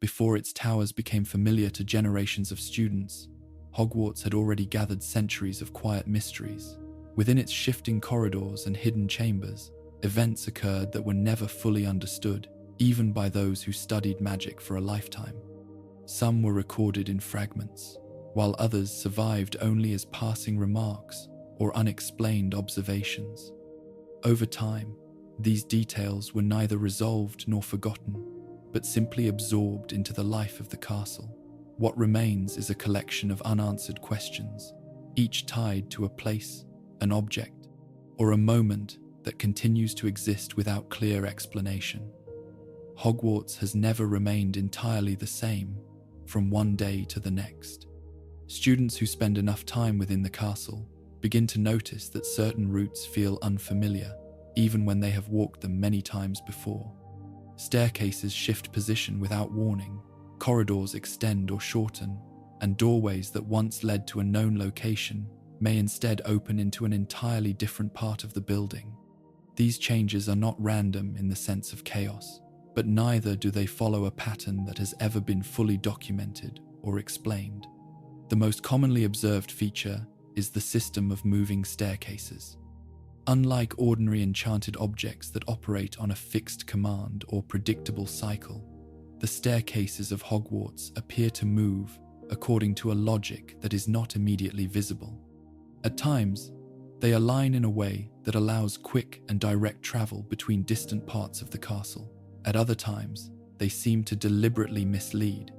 Before its towers became familiar to generations of students, Hogwarts had already gathered centuries of quiet mysteries. Within its shifting corridors and hidden chambers, events occurred that were never fully understood, even by those who studied magic for a lifetime. Some were recorded in fragments, while others survived only as passing remarks or unexplained observations. Over time, these details were neither resolved nor forgotten, but simply absorbed into the life of the castle. What remains is a collection of unanswered questions, each tied to a place, an object, or a moment that continues to exist without clear explanation. Hogwarts has never remained entirely the same from one day to the next. Students who spend enough time within the castle begin to notice that certain routes feel unfamiliar, even when they have walked them many times before. Staircases shift position without warning, corridors extend or shorten, and doorways that once led to a known location may instead open into an entirely different part of the building. These changes are not random in the sense of chaos, but neither do they follow a pattern that has ever been fully documented or explained. The most commonly observed feature is the system of moving staircases. Unlike ordinary enchanted objects that operate on a fixed command or predictable cycle, the staircases of Hogwarts appear to move according to a logic that is not immediately visible. At times, they align in a way that allows quick and direct travel between distant parts of the castle. At other times, they seem to deliberately mislead,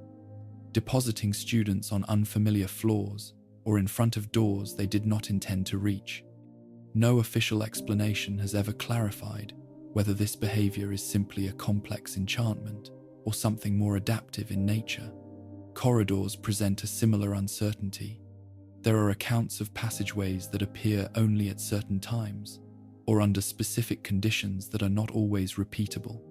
depositing students on unfamiliar floors or in front of doors they did not intend to reach. No official explanation has ever clarified whether this behavior is simply a complex enchantment or something more adaptive in nature. Corridors present a similar uncertainty. There are accounts of passageways that appear only at certain times, or under specific conditions that are not always repeatable.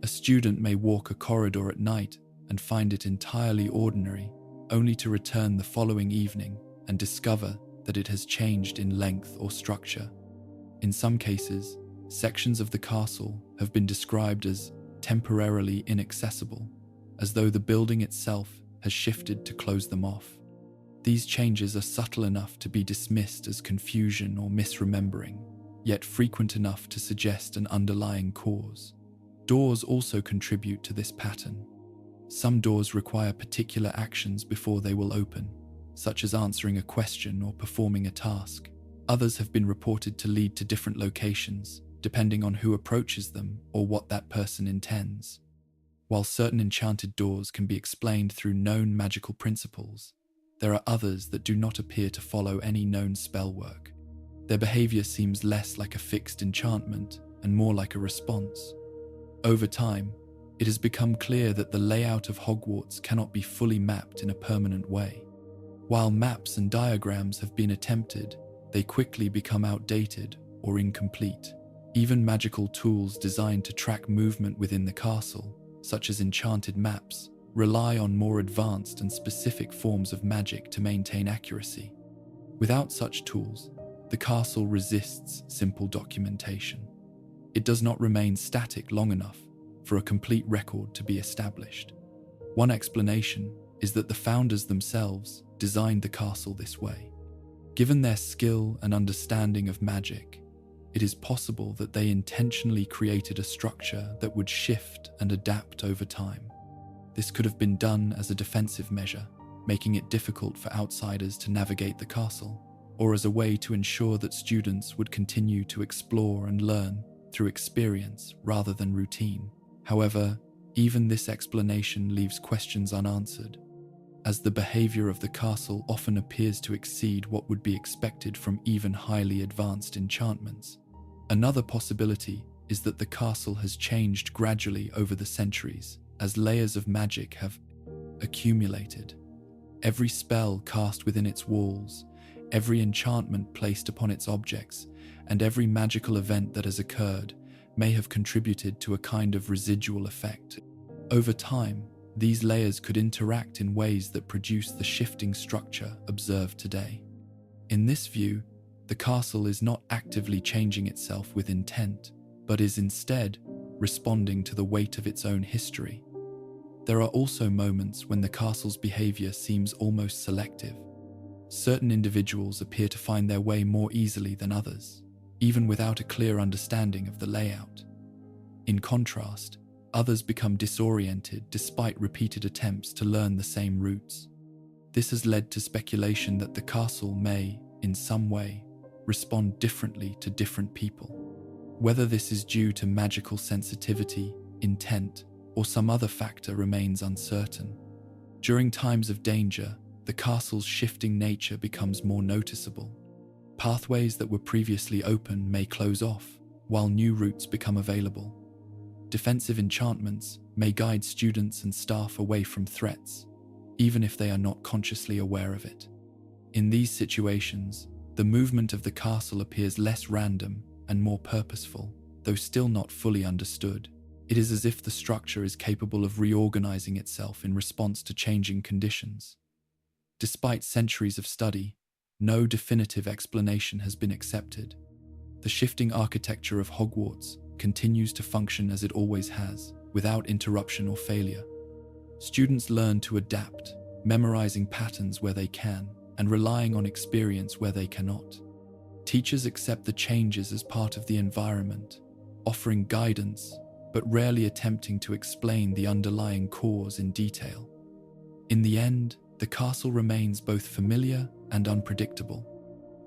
A student may walk a corridor at night and find it entirely ordinary, only to return the following evening and discover that it has changed in length or structure. In some cases, sections of the castle have been described as temporarily inaccessible, as though the building itself has shifted to close them off. These changes are subtle enough to be dismissed as confusion or misremembering, yet frequent enough to suggest an underlying cause. Doors also contribute to this pattern. Some doors require particular actions before they will open, such as answering a question or performing a task. Others have been reported to lead to different locations, depending on who approaches them or what that person intends. While certain enchanted doors can be explained through known magical principles, there are others that do not appear to follow any known spell work. Their behavior seems less like a fixed enchantment and more like a response. Over time, it has become clear that the layout of Hogwarts cannot be fully mapped in a permanent way. While maps and diagrams have been attempted, they quickly become outdated or incomplete. Even magical tools designed to track movement within the castle, such as enchanted maps, rely on more advanced and specific forms of magic to maintain accuracy. Without such tools, the castle resists simple documentation. It does not remain static long enough for a complete record to be established. One explanation is that the founders themselves designed the castle this way. Given their skill and understanding of magic, it is possible that they intentionally created a structure that would shift and adapt over time. This could have been done as a defensive measure, making it difficult for outsiders to navigate the castle, or as a way to ensure that students would continue to explore and learn through experience rather than routine. However, even this explanation leaves questions unanswered, as the behavior of the castle often appears to exceed what would be expected from even highly advanced enchantments. Another possibility is that the castle has changed gradually over the centuries as layers of magic have accumulated. Every spell cast within its walls, every enchantment placed upon its objects, and every magical event that has occurred may have contributed to a kind of residual effect. Over time, these layers could interact in ways that produce the shifting structure observed today. In this view, the castle is not actively changing itself with intent, but is instead responding to the weight of its own history. There are also moments when the castle's behavior seems almost selective. Certain individuals appear to find their way more easily than others, even without a clear understanding of the layout. In contrast, others become disoriented despite repeated attempts to learn the same routes. This has led to speculation that the castle may, in some way, respond differently to different people. Whether this is due to magical sensitivity, intent, or some other factor remains uncertain. During times of danger, the castle's shifting nature becomes more noticeable. Pathways that were previously open may close off, while new routes become available. Defensive enchantments may guide students and staff away from threats, even if they are not consciously aware of it. In these situations, the movement of the castle appears less random and more purposeful, though still not fully understood. It is as if the structure is capable of reorganizing itself in response to changing conditions. Despite centuries of study, no definitive explanation has been accepted. The shifting architecture of Hogwarts continues to function as it always has, without interruption or failure. Students learn to adapt, memorizing patterns where they can, and relying on experience where they cannot. Teachers accept the changes as part of the environment, offering guidance, but rarely attempting to explain the underlying cause in detail. In the end, the castle remains both familiar and unpredictable.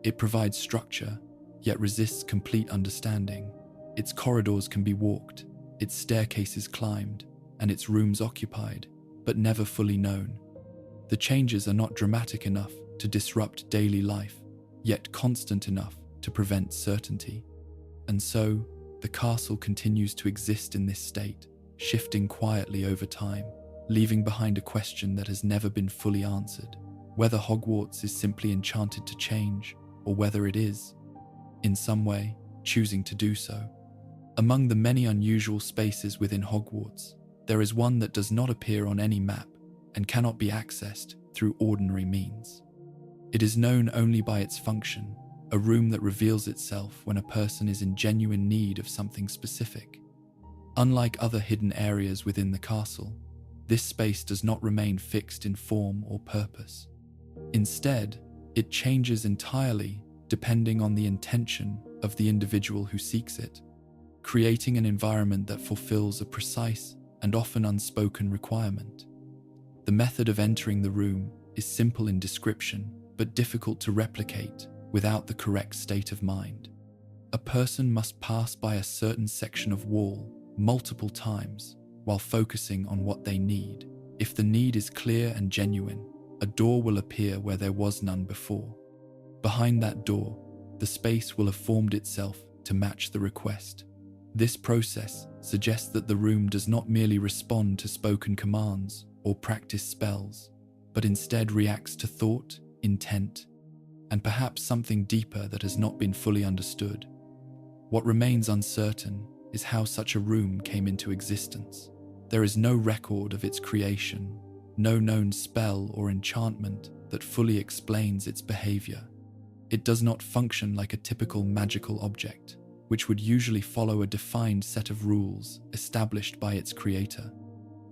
It provides structure, yet resists complete understanding. Its corridors can be walked, its staircases climbed, and its rooms occupied, but never fully known. The changes are not dramatic enough to disrupt daily life, yet constant enough to prevent certainty. And so, the castle continues to exist in this state, shifting quietly over time, leaving behind a question that has never been fully answered, whether Hogwarts is simply enchanted to change, or whether it is, in some way, choosing to do so. Among the many unusual spaces within Hogwarts, there is one that does not appear on any map and cannot be accessed through ordinary means. It is known only by its function, a room that reveals itself when a person is in genuine need of something specific. Unlike other hidden areas within the castle, this space does not remain fixed in form or purpose. Instead, it changes entirely depending on the intention of the individual who seeks it, creating an environment that fulfills a precise and often unspoken requirement. The method of entering the room is simple in description, but difficult to replicate without the correct state of mind. A person must pass by a certain section of wall multiple times while focusing on what they need. If the need is clear and genuine, a door will appear where there was none before. Behind that door, the space will have formed itself to match the request. This process suggests that the room does not merely respond to spoken commands or practice spells, but instead reacts to thought, intent, and perhaps something deeper that has not been fully understood. What remains uncertain is how such a room came into existence. There is no record of its creation, no known spell or enchantment that fully explains its behavior. It does not function like a typical magical object, which would usually follow a defined set of rules established by its creator.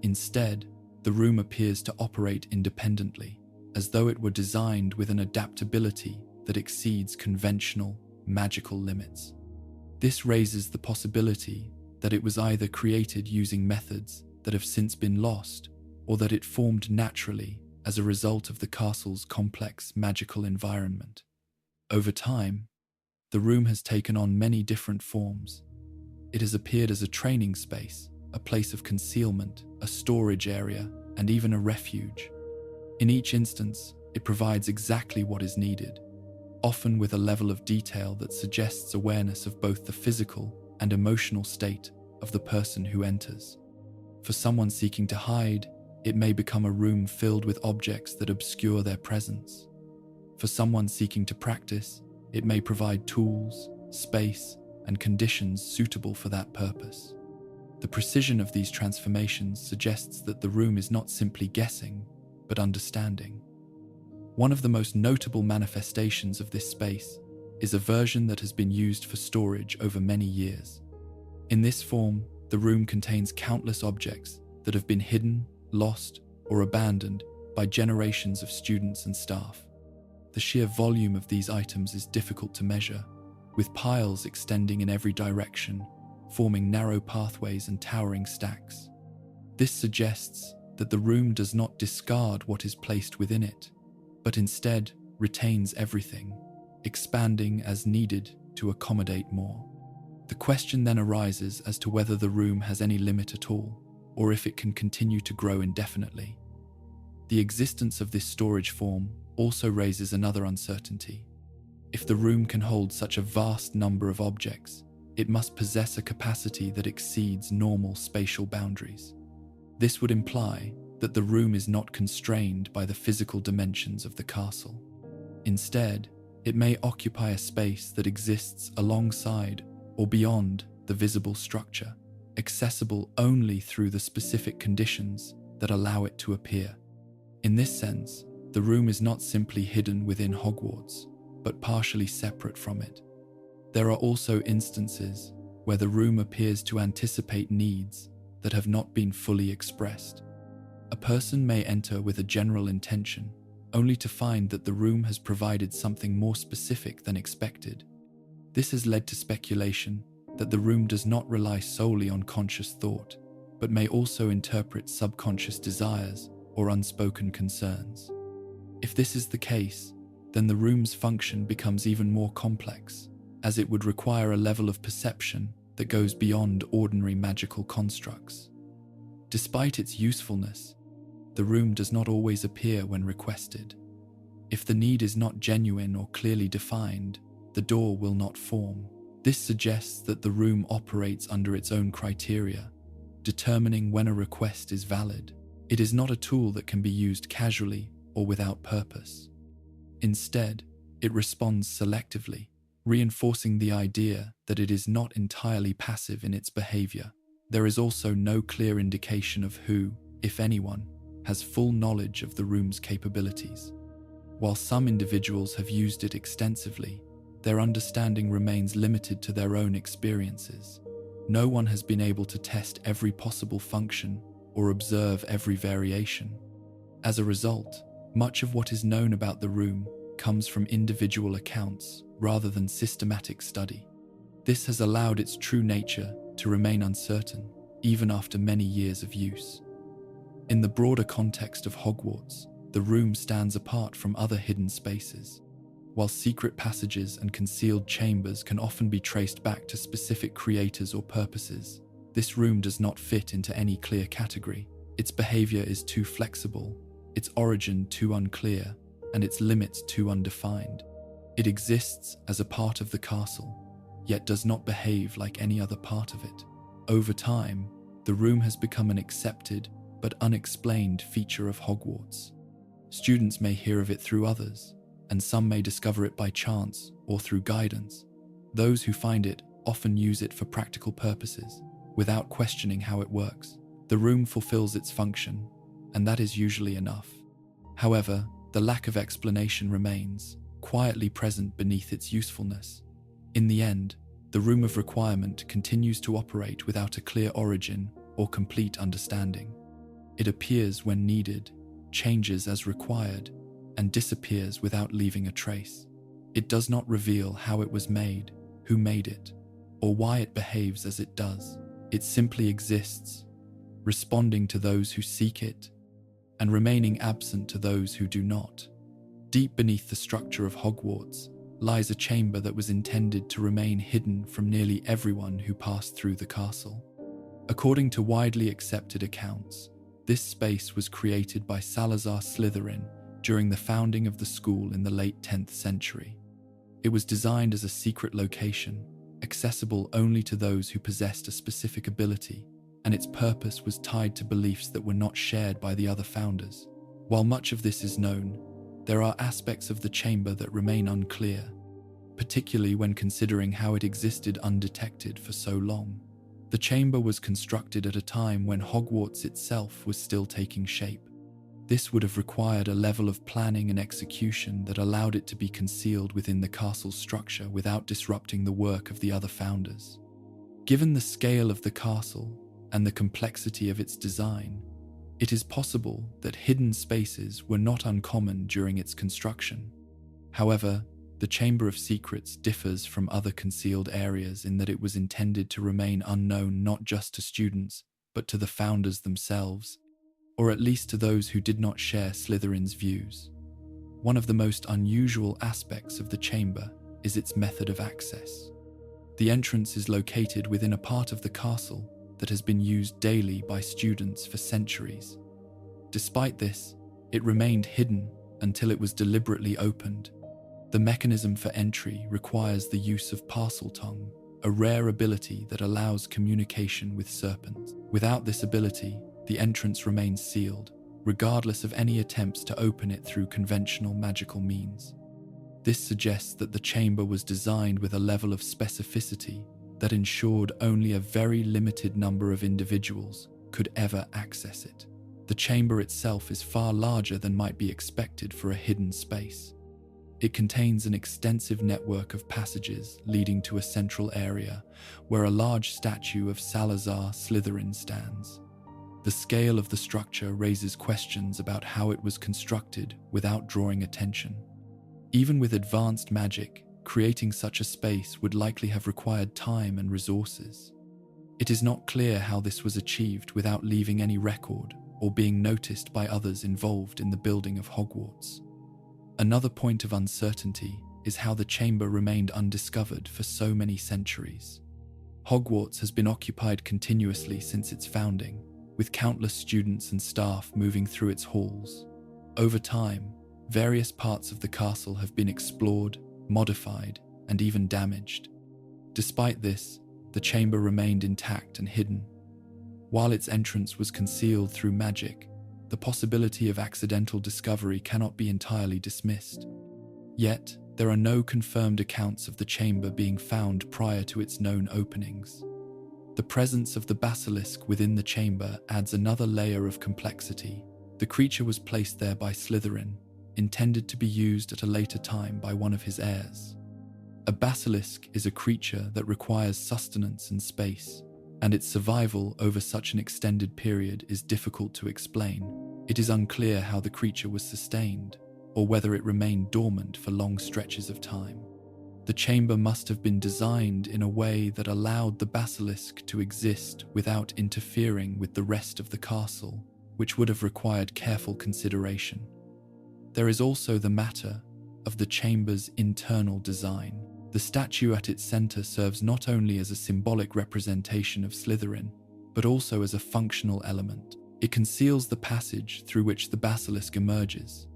Instead, the room appears to operate independently, as though it were designed with an adaptability that exceeds conventional, magical limits. This raises the possibility that it was either created using methods that have since been lost, or that it formed naturally as a result of the castle's complex magical environment. Over time, the room has taken on many different forms. It has appeared as a training space, a place of concealment, a storage area, and even a refuge. In each instance, it provides exactly what is needed, often with a level of detail that suggests awareness of both the physical and emotional state of the person who enters. For someone seeking to hide, it may become a room filled with objects that obscure their presence. For someone seeking to practice, it may provide tools, space, and conditions suitable for that purpose. The precision of these transformations suggests that the room is not simply guessing, but understanding. One of the most notable manifestations of this space is a version that has been used for storage over many years. In this form, the room contains countless objects that have been hidden, lost, or abandoned by generations of students and staff. The sheer volume of these items is difficult to measure, with piles extending in every direction, forming narrow pathways and towering stacks. This suggests that the room does not discard what is placed within it, but instead retains everything, expanding as needed to accommodate more. The question then arises as to whether the room has any limit at all, or if it can continue to grow indefinitely. The existence of this storage form also raises another uncertainty. If the room can hold such a vast number of objects, it must possess a capacity that exceeds normal spatial boundaries. This would imply that the room is not constrained by the physical dimensions of the castle. Instead, it may occupy a space that exists alongside or beyond the visible structure, accessible only through the specific conditions that allow it to appear. In this sense, the room is not simply hidden within Hogwarts, but partially separate from it. There are also instances where the room appears to anticipate needs that have not been fully expressed. A person may enter with a general intention, only to find that the room has provided something more specific than expected. This has led to speculation that the room does not rely solely on conscious thought, but may also interpret subconscious desires or unspoken concerns. If this is the case, then the room's function becomes even more complex, as it would require a level of perception that goes beyond ordinary magical constructs. Despite its usefulness, the room does not always appear when requested. If the need is not genuine or clearly defined, the door will not form. This suggests that the room operates under its own criteria, determining when a request is valid. It is not a tool that can be used casually or without purpose. Instead, it responds selectively, reinforcing the idea that it is not entirely passive in its behavior. There is also no clear indication of who, if anyone, has full knowledge of the room's capabilities. While some individuals have used it extensively, their understanding remains limited to their own experiences. No one has been able to test every possible function or observe every variation. As a result, much of what is known about the room comes from individual accounts rather than systematic study. This has allowed its true nature to remain uncertain, even after many years of use. In the broader context of Hogwarts, the room stands apart from other hidden spaces. While secret passages and concealed chambers can often be traced back to specific creators or purposes, this room does not fit into any clear category. Its behavior is too flexible, its origin too unclear, and its limits too undefined. It exists as a part of the castle, yet does not behave like any other part of it. Over time, the room has become an accepted but unexplained feature of Hogwarts. Students may hear of it through others, and some may discover it by chance or through guidance. Those who find it often use it for practical purposes, without questioning how it works. The room fulfills its function, and that is usually enough. However, the lack of explanation remains, quietly present beneath its usefulness. In the end, the room of requirement continues to operate without a clear origin or complete understanding. It appears when needed, changes as required, and disappears without leaving a trace. It does not reveal how it was made, who made it, or why it behaves as it does. It simply exists, responding to those who seek it, and remaining absent to those who do not. Deep beneath the structure of Hogwarts lies a chamber that was intended to remain hidden from nearly everyone who passed through the castle. According to widely accepted accounts, this space was created by Salazar Slytherin during the founding of the school in the late 10th century. It was designed as a secret location, accessible only to those who possessed a specific ability, and its purpose was tied to beliefs that were not shared by the other founders. While much of this is known, there are aspects of the chamber that remain unclear, particularly when considering how it existed undetected for so long. The chamber was constructed at a time when Hogwarts itself was still taking shape. This would have required a level of planning and execution that allowed it to be concealed within the castle's structure without disrupting the work of the other founders. Given the scale of the castle and the complexity of its design, It is possible that hidden spaces were not uncommon during its construction. However, the Chamber of Secrets differs from other concealed areas in that it was intended to remain unknown not just to students, but to the founders themselves, or at least to those who did not share Slytherin's views. One of the most unusual aspects of the chamber is its method of access. The entrance is located within a part of the castle that has been used daily by students for centuries. Despite this, it remained hidden until it was deliberately opened. The mechanism for entry requires the use of parcel tongue, a rare ability that allows communication with serpents. Without this ability, the entrance remains sealed, regardless of any attempts to open it through conventional magical means. This suggests that the chamber was designed with a level of specificity that ensured only a very limited number of individuals could ever access it. The chamber itself is far larger than might be expected for a hidden space. It contains an extensive network of passages leading to a central area where a large statue of Salazar Slytherin stands. The scale of the structure raises questions about how it was constructed without drawing attention. Even with advanced magic, creating such a space would likely have required time and resources. It is not clear how this was achieved without leaving any record or being noticed by others involved in the building of Hogwarts. Another point of uncertainty is how the chamber remained undiscovered for so many centuries. Hogwarts has been occupied continuously since its founding, with countless students and staff moving through its halls. Over time, various parts of the castle have been explored, modified, and even damaged. Despite this, the chamber remained intact and hidden. While its entrance was concealed through magic, the possibility of accidental discovery cannot be entirely dismissed. Yet, there are no confirmed accounts of the chamber being found prior to its known openings. The presence of the basilisk within the chamber adds another layer of complexity. The creature was placed there by Slytherin, intended to be used at a later time by one of his heirs. A basilisk is a creature that requires sustenance and space, and its survival over such an extended period is difficult to explain. It is unclear how the creature was sustained, or whether it remained dormant for long stretches of time. The chamber must have been designed in a way that allowed the basilisk to exist without interfering with the rest of the castle, which would have required careful consideration. There is also the matter of the chamber's internal design. The statue at its center serves not only as a symbolic representation of Slytherin, but also as a functional element. It conceals the passage through which the basilisk emerges,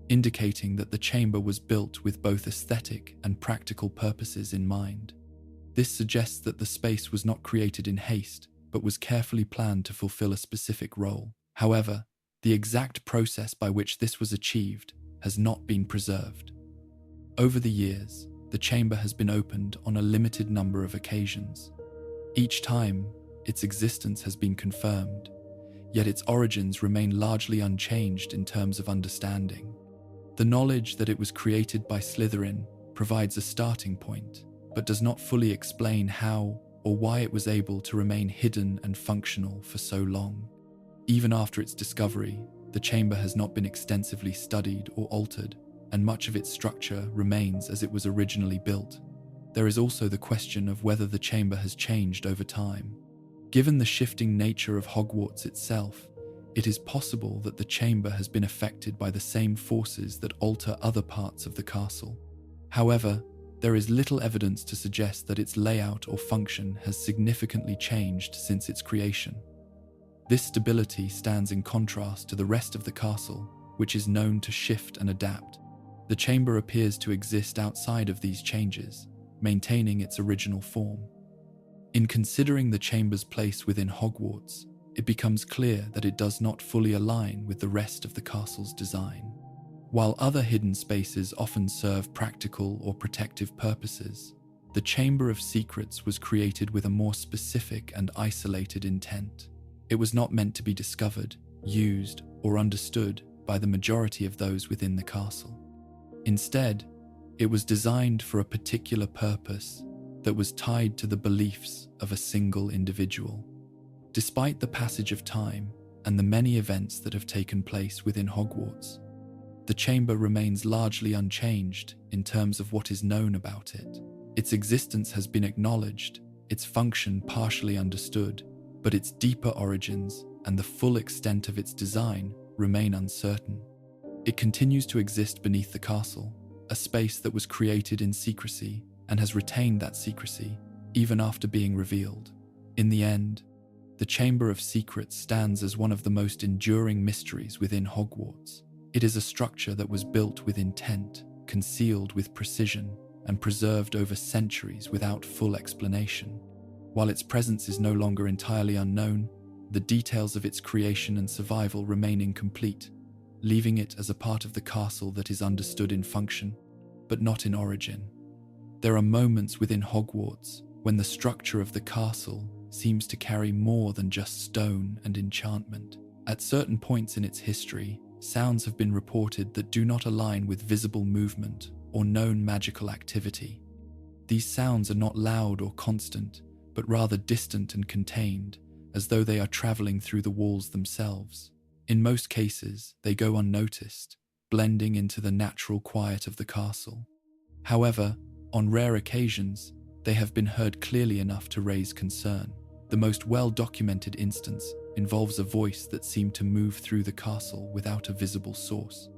indicating that the chamber was built with both aesthetic and practical purposes in mind. This suggests that the space was not created in haste, but was carefully planned to fulfill a specific role. However, the exact process by which this was achieved has not been preserved. Over the years, the chamber has been opened on a limited number of occasions. Each time, its existence has been confirmed, yet its origins remain largely unchanged in terms of understanding. The knowledge that it was created by Slytherin provides a starting point, but does not fully explain how or why it was able to remain hidden and functional for so long. Even after its discovery, the chamber has not been extensively studied or altered, and much of its structure remains as it was originally built. There is also the question of whether the chamber has changed over time. Given the shifting nature of Hogwarts itself, it is possible that the chamber has been affected by the same forces that alter other parts of the castle. However, there is little evidence to suggest that its layout or function has significantly changed since its creation. This stability stands in contrast to the rest of the castle, which is known to shift and adapt. The chamber appears to exist outside of these changes, maintaining its original form. In considering the chamber's place within Hogwarts, it becomes clear that it does not fully align with the rest of the castle's design. While other hidden spaces often serve practical or protective purposes, the Chamber of Secrets was created with a more specific and isolated intent. It was not meant to be discovered, used, or understood by the majority of those within the castle. Instead, it was designed for a particular purpose that was tied to the beliefs of a single individual. Despite the passage of time and the many events that have taken place within Hogwarts. The chamber remains largely unchanged in terms of what is known about it. Its existence has been acknowledged, its function partially understood, but its deeper origins and the full extent of its design remain uncertain. It continues to exist beneath the castle, a space that was created in secrecy and has retained that secrecy even after being revealed. In the end, the Chamber of Secrets stands as one of the most enduring mysteries within Hogwarts. It is a structure that was built with intent, concealed with precision, and preserved over centuries without full explanation. While its presence is no longer entirely unknown, the details of its creation and survival remain incomplete, leaving it as a part of the castle that is understood in function, but not in origin. There are moments within Hogwarts when the structure of the castle seems to carry more than just stone and enchantment. At certain points in its history, sounds have been reported that do not align with visible movement or known magical activity. These sounds are not loud or constant, but rather distant and contained, as though they are traveling through the walls themselves. In most cases, they go unnoticed, blending into the natural quiet of the castle. However, on rare occasions, they have been heard clearly enough to raise concern. The most well-documented instance involves a voice that seemed to move through the castle without a visible source.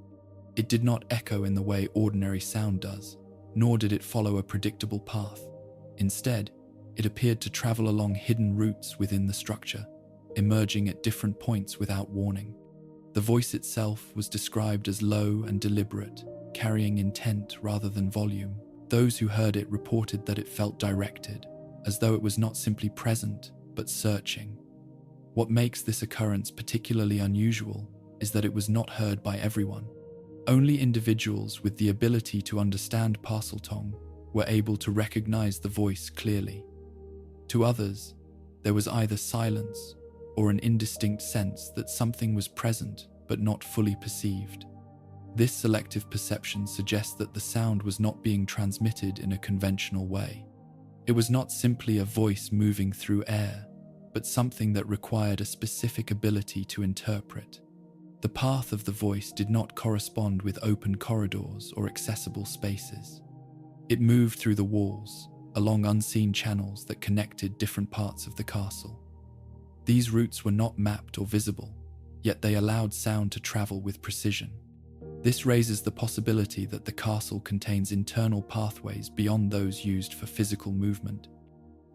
It did not echo in the way ordinary sound does, nor did it follow a predictable path. Instead, it appeared to travel along hidden routes within the structure, emerging at different points without warning. The voice itself was described as low and deliberate, carrying intent rather than volume. Those who heard it reported that it felt directed, as though it was not simply present, but searching. What makes this occurrence particularly unusual is that it was not heard by everyone. Only individuals with the ability to understand Parseltongue were able to recognize the voice clearly. To others, there was either silence or an indistinct sense that something was present but not fully perceived. This selective perception suggests that the sound was not being transmitted in a conventional way. It was not simply a voice moving through air, but something that required a specific ability to interpret. The path of the voice did not correspond with open corridors or accessible spaces. It moved through the walls, along unseen channels that connected different parts of the castle. These routes were not mapped or visible, yet they allowed sound to travel with precision. This raises the possibility that the castle contains internal pathways beyond those used for physical movement,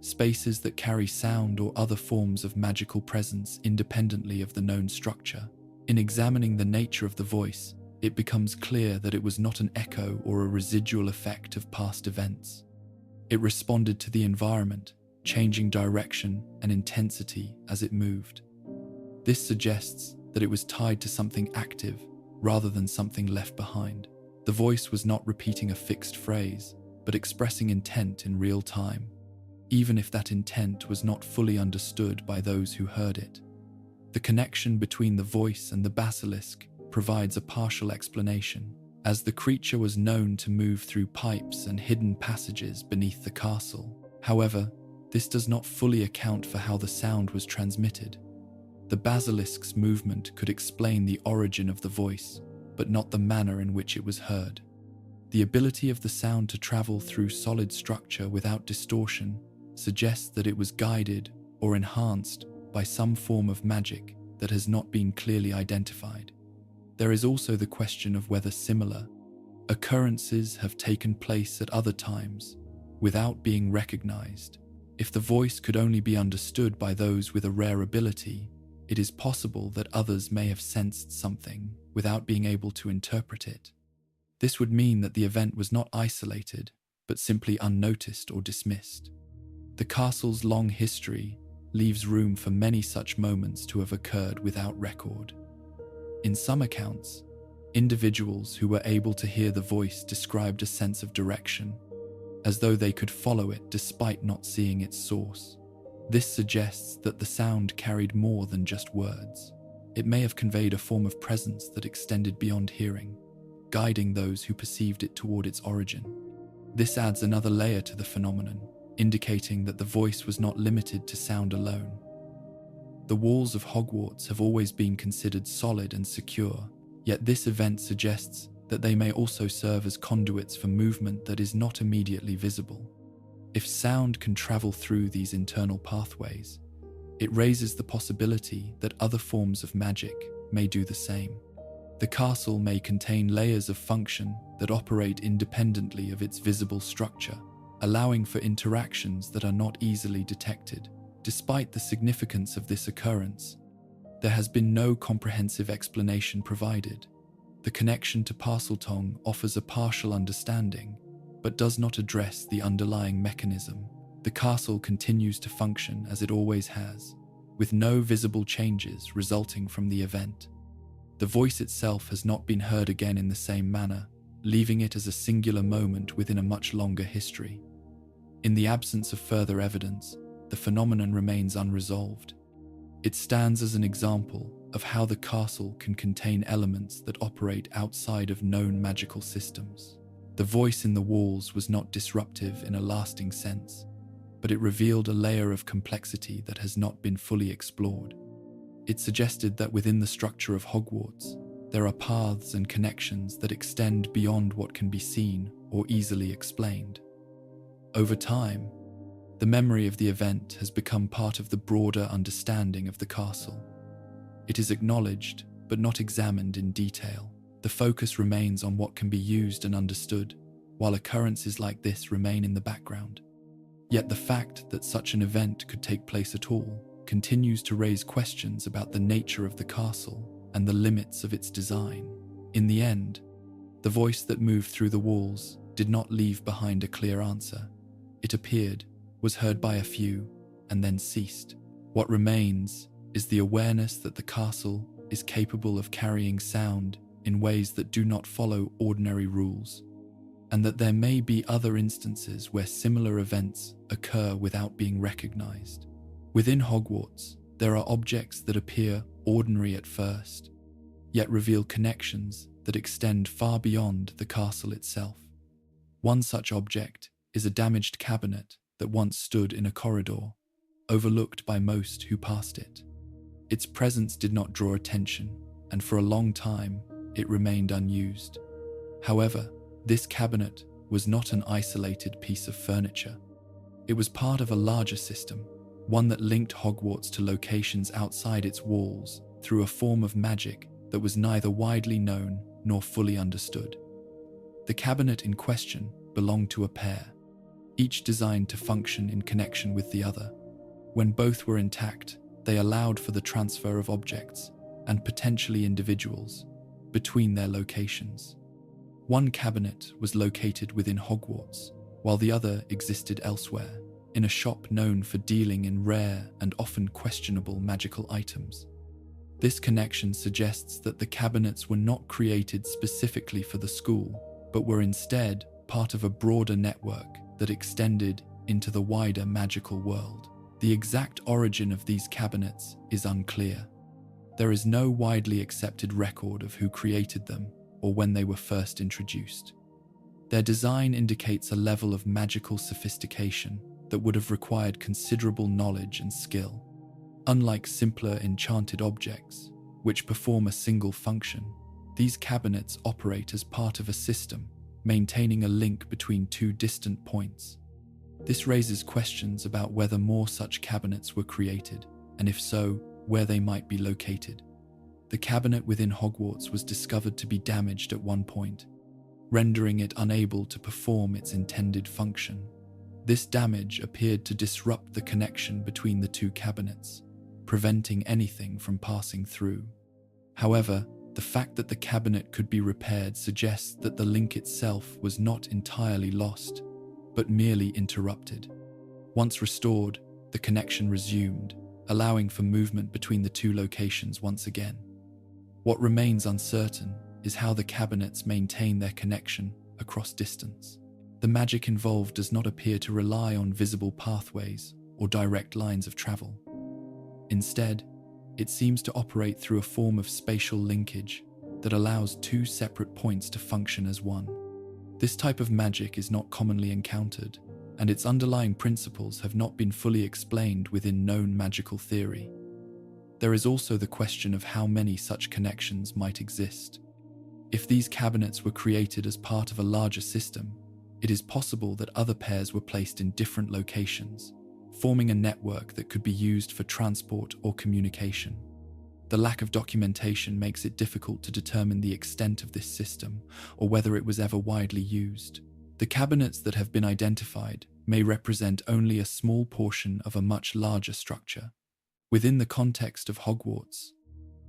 spaces that carry sound or other forms of magical presence independently of the known structure. In examining the nature of the voice, it becomes clear that it was not an echo or a residual effect of past events. It responded to the environment, changing direction and intensity as it moved. This suggests that it was tied to something active rather than something left behind. The voice was not repeating a fixed phrase, but expressing intent in real time, even if that intent was not fully understood by those who heard it. The connection between the voice and the basilisk provides a partial explanation, as the creature was known to move through pipes and hidden passages beneath the castle. However, this does not fully account for how the sound was transmitted. The basilisk's movement could explain the origin of the voice, but not the manner in which it was heard. The ability of the sound to travel through solid structure without distortion suggests that it was guided or enhanced by some form of magic that has not been clearly identified. There is also the question of whether similar occurrences have taken place at other times without being recognized. If the voice could only be understood by those with a rare ability, it is possible that others may have sensed something without being able to interpret it. This would mean that the event was not isolated, but simply unnoticed or dismissed. The castle's long history leaves room for many such moments to have occurred without record. In some accounts, individuals who were able to hear the voice described a sense of direction, as though they could follow it despite not seeing its source. This suggests that the sound carried more than just words. It may have conveyed a form of presence that extended beyond hearing, guiding those who perceived it toward its origin. This adds another layer to the phenomenon, indicating that the voice was not limited to sound alone. The walls of Hogwarts have always been considered solid and secure, yet this event suggests that they may also serve as conduits for movement that is not immediately visible. If sound can travel through these internal pathways, it raises the possibility that other forms of magic may do the same. The castle may contain layers of function that operate independently of its visible structure, allowing for interactions that are not easily detected. Despite the significance of this occurrence, there has been no comprehensive explanation provided. The connection to Parseltongue offers a partial understanding, but does not address the underlying mechanism. The castle continues to function as it always has, with no visible changes resulting from the event. The voice itself has not been heard again in the same manner, leaving it as a singular moment within a much longer history. In the absence of further evidence, the phenomenon remains unresolved. It stands as an example of how the castle can contain elements that operate outside of known magical systems. The voice in the walls was not disruptive in a lasting sense, but it revealed a layer of complexity that has not been fully explored. It suggested that within the structure of Hogwarts, there are paths and connections that extend beyond what can be seen or easily explained. Over time, the memory of the event has become part of the broader understanding of the castle. It is acknowledged, but not examined in detail. The focus remains on what can be used and understood, while occurrences like this remain in the background. Yet the fact that such an event could take place at all continues to raise questions about the nature of the castle and the limits of its design. In the end, the voice that moved through the walls did not leave behind a clear answer. It appeared, was heard by a few, and then ceased. What remains is the awareness that the castle is capable of carrying sound in ways that do not follow ordinary rules, and that there may be other instances where similar events occur without being recognized. Within Hogwarts, there are objects that appear ordinary at first, yet reveal connections that extend far beyond the castle itself. One such object is a damaged cabinet that once stood in a corridor, overlooked by most who passed it. Its presence did not draw attention, and for a long time, it remained unused. However, this cabinet was not an isolated piece of furniture. It was part of a larger system, one that linked Hogwarts to locations outside its walls through a form of magic that was neither widely known nor fully understood. The cabinet in question belonged to a pair, each designed to function in connection with the other. When both were intact, they allowed for the transfer of objects, and potentially individuals, between their locations. One cabinet was located within Hogwarts, while the other existed elsewhere, in a shop known for dealing in rare and often questionable magical items. This connection suggests that the cabinets were not created specifically for the school, but were instead part of a broader network that extended into the wider magical world. The exact origin of these cabinets is unclear. There is no widely accepted record of who created them or when they were first introduced. Their design indicates a level of magical sophistication that would have required considerable knowledge and skill. Unlike simpler enchanted objects, which perform a single function, these cabinets operate as part of a system, maintaining a link between two distant points. This raises questions about whether more such cabinets were created, and if so, where they might be located. The cabinet within Hogwarts was discovered to be damaged at one point, rendering it unable to perform its intended function. This damage appeared to disrupt the connection between the two cabinets, preventing anything from passing through. However, the fact that the cabinet could be repaired suggests that the link itself was not entirely lost, but merely interrupted. Once restored, the connection resumed, allowing for movement between the two locations once again. What remains uncertain is how the cabinets maintain their connection across distance. The magic involved does not appear to rely on visible pathways or direct lines of travel. Instead, it seems to operate through a form of spatial linkage that allows two separate points to function as one. This type of magic is not commonly encountered, and its underlying principles have not been fully explained within known magical theory. There is also the question of how many such connections might exist. If these cabinets were created as part of a larger system, it is possible that other pairs were placed in different locations, forming a network that could be used for transport or communication. The lack of documentation makes it difficult to determine the extent of this system or whether it was ever widely used. The cabinets that have been identified may represent only a small portion of a much larger structure. Within the context of Hogwarts,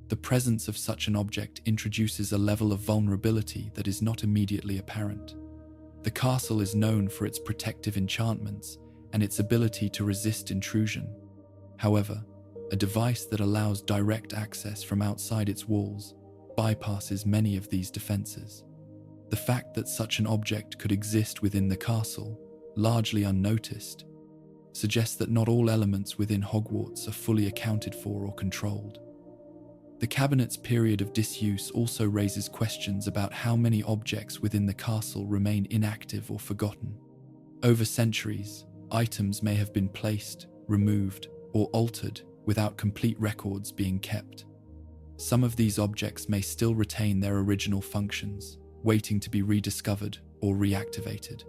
the presence of such an object introduces a level of vulnerability that is not immediately apparent. The castle is known for its protective enchantments and its ability to resist intrusion. However, a device that allows direct access from outside its walls bypasses many of these defenses. The fact that such an object could exist within the castle, largely unnoticed, suggests that not all elements within Hogwarts are fully accounted for or controlled. The cabinet's period of disuse also raises questions about how many objects within the castle remain inactive or forgotten. Over centuries, items may have been placed, removed, or altered without complete records being kept. Some of these objects may still retain their original functions, waiting to be rediscovered or reactivated.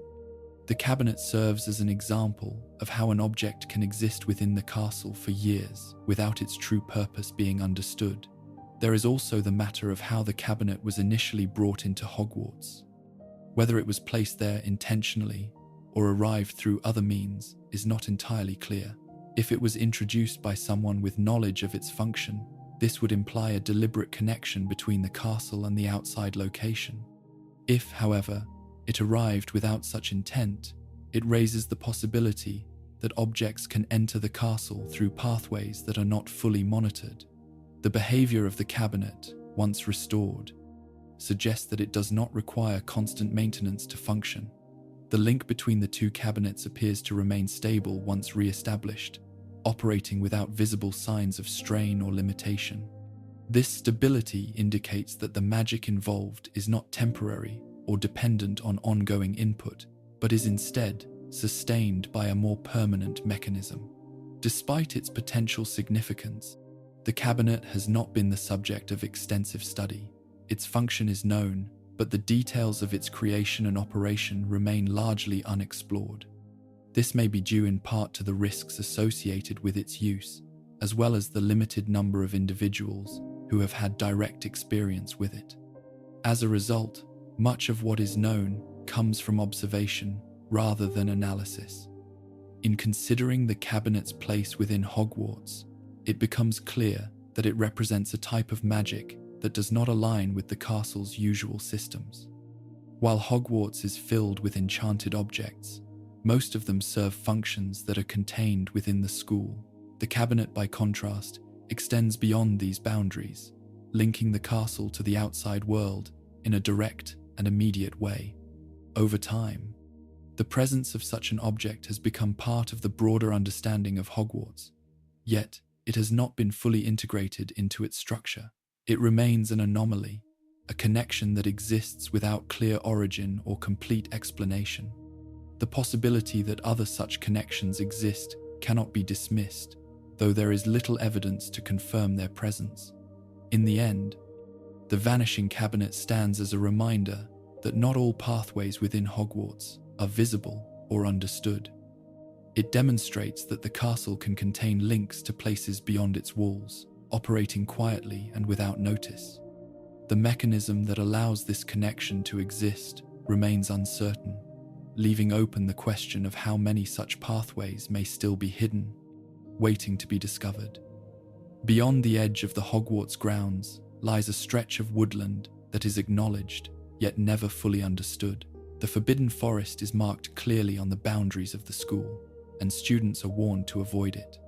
The cabinet serves as an example of how an object can exist within the castle for years without its true purpose being understood. There is also the matter of how the cabinet was initially brought into Hogwarts. Whether it was placed there intentionally or arrived through other means is not entirely clear. If it was introduced by someone with knowledge of its function, this would imply a deliberate connection between the castle and the outside location. If, however, it arrived without such intent, it raises the possibility that objects can enter the castle through pathways that are not fully monitored. The behavior of the cabinet, once restored, suggests that it does not require constant maintenance to function. The link between the two cabinets appears to remain stable once re-established, operating without visible signs of strain or limitation. This stability indicates that the magic involved is not temporary or dependent on ongoing input, but is instead sustained by a more permanent mechanism. Despite its potential significance, the cabinet has not been the subject of extensive study. Its function is known, but the details of its creation and operation remain largely unexplored. This may be due in part to the risks associated with its use, as well as the limited number of individuals who have had direct experience with it. As a result, much of what is known comes from observation rather than analysis. In considering the cabinet's place within Hogwarts, it becomes clear that it represents a type of magic that does not align with the castle's usual systems. While Hogwarts is filled with enchanted objects, most of them serve functions that are contained within the school. The cabinet, by contrast, extends beyond these boundaries, linking the castle to the outside world in a direct and immediate way. Over time, the presence of such an object has become part of the broader understanding of Hogwarts, yet it has not been fully integrated into its structure. It remains an anomaly, a connection that exists without clear origin or complete explanation. The possibility that other such connections exist cannot be dismissed, though there is little evidence to confirm their presence. In the end, the vanishing cabinet stands as a reminder that not all pathways within Hogwarts are visible or understood. It demonstrates that the castle can contain links to places beyond its walls, operating quietly and without notice. The mechanism that allows this connection to exist remains uncertain, leaving open the question of how many such pathways may still be hidden, waiting to be discovered. Beyond the edge of the Hogwarts grounds lies a stretch of woodland that is acknowledged, yet never fully understood. The Forbidden Forest is marked clearly on the boundaries of the school, and students are warned to avoid it.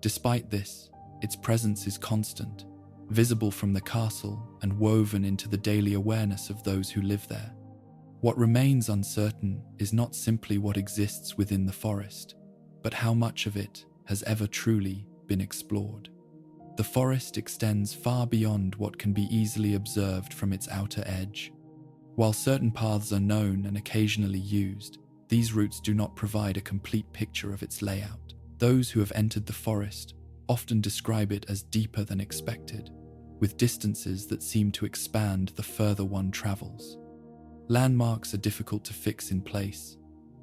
Despite this, its presence is constant, visible from the castle and woven into the daily awareness of those who live there. What remains uncertain is not simply what exists within the forest, but how much of it has ever truly been explored. The forest extends far beyond what can be easily observed from its outer edge. While certain paths are known and occasionally used, these routes do not provide a complete picture of its layout. Those who have entered the forest often describe it as deeper than expected, with distances that seem to expand the further one travels. Landmarks are difficult to fix in place,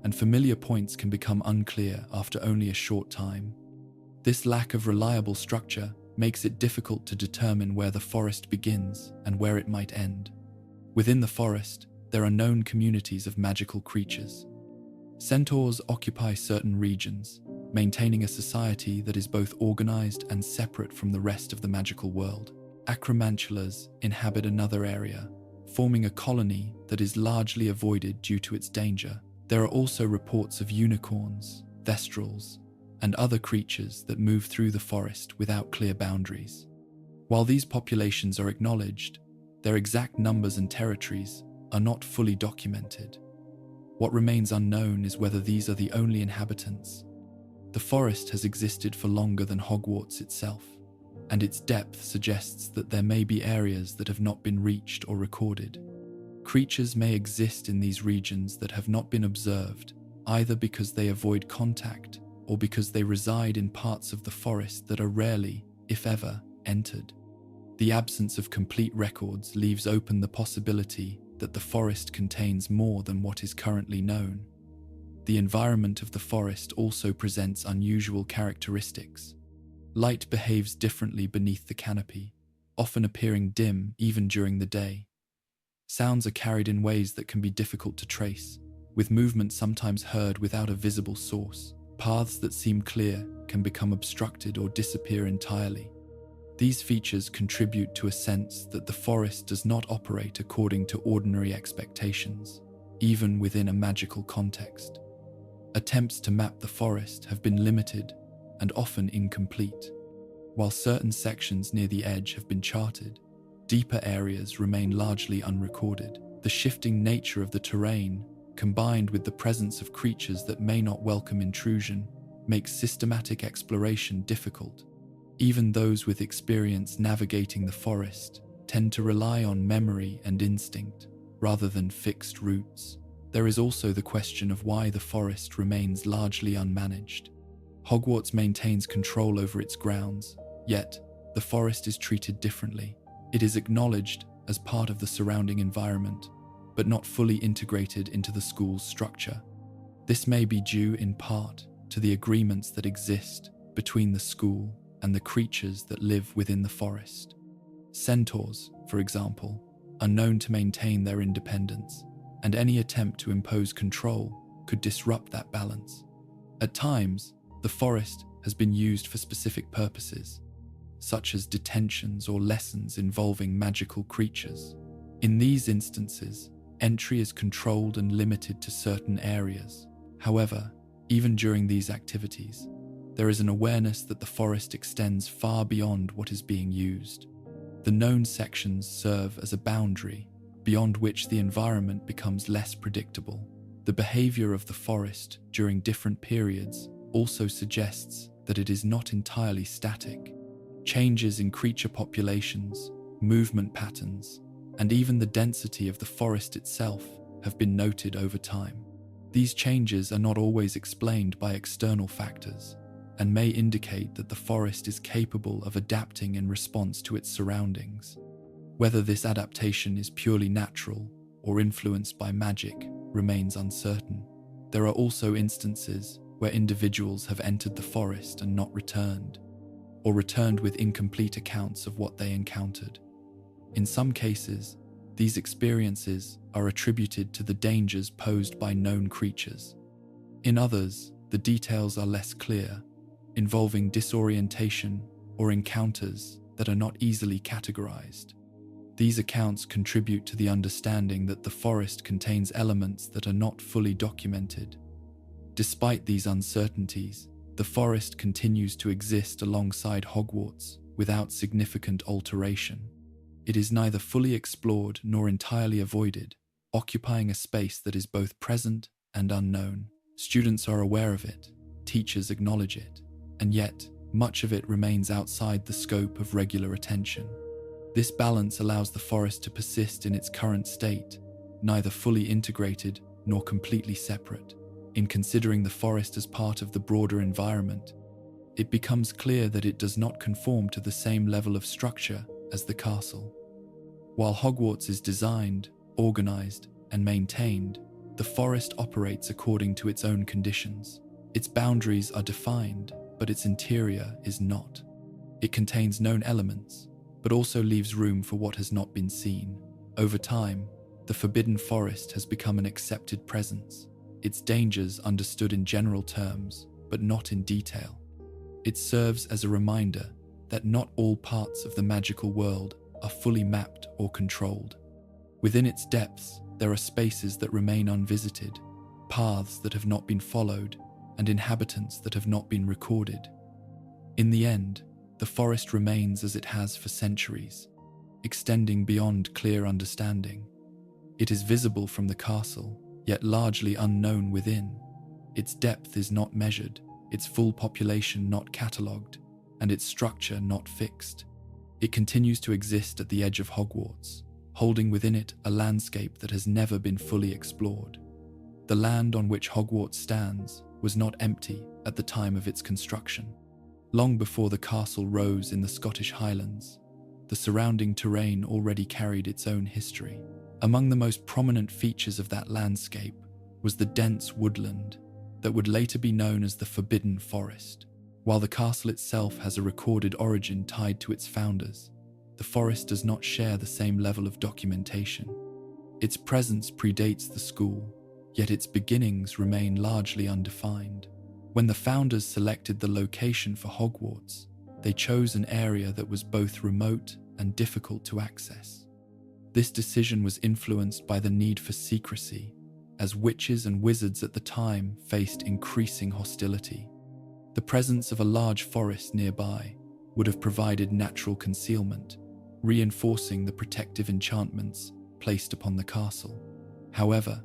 and familiar points can become unclear after only a short time. This lack of reliable structure makes it difficult to determine where the forest begins and where it might end. Within the forest, there are known communities of magical creatures. Centaurs occupy certain regions, maintaining a society that is both organized and separate from the rest of the magical world. Acromantulas inhabit another area, forming a colony that is largely avoided due to its danger. There are also reports of unicorns, thestrals, and other creatures that move through the forest without clear boundaries. While these populations are acknowledged, their exact numbers and territories are not fully documented. What remains unknown is whether these are the only inhabitants. The forest has existed for longer than Hogwarts itself, and its depth suggests that there may be areas that have not been reached or recorded. Creatures may exist in these regions that have not been observed, either because they avoid contact or because they reside in parts of the forest that are rarely, if ever, entered. The absence of complete records leaves open the possibility that the forest contains more than what is currently known. The environment of the forest also presents unusual characteristics. Light behaves differently beneath the canopy, often appearing dim even during the day. Sounds are carried in ways that can be difficult to trace, with movement sometimes heard without a visible source. Paths that seem clear can become obstructed or disappear entirely. These features contribute to a sense that the forest does not operate according to ordinary expectations, even within a magical context. Attempts to map the forest have been limited and often incomplete. While certain sections near the edge have been charted, deeper areas remain largely unrecorded. The shifting nature of the terrain, combined with the presence of creatures that may not welcome intrusion, makes systematic exploration difficult. Even those with experience navigating the forest tend to rely on memory and instinct, rather than fixed routes. There is also the question of why the forest remains largely unmanaged. Hogwarts maintains control over its grounds, yet the forest is treated differently. It is acknowledged as part of the surrounding environment, but not fully integrated into the school's structure. This may be due in part to the agreements that exist between the school and the creatures that live within the forest. Centaurs, for example, are known to maintain their independence, and any attempt to impose control could disrupt that balance. At times, the forest has been used for specific purposes, such as detentions or lessons involving magical creatures. In these instances, entry is controlled and limited to certain areas. However, even during these activities, there is an awareness that the forest extends far beyond what is being used. The known sections serve as a boundary, beyond which the environment becomes less predictable. The behavior of the forest during different periods also suggests that it is not entirely static. Changes in creature populations, movement patterns, and even the density of the forest itself have been noted over time. These changes are not always explained by external factors, and may indicate that the forest is capable of adapting in response to its surroundings. Whether this adaptation is purely natural or influenced by magic remains uncertain. There are also instances where individuals have entered the forest and not returned, or returned with incomplete accounts of what they encountered. In some cases, these experiences are attributed to the dangers posed by known creatures. In others, the details are less clear, involving disorientation or encounters that are not easily categorized. These accounts contribute to the understanding that the forest contains elements that are not fully documented. Despite these uncertainties, the forest continues to exist alongside Hogwarts without significant alteration. It is neither fully explored nor entirely avoided, occupying a space that is both present and unknown. Students are aware of it, teachers acknowledge it, and yet much of it remains outside the scope of regular attention. This balance allows the forest to persist in its current state, neither fully integrated nor completely separate. In considering the forest as part of the broader environment, it becomes clear that it does not conform to the same level of structure as the castle. While Hogwarts is designed, organized, and maintained, the forest operates according to its own conditions. Its boundaries are defined, but its interior is not. It contains known elements, but also leaves room for what has not been seen. Over time, the Forbidden Forest has become an accepted presence, its dangers understood in general terms, but not in detail. It serves as a reminder that not all parts of the magical world are fully mapped or controlled. Within its depths, there are spaces that remain unvisited, paths that have not been followed, and inhabitants that have not been recorded. In the end, the forest remains as it has for centuries, extending beyond clear understanding. It is visible from the castle, yet largely unknown within. Its depth is not measured, its full population not catalogued, and its structure not fixed. It continues to exist at the edge of Hogwarts, holding within it a landscape that has never been fully explored. The land on which Hogwarts stands was not empty at the time of its construction. Long before the castle rose in the Scottish Highlands, the surrounding terrain already carried its own history. Among the most prominent features of that landscape was the dense woodland that would later be known as the Forbidden Forest. While the castle itself has a recorded origin tied to its founders, the forest does not share the same level of documentation. Its presence predates the school, yet its beginnings remain largely undefined. When the founders selected the location for Hogwarts, they chose an area that was both remote and difficult to access. This decision was influenced by the need for secrecy, as witches and wizards at the time faced increasing hostility. The presence of a large forest nearby would have provided natural concealment, reinforcing the protective enchantments placed upon the castle. However,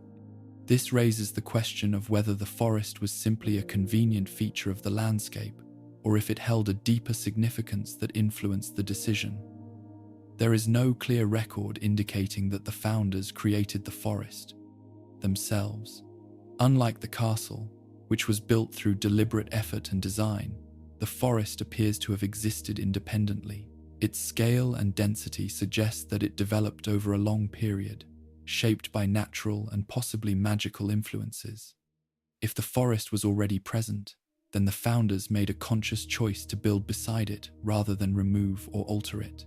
this raises the question of whether the forest was simply a convenient feature of the landscape, or if it held a deeper significance that influenced the decision. There is no clear record indicating that the founders created the forest themselves. Unlike the castle, which was built through deliberate effort and design, the forest appears to have existed independently. Its scale and density suggest that it developed over a long period, shaped by natural and possibly magical influences. If the forest was already present, then the founders made a conscious choice to build beside it rather than remove or alter it.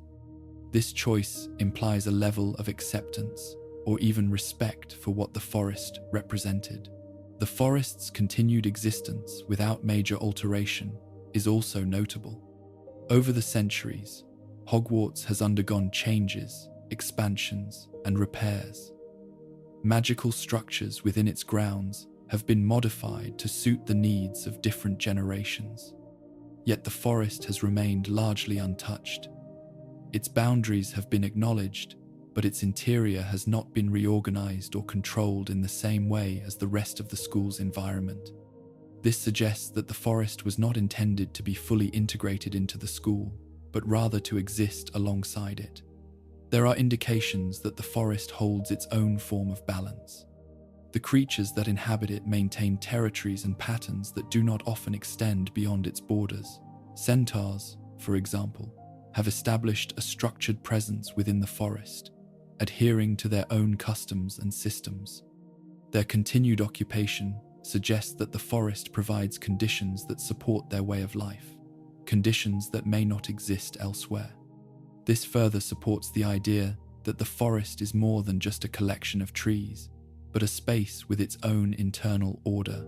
This choice implies a level of acceptance or even respect for what the forest represented. The forest's continued existence without major alteration is also notable. Over the centuries, Hogwarts has undergone changes, expansions, and repairs. Magical structures within its grounds have been modified to suit the needs of different generations. Yet the forest has remained largely untouched. Its boundaries have been acknowledged, but its interior has not been reorganized or controlled in the same way as the rest of the school's environment. This suggests that the forest was not intended to be fully integrated into the school, but rather to exist alongside it. There are indications that the forest holds its own form of balance. The creatures that inhabit it maintain territories and patterns that do not often extend beyond its borders. Centaurs, for example, have established a structured presence within the forest, adhering to their own customs and systems. Their continued occupation suggests that the forest provides conditions that support their way of life, conditions that may not exist elsewhere. This further supports the idea that the forest is more than just a collection of trees, but a space with its own internal order.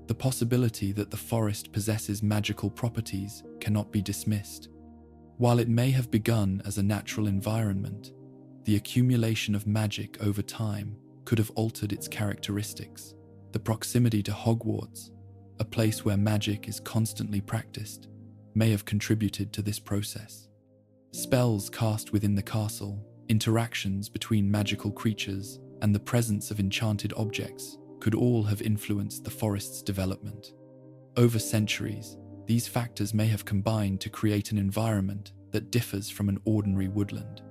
The possibility that the forest possesses magical properties cannot be dismissed. While it may have begun as a natural environment, the accumulation of magic over time could have altered its characteristics. The proximity to Hogwarts, a place where magic is constantly practiced, may have contributed to this process. Spells cast within the castle, interactions between magical creatures, and the presence of enchanted objects could all have influenced the forest's development. Over centuries, these factors may have combined to create an environment that differs from an ordinary woodland.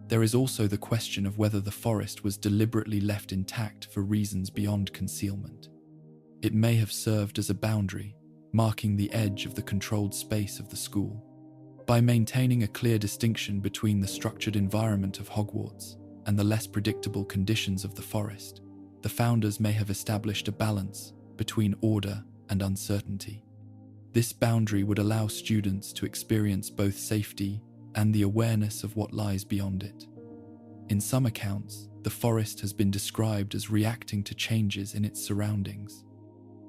There is also the question of whether the forest was deliberately left intact for reasons beyond concealment. It may have served as a boundary, marking the edge of the controlled space of the school. By maintaining a clear distinction between the structured environment of Hogwarts and the less predictable conditions of the forest, the founders may have established a balance between order and uncertainty. This boundary would allow students to experience both safety and the awareness of what lies beyond it. In some accounts, the forest has been described as reacting to changes in its surroundings.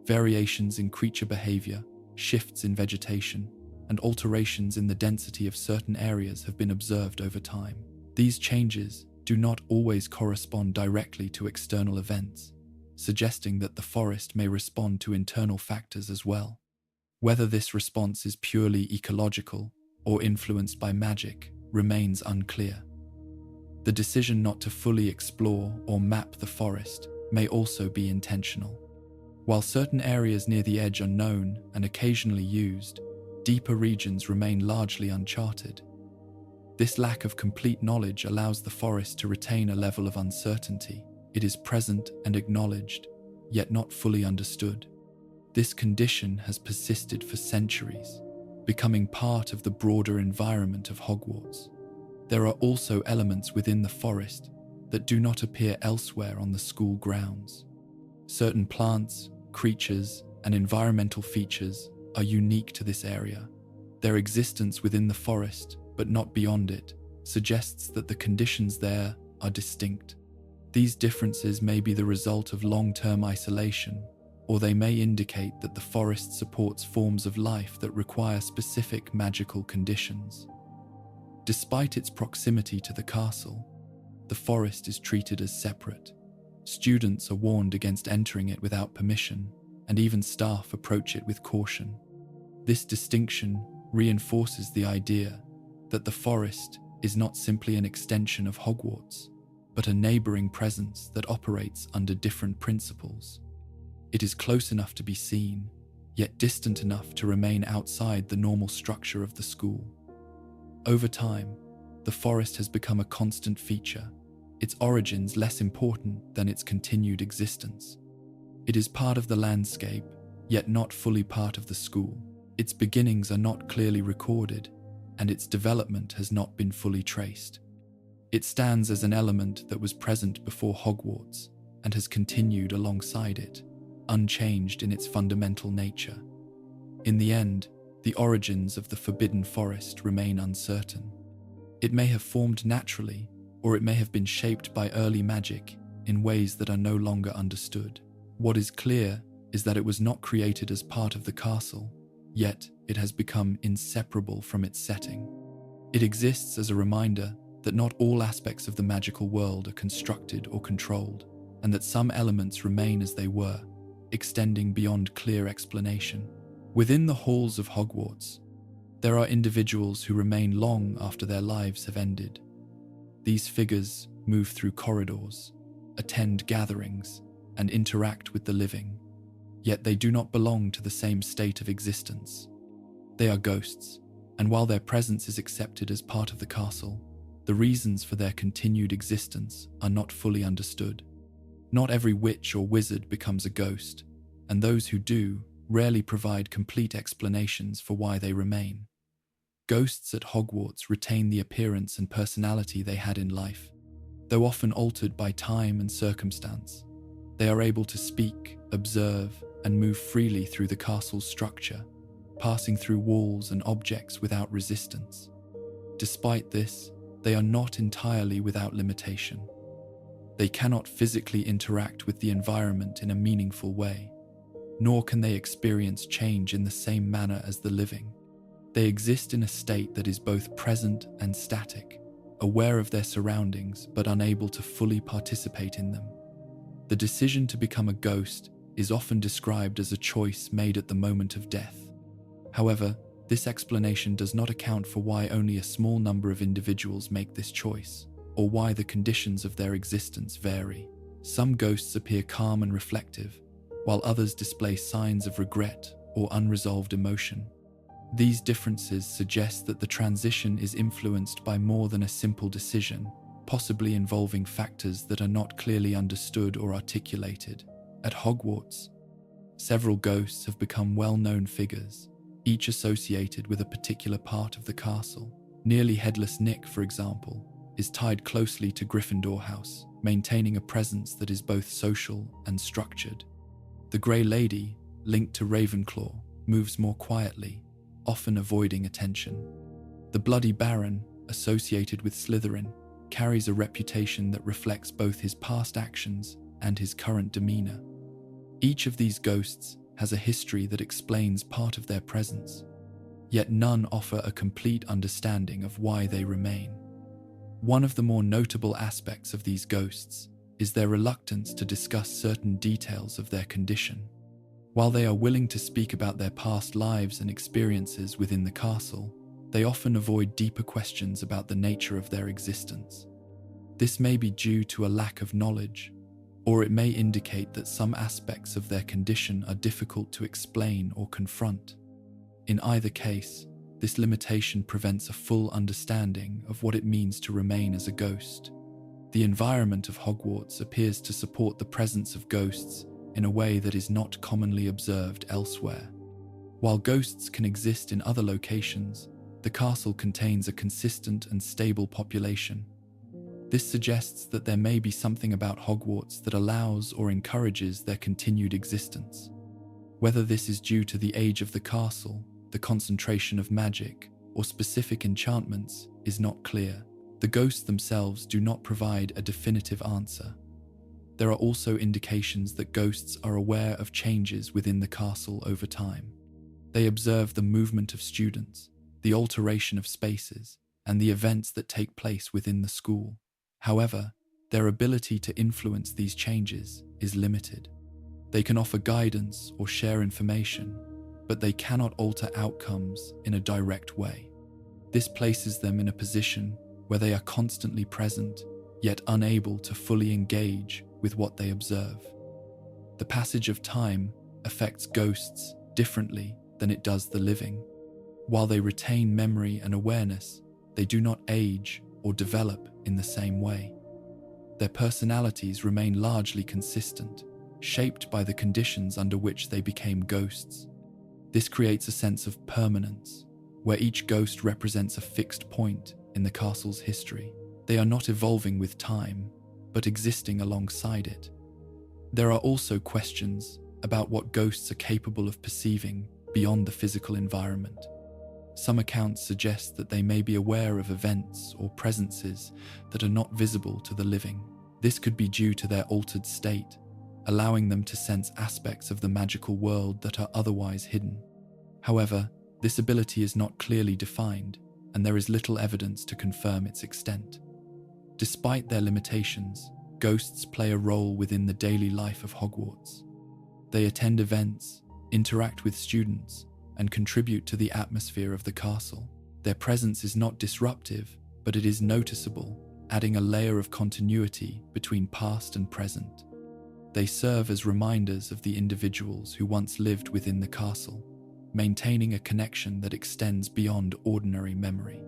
Variations in creature behavior, shifts in vegetation, and alterations in the density of certain areas have been observed over time. These changes do not always correspond directly to external events, suggesting that the forest may respond to internal factors as well. Whether this response is purely ecological or influenced by magic remains unclear. The decision not to fully explore or map the forest may also be intentional. While certain areas near the edge are known and occasionally used, deeper regions remain largely uncharted. This lack of complete knowledge allows the forest to retain a level of uncertainty. It is present and acknowledged, yet not fully understood. This condition has persisted for centuries, becoming part of the broader environment of Hogwarts. There are also elements within the forest that do not appear elsewhere on the school grounds. Certain plants, creatures, and environmental features are unique to this area. Their existence within the forest, but not beyond it, suggests that the conditions there are distinct. These differences may be the result of long-term isolation, or they may indicate that the forest supports forms of life that require specific magical conditions. Despite its proximity to the castle, the forest is treated as separate. Students are warned against entering it without permission, and even staff approach it with caution. This distinction reinforces the idea that the forest is not simply an extension of Hogwarts, but a neighboring presence that operates under different principles. It is close enough to be seen, yet distant enough to remain outside the normal structure of the school. Over time, the forest has become a constant feature, its origins less important than its continued existence. It is part of the landscape, yet not fully part of the school. Its beginnings are not clearly recorded, and its development has not been fully traced. It stands as an element that was present before Hogwarts and has continued alongside it, unchanged in its fundamental nature. In the end, the origins of the Forbidden Forest remain uncertain. It may have formed naturally, or it may have been shaped by early magic in ways that are no longer understood. What is clear is that it was not created as part of the castle, yet it has become inseparable from its setting. It exists as a reminder that not all aspects of the magical world are constructed or controlled, and that some elements remain as they were, extending beyond clear explanation. Within the halls of Hogwarts, there are individuals who remain long after their lives have ended. These figures move through corridors, attend gatherings, and interact with the living, yet they do not belong to the same state of existence. They are ghosts, and while their presence is accepted as part of the castle, the reasons for their continued existence are not fully understood. Not every witch or wizard becomes a ghost, and those who do rarely provide complete explanations for why they remain. Ghosts at Hogwarts retain the appearance and personality they had in life. Though often altered by time and circumstance, they are able to speak, observe, and move freely through the castle's structure, passing through walls and objects without resistance. Despite this, they are not entirely without limitation. They cannot physically interact with the environment in a meaningful way, nor can they experience change in the same manner as the living. They exist in a state that is both present and static, aware of their surroundings but unable to fully participate in them. The decision to become a ghost is often described as a choice made at the moment of death. However, this explanation does not account for why only a small number of individuals make this choice, or why the conditions of their existence vary. Some ghosts appear calm and reflective, while others display signs of regret or unresolved emotion. These differences suggest that the transition is influenced by more than a simple decision, possibly involving factors that are not clearly understood or articulated. At Hogwarts, Several ghosts have become well-known figures, each associated with a particular part of the castle. Nearly Headless Nick, for example, is tied closely to Gryffindor House, maintaining a presence that is both social and structured. The Grey Lady, linked to Ravenclaw, moves more quietly, often avoiding attention. The Bloody Baron, associated with Slytherin, carries a reputation that reflects both his past actions and his current demeanor. Each of these ghosts has a history that explains part of their presence, yet none offer a complete understanding of why they remain. One of the more notable aspects of these ghosts is their reluctance to discuss certain details of their condition. While they are willing to speak about their past lives and experiences within the castle, they often avoid deeper questions about the nature of their existence. This may be due to a lack of knowledge, or it may indicate that some aspects of their condition are difficult to explain or confront. In either case, this limitation prevents a full understanding of what it means to remain as a ghost. The environment of Hogwarts appears to support the presence of ghosts in a way that is not commonly observed elsewhere. While ghosts can exist in other locations, the castle contains a consistent and stable population. This suggests that there may be something about Hogwarts that allows or encourages their continued existence. Whether this is due to the age of the castle, the concentration of magic, or specific enchantments is not clear. The ghosts themselves do not provide a definitive answer. There are also indications that ghosts are aware of changes within the castle over time. They observe the movement of students, the alteration of spaces, and the events that take place within the school. However, their ability to influence these changes is limited. They can offer guidance or share information, but they cannot alter outcomes in a direct way. This places them in a position where they are constantly present, yet unable to fully engage with what they observe. The passage of time affects ghosts differently than it does the living. While they retain memory and awareness, they do not age or develop in the same way. Their personalities remain largely consistent, shaped by the conditions under which they became ghosts. This creates a sense of permanence, where each ghost represents a fixed point in the castle's history. They are not evolving with time, but existing alongside it. There are also questions about what ghosts are capable of perceiving beyond the physical environment. Some accounts suggest that they may be aware of events or presences that are not visible to the living. This could be due to their altered state, allowing them to sense aspects of the magical world that are otherwise hidden. However, this ability is not clearly defined, and there is little evidence to confirm its extent. Despite their limitations, ghosts play a role within the daily life of Hogwarts. They attend events, interact with students, and contribute to the atmosphere of the castle. Their presence is not disruptive, but it is noticeable, adding a layer of continuity between past and present. They serve as reminders of the individuals who once lived within the castle, maintaining a connection that extends beyond ordinary memory.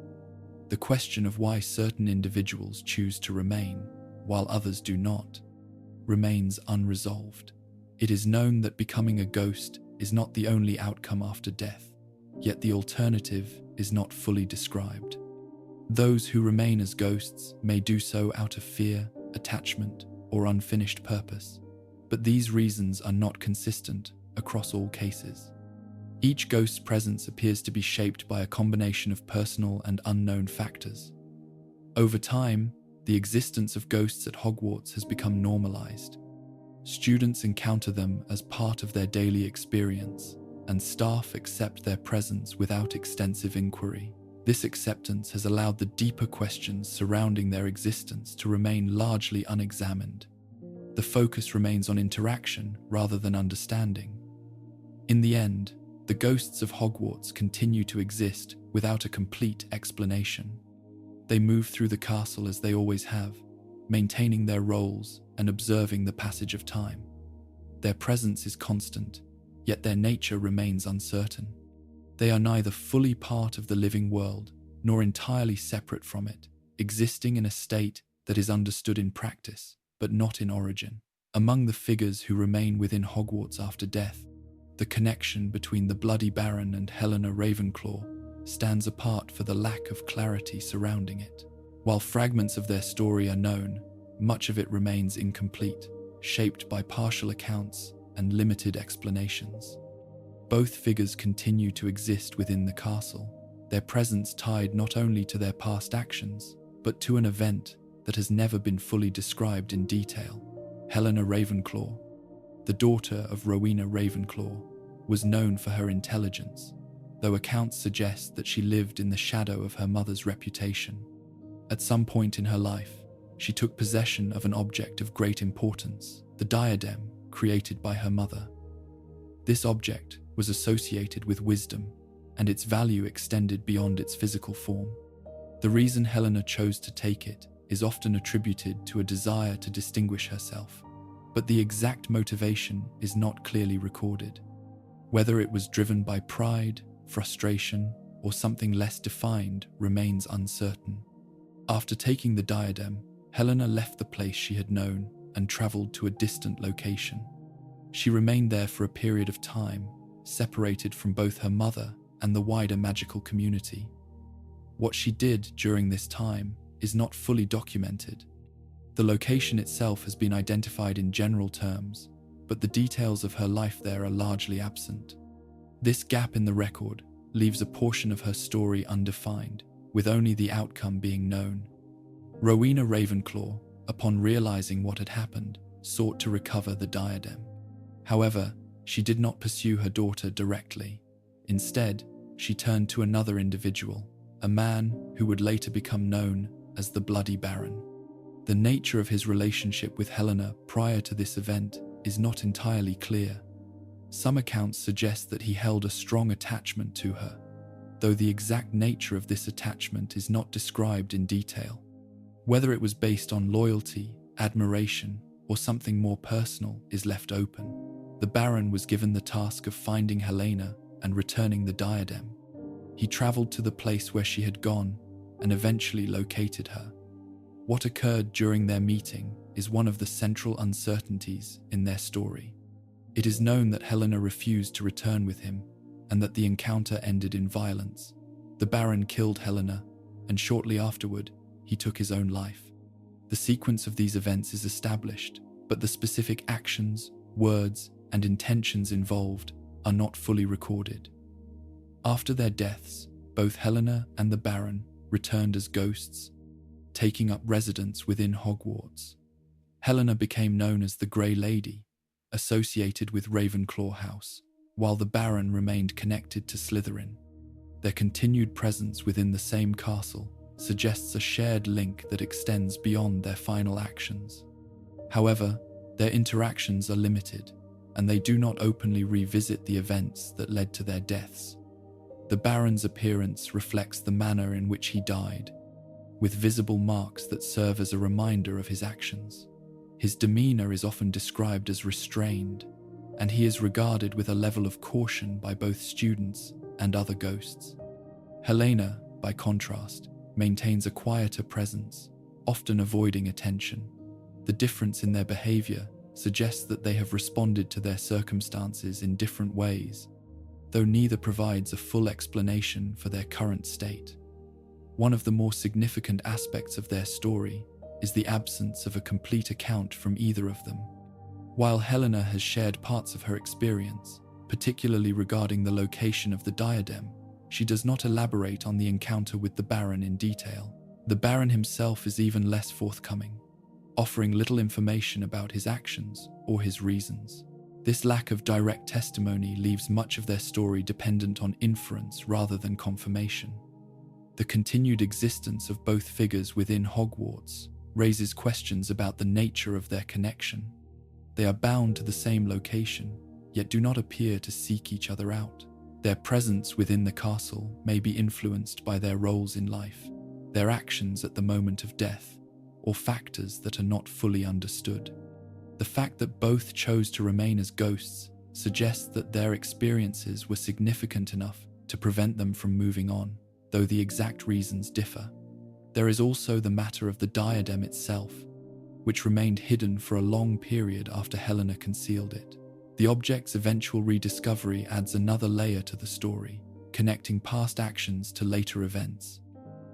The question of why certain individuals choose to remain, while others do not, remains unresolved. It is known that becoming a ghost is not the only outcome after death, yet the alternative is not fully described. Those who remain as ghosts may do so out of fear, attachment, or unfinished purpose, but these reasons are not consistent across all cases. Each ghost's presence appears to be shaped by a combination of personal and unknown factors. Over time, the existence of ghosts at Hogwarts has become normalized. Students encounter them as part of their daily experience, and staff accept their presence without extensive inquiry. This acceptance has allowed the deeper questions surrounding their existence to remain largely unexamined. The focus remains on interaction rather than understanding. In the end, the ghosts of Hogwarts continue to exist without a complete explanation. They move through the castle as they always have, maintaining their roles and observing the passage of time. Their presence is constant, yet their nature remains uncertain. They are neither fully part of the living world nor entirely separate from it, existing in a state that is understood in practice, but not in origin. Among the figures who remain within Hogwarts after death, The connection between the Bloody Baron and Helena Ravenclaw stands apart for the lack of clarity surrounding it. While fragments of their story are known, much of it remains incomplete, shaped by partial accounts and limited explanations. Both figures continue to exist within the castle, their presence tied not only to their past actions, but to an event that has never been fully described in detail. Helena Ravenclaw, the daughter of Rowena Ravenclaw, was known for her intelligence, though accounts suggest that she lived in the shadow of her mother's reputation. At some point in her life, she took possession of an object of great importance, the diadem created by her mother. This object was associated with wisdom, and its value extended beyond its physical form. The reason Helena chose to take it is often attributed to a desire to distinguish herself, but the exact motivation is not clearly recorded. Whether it was driven by pride, frustration, or something less defined remains uncertain. After taking the diadem, Helena left the place she had known and traveled to a distant location. She remained there for a period of time, separated from both her mother and the wider magical community. What she did during this time is not fully documented. The location itself has been identified in general terms, but the details of her life there are largely absent. This gap in the record leaves a portion of her story undefined, with only the outcome being known. Rowena Ravenclaw, upon realizing what had happened, sought to recover the diadem. However, she did not pursue her daughter directly. Instead, she turned to another individual, a man who would later become known as the Bloody Baron. The nature of his relationship with Helena prior to this event is not entirely clear. Some accounts suggest that he held a strong attachment to her, though the exact nature of this attachment is not described in detail. Whether it was based on loyalty, admiration, or something more personal is left open. The Baron was given the task of finding Helena and returning the diadem. He traveled to the place where she had gone and eventually located her. What occurred during their meeting is one of the central uncertainties in their story. It is known that Helena refused to return with him and that the encounter ended in violence. The Baron killed Helena, and shortly afterward, he took his own life. The sequence of these events is established, but the specific actions, words, and intentions involved are not fully recorded. After their deaths, both Helena and the Baron returned as ghosts, taking up residence within Hogwarts. Helena became known as the Grey Lady, associated with Ravenclaw House, while the Baron remained connected to Slytherin. Their continued presence within the same castle suggests a shared link that extends beyond their final actions. However, their interactions are limited, and they do not openly revisit the events that led to their deaths. The Baron's appearance reflects the manner in which he died, with visible marks that serve as a reminder of his actions. His demeanor is often described as restrained, and he is regarded with a level of caution by both students and other ghosts. Helena, by contrast, maintains a quieter presence, often avoiding attention. The difference in their behavior suggests that they have responded to their circumstances in different ways, though neither provides a full explanation for their current state. One of the more significant aspects of their story is the absence of a complete account from either of them. While Helena has shared parts of her experience, particularly regarding the location of the diadem, she does not elaborate on the encounter with the Baron in detail. The Baron himself is even less forthcoming, offering little information about his actions or his reasons. This lack of direct testimony leaves much of their story dependent on inference rather than confirmation. The continued existence of both figures within Hogwarts raises questions about the nature of their connection. They are bound to the same location, yet do not appear to seek each other out. Their presence within the castle may be influenced by their roles in life, their actions at the moment of death, or factors that are not fully understood. The fact that both chose to remain as ghosts suggests that their experiences were significant enough to prevent them from moving on, though the exact reasons differ. There is also the matter of the diadem itself, which remained hidden for a long period after Helena concealed it. The object's eventual rediscovery adds another layer to the story, connecting past actions to later events.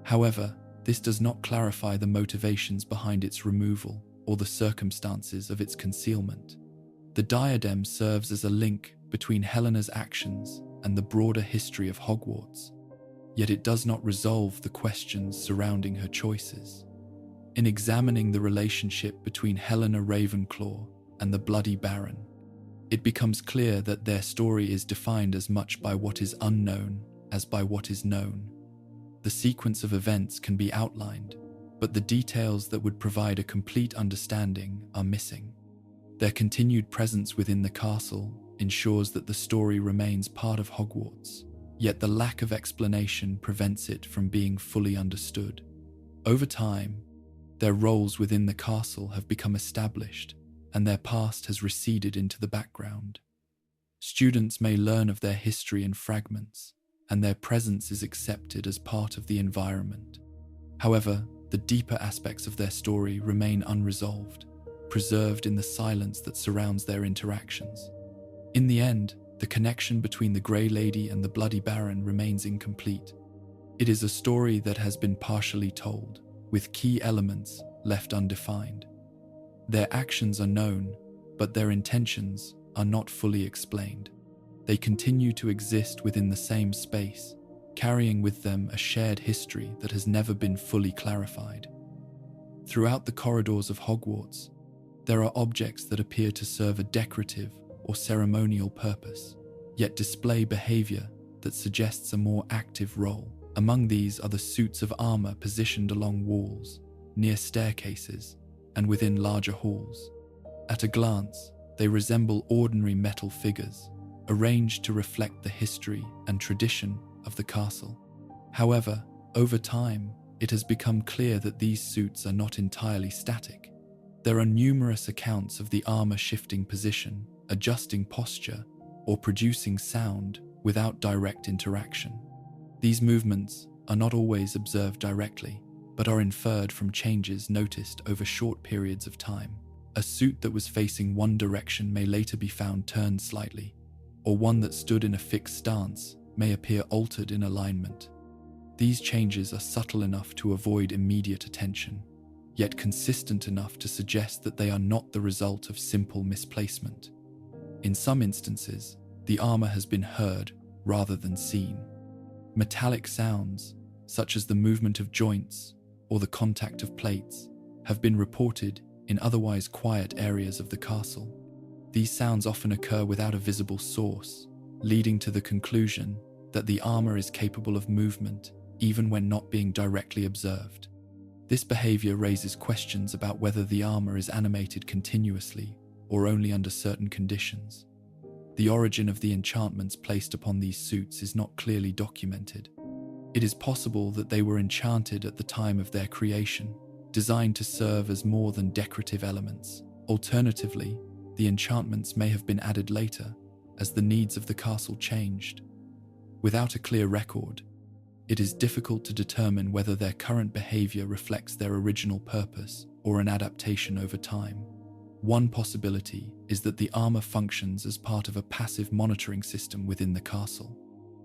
However, this does not clarify the motivations behind its removal or the circumstances of its concealment. The diadem serves as a link between Helena's actions and the broader history of Hogwarts, yet it does not resolve the questions surrounding her choices. In examining the relationship between Helena Ravenclaw and the Bloody Baron, it becomes clear that their story is defined as much by what is unknown as by what is known. The sequence of events can be outlined, but the details that would provide a complete understanding are missing. Their continued presence within the castle ensures that the story remains part of Hogwarts, yet the lack of explanation prevents it from being fully understood. Over time, their roles within the castle have become established, and their past has receded into the background. Students may learn of their history in fragments, and their presence is accepted as part of the environment. However, the deeper aspects of their story remain unresolved, preserved in the silence that surrounds their interactions. In the end, the connection between the Grey Lady and the Bloody Baron remains incomplete. It is a story that has been partially told, with key elements left undefined. Their actions are known, but their intentions are not fully explained. They continue to exist within the same space, carrying with them a shared history that has never been fully clarified. Throughout the corridors of Hogwarts, there are objects that appear to serve a decorative or ceremonial purpose, yet display behavior that suggests a more active role. Among these are the suits of armor positioned along walls, near staircases, and within larger halls. At a glance, they resemble ordinary metal figures, arranged to reflect the history and tradition of the castle. However, over time, it has become clear that these suits are not entirely static. There are numerous accounts of the armor shifting position, adjusting posture, or producing sound without direct interaction. These movements are not always observed directly, but are inferred from changes noticed over short periods of time. A suit that was facing one direction may later be found turned slightly, or one that stood in a fixed stance may appear altered in alignment. These changes are subtle enough to avoid immediate attention, yet consistent enough to suggest that they are not the result of simple misplacement. In some instances, the armor has been heard rather than seen. Metallic sounds, such as the movement of joints or the contact of plates, have been reported in otherwise quiet areas of the castle. These sounds often occur without a visible source, leading to the conclusion that the armor is capable of movement even when not being directly observed. This behavior raises questions about whether the armor is animated continuously or only under certain conditions. The origin of the enchantments placed upon these suits is not clearly documented. It is possible that they were enchanted at the time of their creation, designed to serve as more than decorative elements. Alternatively, the enchantments may have been added later, as the needs of the castle changed. Without a clear record, it is difficult to determine whether their current behavior reflects their original purpose or an adaptation over time. One possibility is that the armor functions as part of a passive monitoring system within the castle.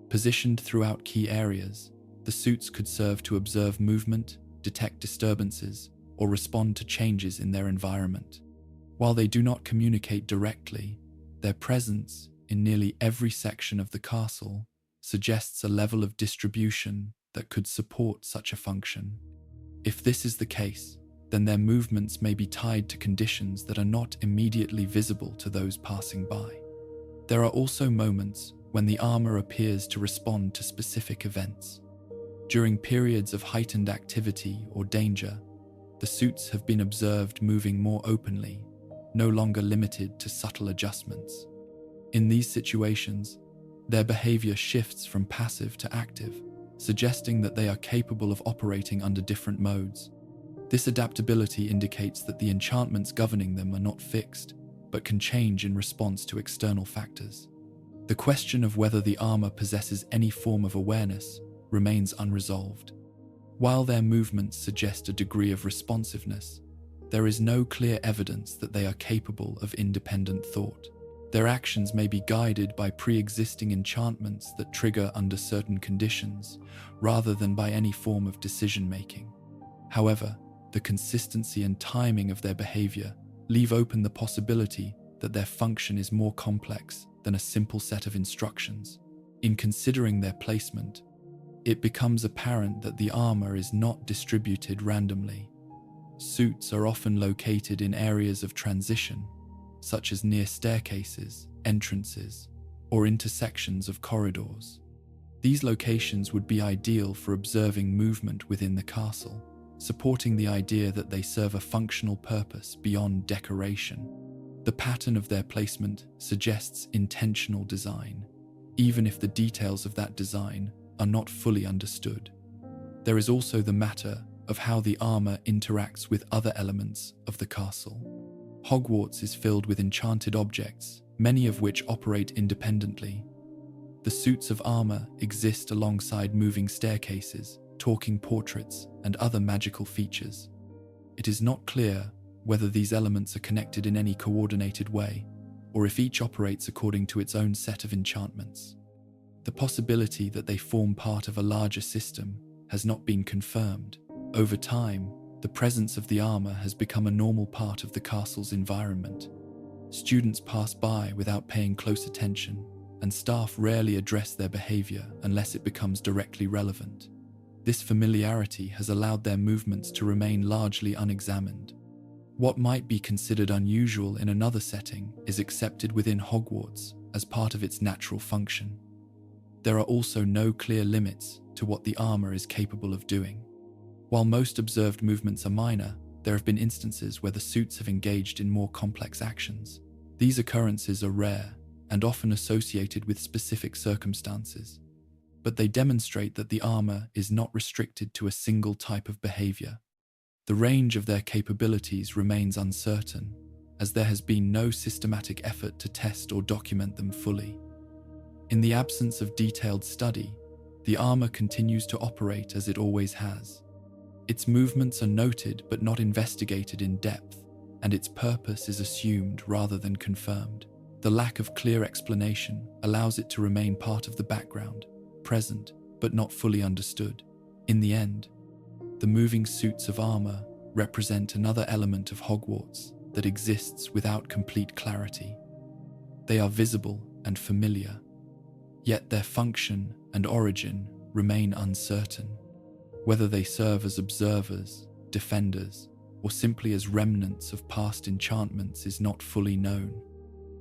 Positioned throughout key areas, the suits could serve to observe movement, detect disturbances, or respond to changes in their environment. While they do not communicate directly, their presence in nearly every section of the castle suggests a level of distribution that could support such a function. If this is the case, then their movements may be tied to conditions that are not immediately visible to those passing by. There are also moments when the armor appears to respond to specific events. During periods of heightened activity or danger, the suits have been observed moving more openly, no longer limited to subtle adjustments. In these situations, their behavior shifts from passive to active, suggesting that they are capable of operating under different modes. This adaptability indicates that the enchantments governing them are not fixed, but can change in response to external factors. The question of whether the armor possesses any form of awareness remains unresolved. While their movements suggest a degree of responsiveness, there is no clear evidence that they are capable of independent thought. Their actions may be guided by pre-existing enchantments that trigger under certain conditions, rather than by any form of decision-making. However, the consistency and timing of their behavior leave open the possibility that their function is more complex than a simple set of instructions. In considering their placement, it becomes apparent that the armor is not distributed randomly. Suits are often located in areas of transition, such as near staircases, entrances, or intersections of corridors. These locations would be ideal for observing movement within the castle, supporting the idea that they serve a functional purpose beyond decoration. The pattern of their placement suggests intentional design, even if the details of that design are not fully understood. There is also the matter of how the armor interacts with other elements of the castle. Hogwarts is filled with enchanted objects, many of which operate independently. The suits of armor exist alongside moving staircases, talking portraits, and other magical features. It is not clear whether these elements are connected in any coordinated way, or if each operates according to its own set of enchantments. The possibility that they form part of a larger system has not been confirmed. Over time, the presence of the armor has become a normal part of the castle's environment. Students pass by without paying close attention, and staff rarely address their behavior unless it becomes directly relevant. This familiarity has allowed their movements to remain largely unexamined. What might be considered unusual in another setting is accepted within Hogwarts as part of its natural function. There are also no clear limits to what the armor is capable of doing. While most observed movements are minor, there have been instances where the suits have engaged in more complex actions. These occurrences are rare and often associated with specific circumstances, but they demonstrate that the armor is not restricted to a single type of behavior. The range of their capabilities remains uncertain, as there has been no systematic effort to test or document them fully. In the absence of detailed study, the armor continues to operate as it always has. Its movements are noted but not investigated in depth, and its purpose is assumed rather than confirmed. The lack of clear explanation allows it to remain part of the background, present but not fully understood. In the end, the moving suits of armor represent another element of Hogwarts that exists without complete clarity. They are visible and familiar, yet their function and origin remain uncertain. Whether they serve as observers, defenders, or simply as remnants of past enchantments is not fully known.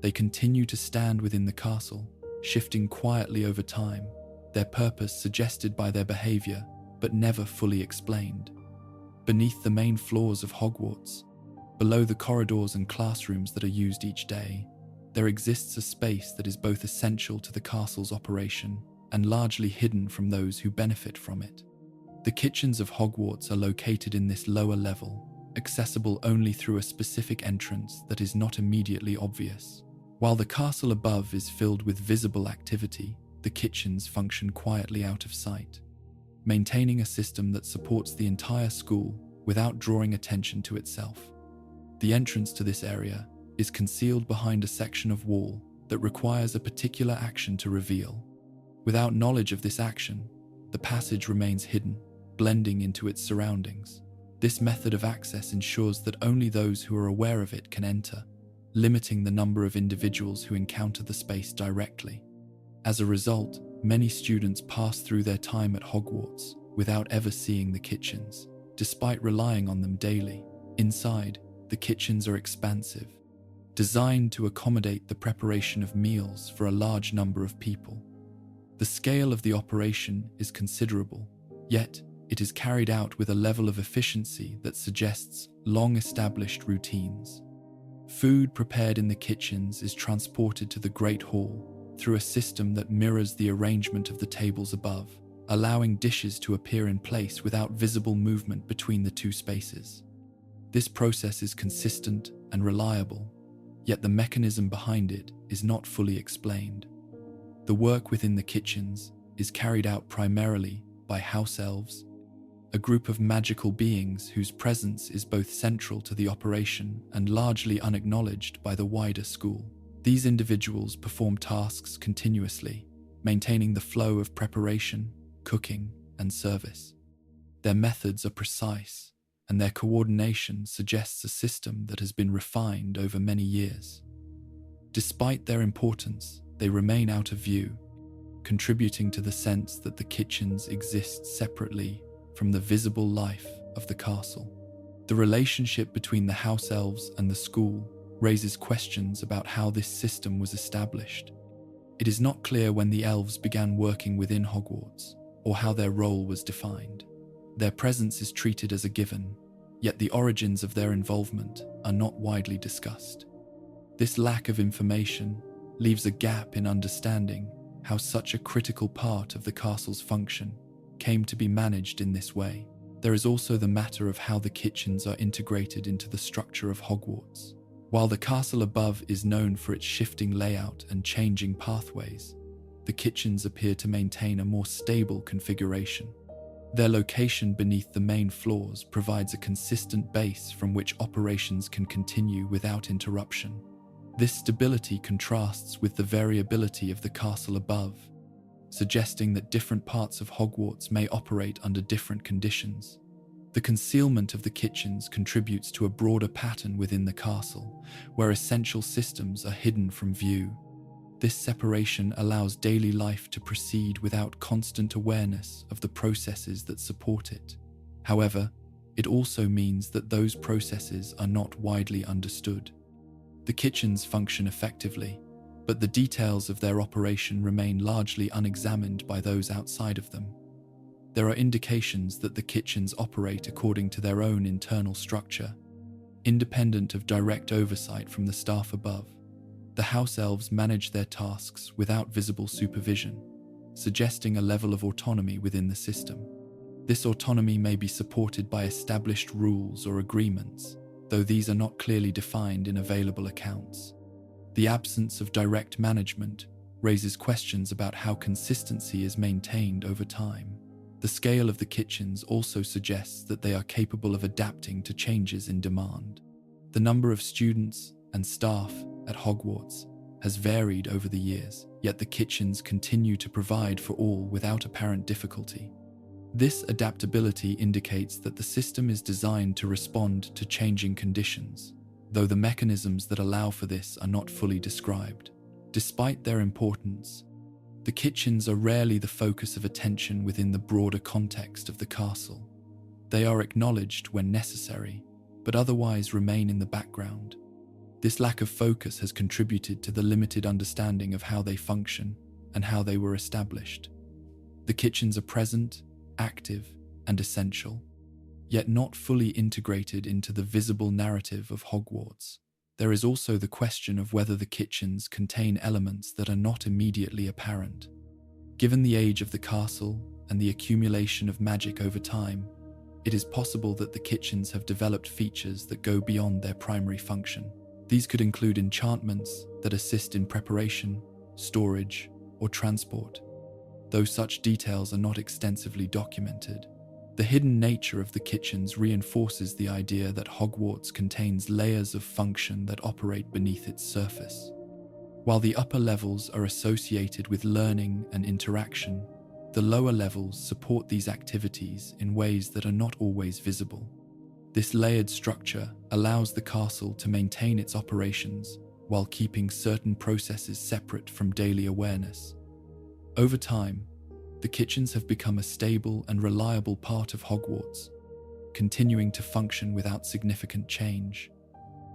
They continue to stand within the castle, shifting quietly over time, their purpose suggested by their behavior, but never fully explained. Beneath the main floors of Hogwarts, below the corridors and classrooms that are used each day, there exists a space that is both essential to the castle's operation and largely hidden from those who benefit from it. The kitchens of Hogwarts are located in this lower level, accessible only through a specific entrance that is not immediately obvious. While the castle above is filled with visible activity, the kitchens function quietly out of sight, maintaining a system that supports the entire school without drawing attention to itself. The entrance to this area is concealed behind a section of wall that requires a particular action to reveal. Without knowledge of this action, the passage remains hidden, blending into its surroundings. This method of access ensures that only those who are aware of it can enter, limiting the number of individuals who encounter the space directly. As a result, many students pass through their time at Hogwarts without ever seeing the kitchens, despite relying on them daily. Inside, the kitchens are expansive, designed to accommodate the preparation of meals for a large number of people. The scale of the operation is considerable, yet it is carried out with a level of efficiency that suggests long-established routines. Food prepared in the kitchens is transported to the Great Hall through a system that mirrors the arrangement of the tables above, allowing dishes to appear in place without visible movement between the two spaces. This process is consistent and reliable, yet the mechanism behind it is not fully explained. The work within the kitchens is carried out primarily by house elves, a group of magical beings whose presence is both central to the operation and largely unacknowledged by the wider school. These individuals perform tasks continuously, maintaining the flow of preparation, cooking, and service. Their methods are precise, and their coordination suggests a system that has been refined over many years. Despite their importance, they remain out of view, contributing to the sense that the kitchens exist separately from the visible life of the castle. The relationship between the house elves and the school raises questions about how this system was established. It is not clear when the elves began working within Hogwarts, or how their role was defined. Their presence is treated as a given, yet the origins of their involvement are not widely discussed. This lack of information leaves a gap in understanding how such a critical part of the castle's function came to be managed in this way. There is also the matter of how the kitchens are integrated into the structure of Hogwarts. While the castle above is known for its shifting layout and changing pathways, the kitchens appear to maintain a more stable configuration. Their location beneath the main floors provides a consistent base from which operations can continue without interruption. This stability contrasts with the variability of the castle above, suggesting that different parts of Hogwarts may operate under different conditions. The concealment of the kitchens contributes to a broader pattern within the castle, where essential systems are hidden from view. This separation allows daily life to proceed without constant awareness of the processes that support it. However, it also means that those processes are not widely understood. The kitchens function effectively, but the details of their operation remain largely unexamined by those outside of them. There are indications that the kitchens operate according to their own internal structure, independent of direct oversight from the staff above. The house elves manage their tasks without visible supervision, suggesting a level of autonomy within the system. This autonomy may be supported by established rules or agreements, though these are not clearly defined in available accounts. The absence of direct management raises questions about how consistency is maintained over time. The scale of the kitchens also suggests that they are capable of adapting to changes in demand. The number of students and staff at Hogwarts has varied over the years, yet the kitchens continue to provide for all without apparent difficulty. This adaptability indicates that the system is designed to respond to changing conditions, though the mechanisms that allow for this are not fully described. Despite their importance, the kitchens are rarely the focus of attention within the broader context of the castle. They are acknowledged when necessary, but otherwise remain in the background. This lack of focus has contributed to the limited understanding of how they function and how they were established. The kitchens are present, active, and essential, yet not fully integrated into the visible narrative of Hogwarts. There is also the question of whether the kitchens contain elements that are not immediately apparent. Given the age of the castle and the accumulation of magic over time, it is possible that the kitchens have developed features that go beyond their primary function. These could include enchantments that assist in preparation, storage, or transport, though such details are not extensively documented. The hidden nature of the kitchens reinforces the idea that Hogwarts contains layers of function that operate beneath its surface. While the upper levels are associated with learning and interaction, the lower levels support these activities in ways that are not always visible. This layered structure allows the castle to maintain its operations while keeping certain processes separate from daily awareness. Over time, the kitchens have become a stable and reliable part of Hogwarts, continuing to function without significant change.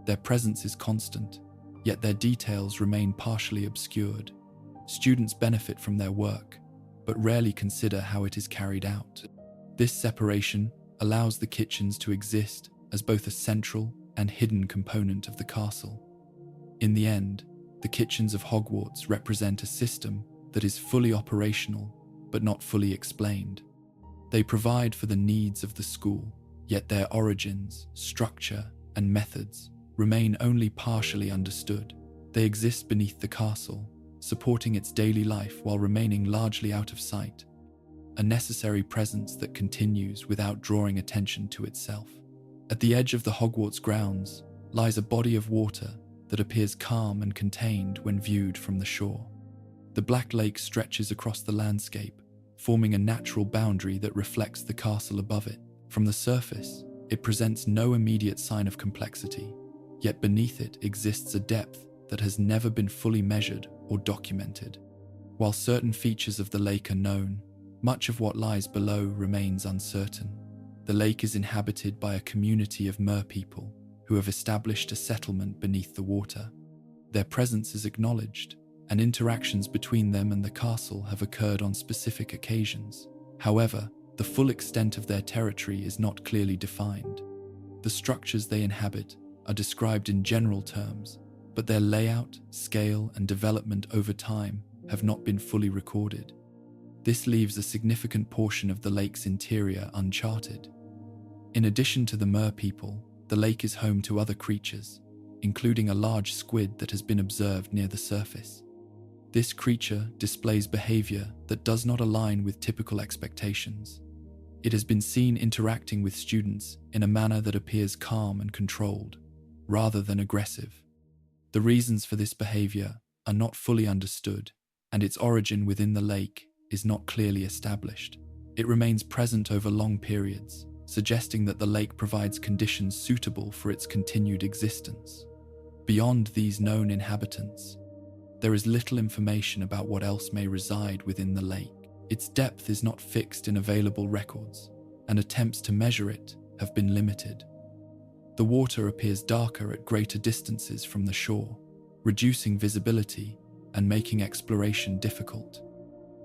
Their presence is constant, yet their details remain partially obscured. Students benefit from their work, but rarely consider how it is carried out. This separation allows the kitchens to exist as both a central and hidden component of the castle. In the end, the kitchens of Hogwarts represent a system that is fully operational but not fully explained. They provide for the needs of the school, yet their origins, structure, and methods remain only partially understood. They exist beneath the castle, supporting its daily life while remaining largely out of sight, a necessary presence that continues without drawing attention to itself. At the edge of the Hogwarts grounds lies a body of water that appears calm and contained when viewed from the shore. The Black Lake stretches across the landscape, forming a natural boundary that reflects the castle above it. From the surface, it presents no immediate sign of complexity, yet beneath it exists a depth that has never been fully measured or documented. While certain features of the lake are known, much of what lies below remains uncertain. The lake is inhabited by a community of merpeople who have established a settlement beneath the water. Their presence is acknowledged, and interactions between them and the castle have occurred on specific occasions. However, the full extent of their territory is not clearly defined. The structures they inhabit are described in general terms, but their layout, scale, and development over time have not been fully recorded. This leaves a significant portion of the lake's interior uncharted. In addition to the merpeople, the lake is home to other creatures, including a large squid that has been observed near the surface. This creature displays behavior that does not align with typical expectations. It has been seen interacting with students in a manner that appears calm and controlled, rather than aggressive. The reasons for this behavior are not fully understood, and its origin within the lake is not clearly established. It remains present over long periods, suggesting that the lake provides conditions suitable for its continued existence. Beyond these known inhabitants, there is little information about what else may reside within the lake. Its depth is not fixed in available records, and attempts to measure it have been limited. The water appears darker at greater distances from the shore, reducing visibility and making exploration difficult.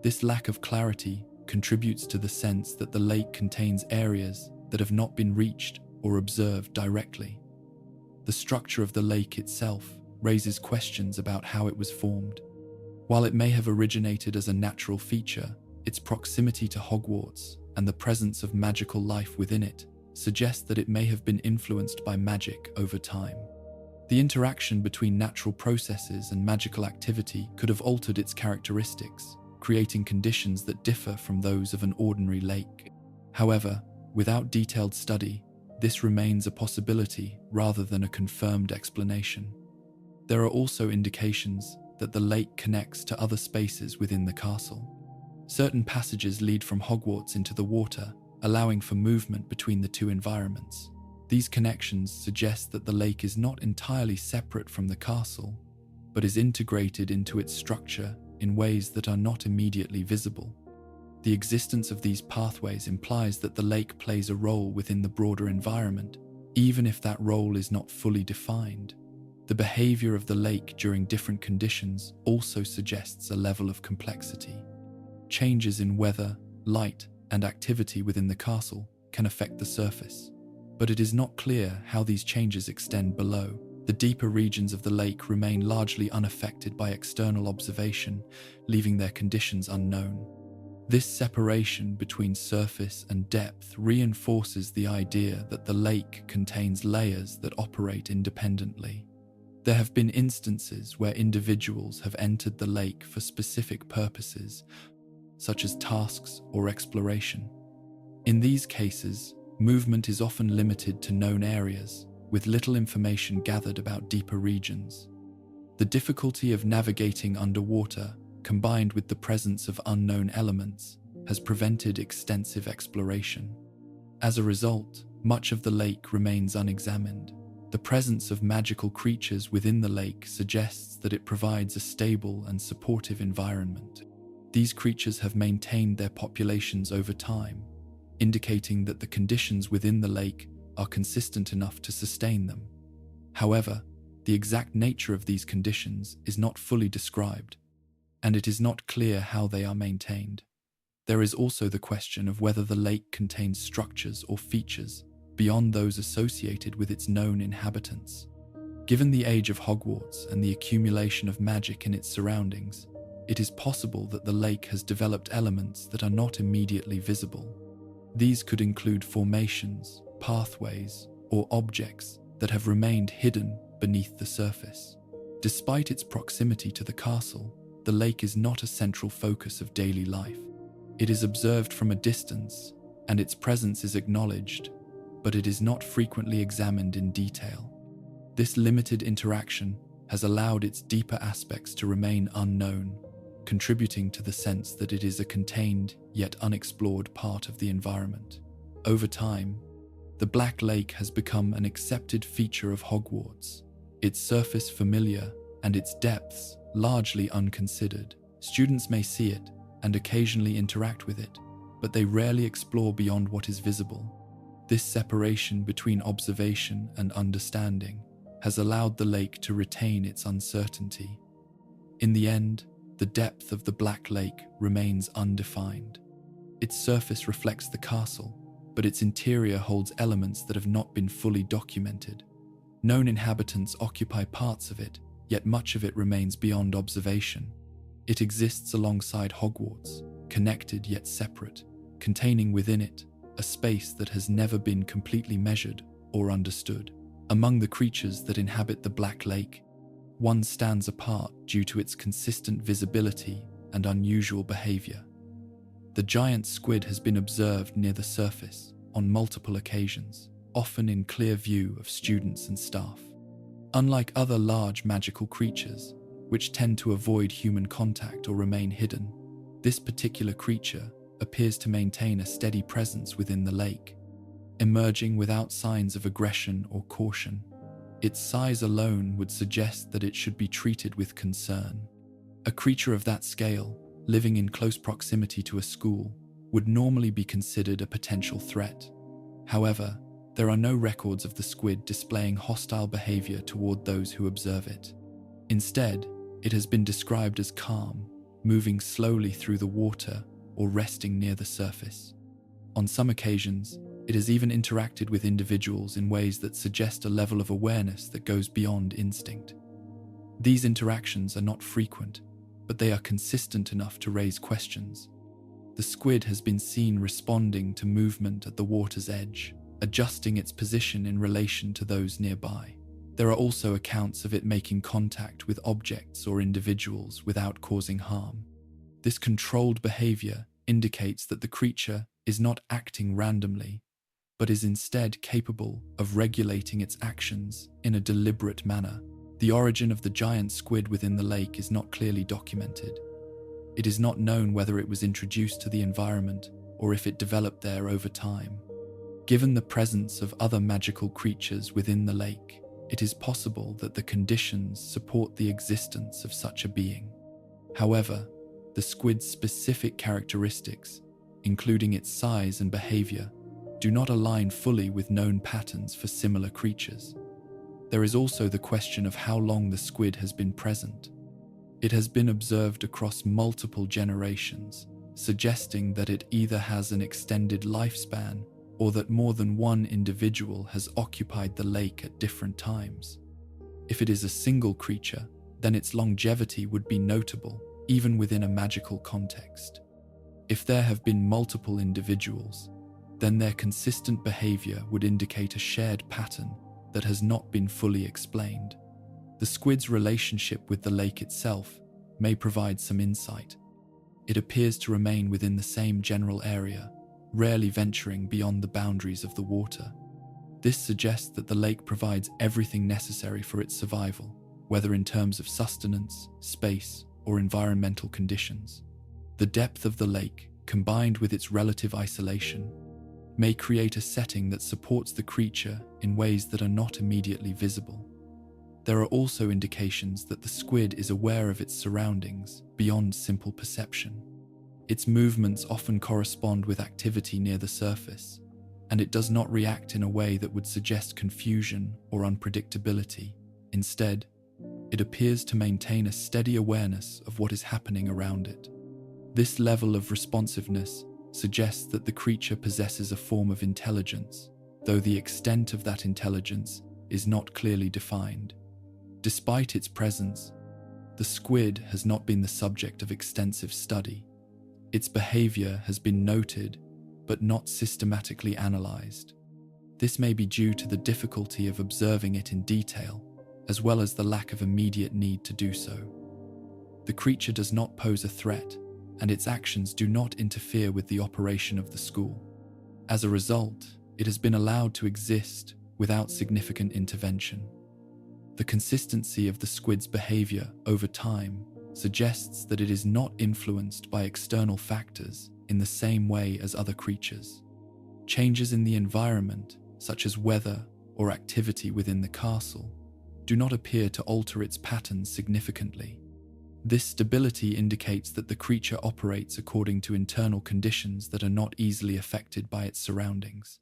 This lack of clarity contributes to the sense that the lake contains areas that have not been reached or observed directly. The structure of the lake itself raises questions about how it was formed. While it may have originated as a natural feature, its proximity to Hogwarts and the presence of magical life within it suggest that it may have been influenced by magic over time. The interaction between natural processes and magical activity could have altered its characteristics, creating conditions that differ from those of an ordinary lake. However, without detailed study, this remains a possibility rather than a confirmed explanation. There are also indications that the lake connects to other spaces within the castle. Certain passages lead from Hogwarts into the water, allowing for movement between the two environments. These connections suggest that the lake is not entirely separate from the castle, but is integrated into its structure in ways that are not immediately visible. The existence of these pathways implies that the lake plays a role within the broader environment, even if that role is not fully defined. The behavior of the lake during different conditions also suggests a level of complexity. Changes in weather, light, and activity within the castle can affect the surface, but it is not clear how these changes extend below. The deeper regions of the lake remain largely unaffected by external observation, leaving their conditions unknown. This separation between surface and depth reinforces the idea that the lake contains layers that operate independently. There have been instances where individuals have entered the lake for specific purposes, such as tasks or exploration. In these cases, movement is often limited to known areas, with little information gathered about deeper regions. The difficulty of navigating underwater, combined with the presence of unknown elements, has prevented extensive exploration. As a result, much of the lake remains unexamined. The presence of magical creatures within the lake suggests that it provides a stable and supportive environment. These creatures have maintained their populations over time, indicating that the conditions within the lake are consistent enough to sustain them. However, the exact nature of these conditions is not fully described, and it is not clear how they are maintained. There is also the question of whether the lake contains structures or features beyond those associated with its known inhabitants. Given the age of Hogwarts and the accumulation of magic in its surroundings, it is possible that the lake has developed elements that are not immediately visible. These could include formations, pathways, or objects that have remained hidden beneath the surface. Despite its proximity to the castle, the lake is not a central focus of daily life. It is observed from a distance, and its presence is acknowledged, but it is not frequently examined in detail. This limited interaction has allowed its deeper aspects to remain unknown, contributing to the sense that it is a contained yet unexplored part of the environment. Over time, the Black Lake has become an accepted feature of Hogwarts, its surface familiar and its depths largely unconsidered. Students may see it and occasionally interact with it, but they rarely explore beyond what is visible. This separation between observation and understanding has allowed the lake to retain its uncertainty. In the end, the depth of the Black Lake remains undefined. Its surface reflects the castle, but its interior holds elements that have not been fully documented. Known inhabitants occupy parts of it, yet much of it remains beyond observation. It exists alongside Hogwarts, connected yet separate, containing within it a space that has never been completely measured or understood. Among the creatures that inhabit the Black Lake, one stands apart due to its consistent visibility and unusual behavior. The giant squid has been observed near the surface on multiple occasions, often in clear view of students and staff. Unlike other large magical creatures, which tend to avoid human contact or remain hidden, this particular creature appears to maintain a steady presence within the lake, emerging without signs of aggression or caution. Its size alone would suggest that it should be treated with concern. A creature of that scale, living in close proximity to a school, would normally be considered a potential threat. However, there are no records of the squid displaying hostile behavior toward those who observe it. Instead, it has been described as calm, moving slowly through the water or resting near the surface. On some occasions, it has even interacted with individuals in ways that suggest a level of awareness that goes beyond instinct. These interactions are not frequent, but they are consistent enough to raise questions. The squid has been seen responding to movement at the water's edge, adjusting its position in relation to those nearby. There are also accounts of it making contact with objects or individuals without causing harm. This controlled behavior indicates that the creature is not acting randomly, but is instead capable of regulating its actions in a deliberate manner. The origin of the giant squid within the lake is not clearly documented. It is not known whether it was introduced to the environment or if it developed there over time. Given the presence of other magical creatures within the lake, it is possible that the conditions support the existence of such a being. However, the squid's specific characteristics, including its size and behavior, do not align fully with known patterns for similar creatures. There is also the question of how long the squid has been present. It has been observed across multiple generations, suggesting that it either has an extended lifespan or that more than one individual has occupied the lake at different times. If it is a single creature, then its longevity would be notable, even within a magical context. If there have been multiple individuals, then their consistent behavior would indicate a shared pattern that has not been fully explained. The squid's relationship with the lake itself may provide some insight. It appears to remain within the same general area, rarely venturing beyond the boundaries of the water. This suggests that the lake provides everything necessary for its survival, whether in terms of sustenance, space, or environmental conditions. The depth of the lake, combined with its relative isolation, may create a setting that supports the creature in ways that are not immediately visible. There are also indications that the squid is aware of its surroundings beyond simple perception. Its movements often correspond with activity near the surface, and it does not react in a way that would suggest confusion or unpredictability. Instead, it appears to maintain a steady awareness of what is happening around it. This level of responsiveness suggests that the creature possesses a form of intelligence, though the extent of that intelligence is not clearly defined. Despite its presence, the squid has not been the subject of extensive study. Its behavior has been noted, but not systematically analyzed. This may be due to the difficulty of observing it in detail, as well as the lack of immediate need to do so. The creature does not pose a threat, and its actions do not interfere with the operation of the school. As a result, it has been allowed to exist without significant intervention. The consistency of the squid's behavior over time suggests that it is not influenced by external factors in the same way as other creatures. Changes in the environment, such as weather or activity within the castle, do not appear to alter its patterns significantly. This stability indicates that the creature operates according to internal conditions that are not easily affected by its surroundings.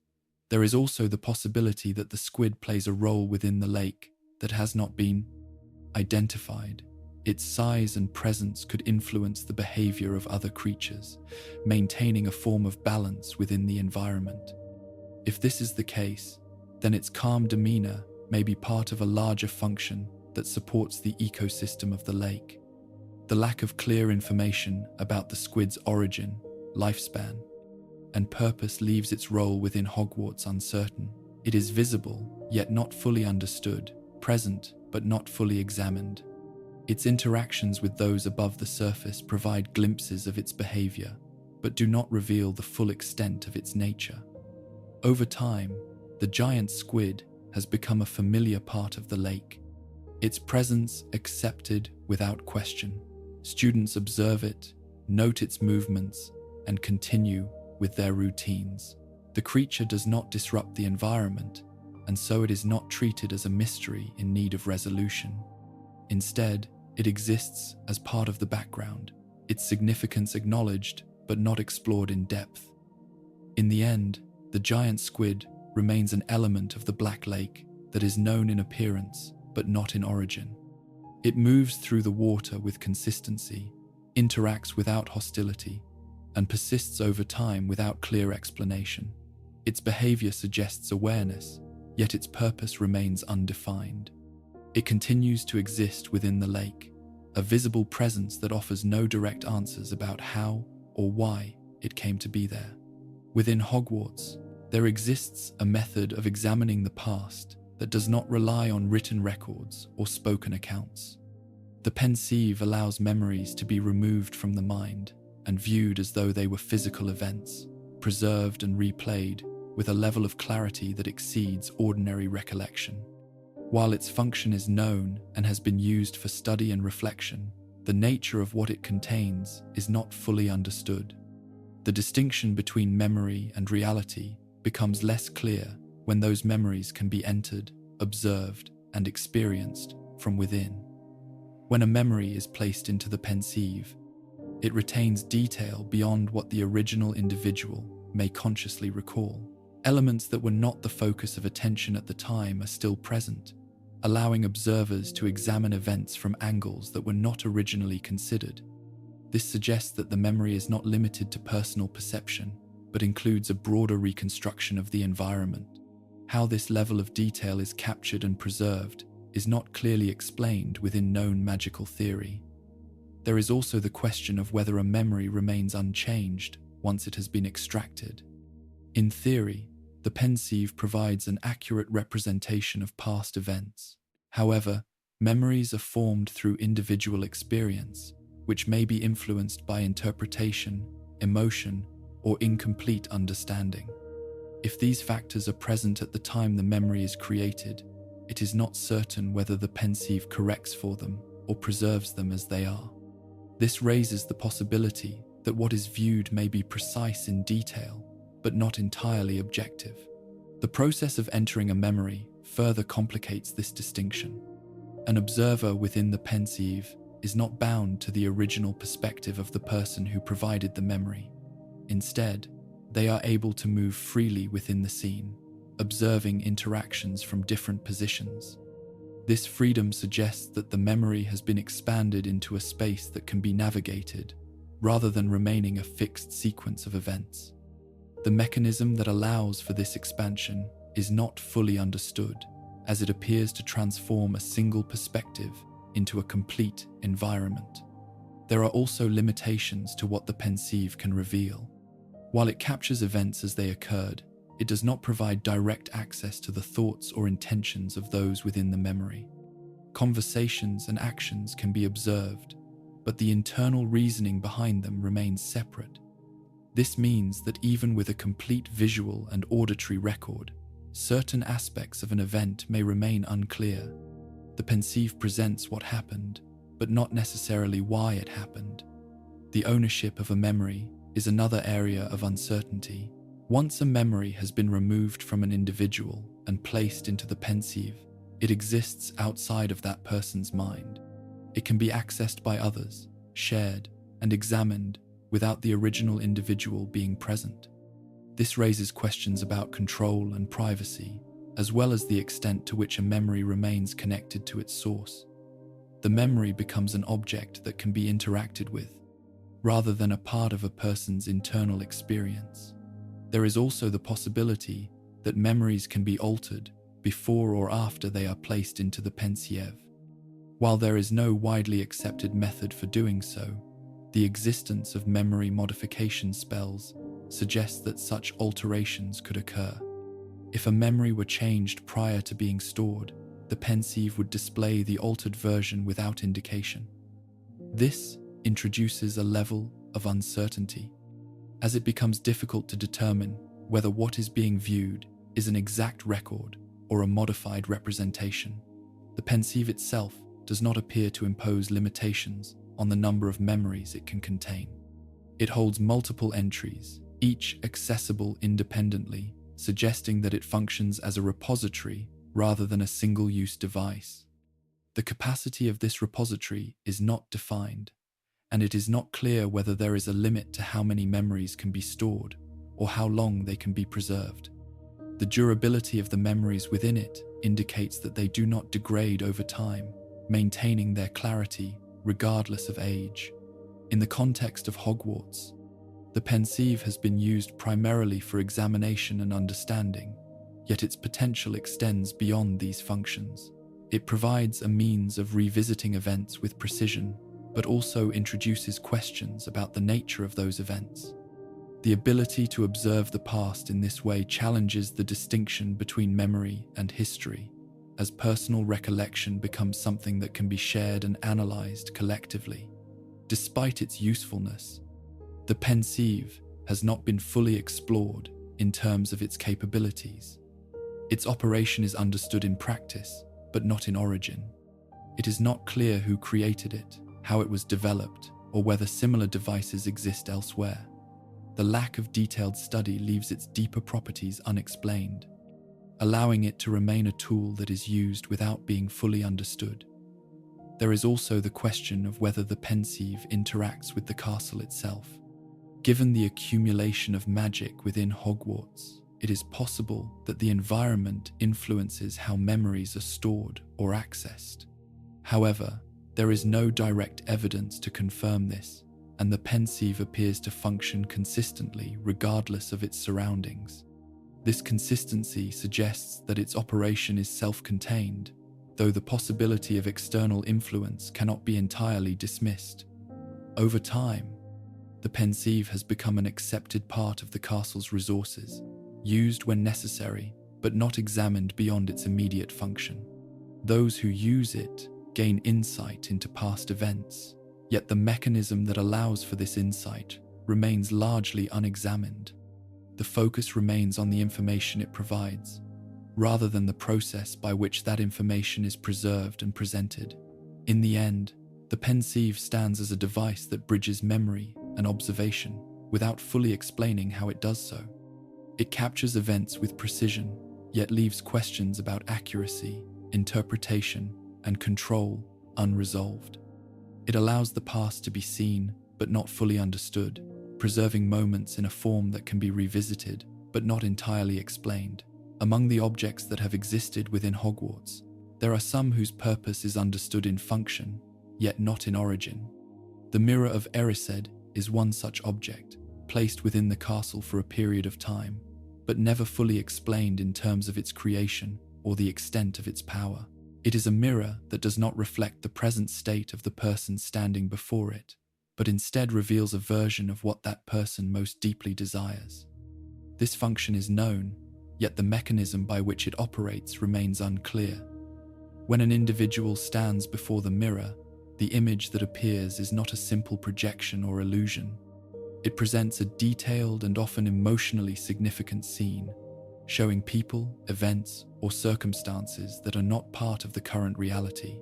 There is also the possibility that the squid plays a role within the lake that has not been identified. Its size and presence could influence the behavior of other creatures, maintaining a form of balance within the environment. If this is the case, then its calm demeanor may be part of a larger function that supports the ecosystem of the lake. The lack of clear information about the squid's origin, lifespan, and purpose leaves its role within Hogwarts uncertain. It is visible, yet not fully understood, present, but not fully examined. Its interactions with those above the surface provide glimpses of its behavior, but do not reveal the full extent of its nature. Over time, the giant squid has become a familiar part of the lake. Its presence accepted without question. Students observe it, note its movements, and continue with their routines. The creature does not disrupt the environment, and so it is not treated as a mystery in need of resolution. Instead, it exists as part of the background, its significance acknowledged but not explored in depth. In the end, the giant squid remains an element of the Black Lake that is known in appearance but not in origin. It moves through the water with consistency, interacts without hostility, and persists over time without clear explanation. Its behavior suggests awareness, yet its purpose remains undefined. It continues to exist within the lake, a visible presence that offers no direct answers about how or why it came to be there. Within Hogwarts, there exists a method of examining the past that does not rely on written records or spoken accounts. The pensieve allows memories to be removed from the mind and viewed as though they were physical events, preserved and replayed with a level of clarity that exceeds ordinary recollection. While its function is known and has been used for study and reflection, the nature of what it contains is not fully understood. The distinction between memory and reality becomes less clear when those memories can be entered, observed, and experienced from within. When a memory is placed into the pensieve, it retains detail beyond what the original individual may consciously recall. Elements that were not the focus of attention at the time are still present, allowing observers to examine events from angles that were not originally considered. This suggests that the memory is not limited to personal perception, but includes a broader reconstruction of the environment. How this level of detail is captured and preserved is not clearly explained within known magical theory. There is also the question of whether a memory remains unchanged once it has been extracted. In theory, the pensieve provides an accurate representation of past events. However, memories are formed through individual experience, which may be influenced by interpretation, emotion, or incomplete understanding. If these factors are present at the time the memory is created, it is not certain whether the pensieve corrects for them or preserves them as they are. This raises the possibility that what is viewed may be precise in detail, but not entirely objective. The process of entering a memory further complicates this distinction. An observer within the pensieve is not bound to the original perspective of the person who provided the memory. Instead, they are able to move freely within the scene, observing interactions from different positions. This freedom suggests that the memory has been expanded into a space that can be navigated, rather than remaining a fixed sequence of events. The mechanism that allows for this expansion is not fully understood, as it appears to transform a single perspective into a complete environment. There are also limitations to what the pensieve can reveal. While it captures events as they occurred, it does not provide direct access to the thoughts or intentions of those within the memory. Conversations and actions can be observed, but the internal reasoning behind them remains separate. This means that even with a complete visual and auditory record, certain aspects of an event may remain unclear. The pensieve presents what happened, but not necessarily why it happened. The ownership of a memory is another area of uncertainty. Once a memory has been removed from an individual and placed into the pensieve, it exists outside of that person's mind. It can be accessed by others, shared, and examined without the original individual being present. This raises questions about control and privacy, as well as the extent to which a memory remains connected to its source. The memory becomes an object that can be interacted with, rather than a part of a person's internal experience. There is also the possibility that memories can be altered before or after they are placed into the pensieve. While there is no widely accepted method for doing so, the existence of memory modification spells suggests that such alterations could occur. If a memory were changed prior to being stored, the pensieve would display the altered version without indication. This introduces a level of uncertainty, as it becomes difficult to determine whether what is being viewed is an exact record or a modified representation. The pensieve itself does not appear to impose limitations on the number of memories it can contain. It holds multiple entries, each accessible independently, suggesting that it functions as a repository rather than a single-use device. The capacity of this repository is not defined, and it is not clear whether there is a limit to how many memories can be stored or how long they can be preserved. The durability of the memories within it indicates that they do not degrade over time, maintaining their clarity regardless of age. In the context of Hogwarts, the pensieve has been used primarily for examination and understanding, yet its potential extends beyond these functions. It provides a means of revisiting events with precision, but also introduces questions about the nature of those events. The ability to observe the past in this way challenges the distinction between memory and history, as personal recollection becomes something that can be shared and analyzed collectively. Despite its usefulness, the pensieve has not been fully explored in terms of its capabilities. Its operation is understood in practice, but not in origin. It is not clear who created it, how it was developed, or whether similar devices exist elsewhere. The lack of detailed study leaves its deeper properties unexplained, allowing it to remain a tool that is used without being fully understood. There is also the question of whether the pensieve interacts with the castle itself. Given the accumulation of magic within Hogwarts, it is possible that the environment influences how memories are stored or accessed. However, there is no direct evidence to confirm this, and the pensieve appears to function consistently regardless of its surroundings. This consistency suggests that its operation is self-contained, though the possibility of external influence cannot be entirely dismissed. Over time, the pensieve has become an accepted part of the castle's resources, used when necessary, but not examined beyond its immediate function. Those who use it gain insight into past events, yet the mechanism that allows for this insight remains largely unexamined. The focus remains on the information it provides, rather than the process by which that information is preserved and presented. In the end, the pensieve stands as a device that bridges memory and observation without fully explaining how it does so. It captures events with precision, yet leaves questions about accuracy, interpretation, and control unresolved. It allows the past to be seen but not fully understood, preserving moments in a form that can be revisited but not entirely explained. Among the objects that have existed within Hogwarts, there are some whose purpose is understood in function, yet not in origin. The Mirror of Erised is one such object, placed within the castle for a period of time, but never fully explained in terms of its creation or the extent of its power. It is a mirror that does not reflect the present state of the person standing before it, but instead reveals a version of what that person most deeply desires. This function is known, yet the mechanism by which it operates remains unclear. When an individual stands before the mirror, the image that appears is not a simple projection or illusion. It presents a detailed and often emotionally significant scene, showing people, events, or circumstances that are not part of the current reality.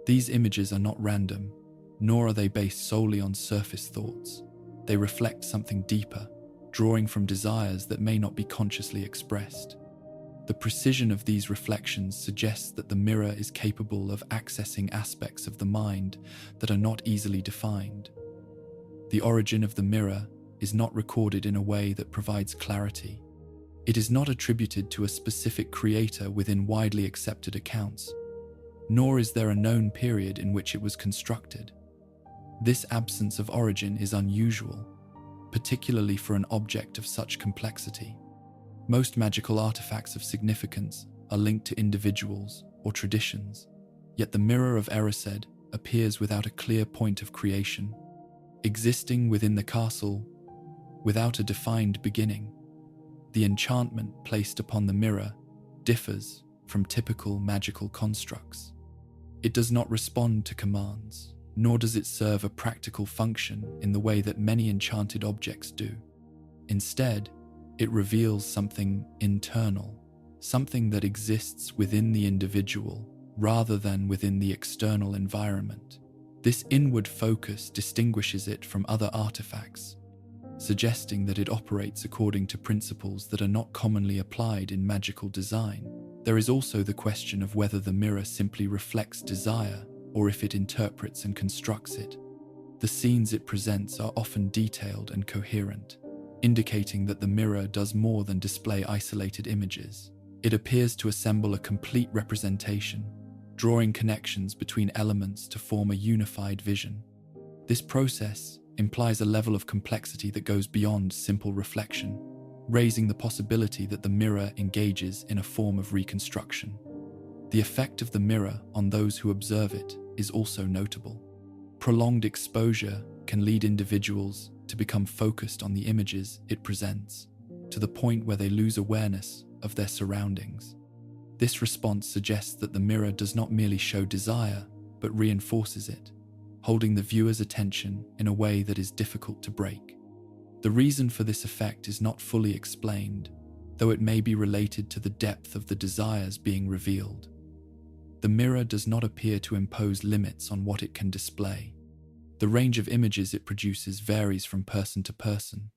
These images are not random, nor are they based solely on surface thoughts. They reflect something deeper, drawing from desires that may not be consciously expressed. The precision of these reflections suggests that the mirror is capable of accessing aspects of the mind that are not easily defined. The origin of the mirror is not recorded in a way that provides clarity. It is not attributed to a specific creator within widely accepted accounts, nor is there a known period in which it was constructed. This absence of origin is unusual, particularly for an object of such complexity. Most magical artifacts of significance are linked to individuals or traditions, yet the Mirror of Erised appears without a clear point of creation, existing within the castle without a defined beginning. The enchantment placed upon the mirror differs from typical magical constructs. It does not respond to commands, nor does it serve a practical function in the way that many enchanted objects do. Instead, it reveals something internal, something that exists within the individual rather than within the external environment. This inward focus distinguishes it from other artifacts, suggesting that it operates according to principles that are not commonly applied in magical design. There is also the question of whether the mirror simply reflects desire or if it interprets and constructs it. The scenes it presents are often detailed and coherent, indicating that the mirror does more than display isolated images. It appears to assemble a complete representation, drawing connections between elements to form a unified vision. This process implies a level of complexity that goes beyond simple reflection, raising the possibility that the mirror engages in a form of reconstruction. The effect of the mirror on those who observe it is also notable. Prolonged exposure can lead individuals to become focused on the images it presents, to the point where they lose awareness of their surroundings. This response suggests that the mirror does not merely show desire, but reinforces it, holding the viewer's attention in a way that is difficult to break. The reason for this effect is not fully explained, though it may be related to the depth of the desires being revealed. The mirror does not appear to impose limits on what it can display. The range of images it produces varies from person to person,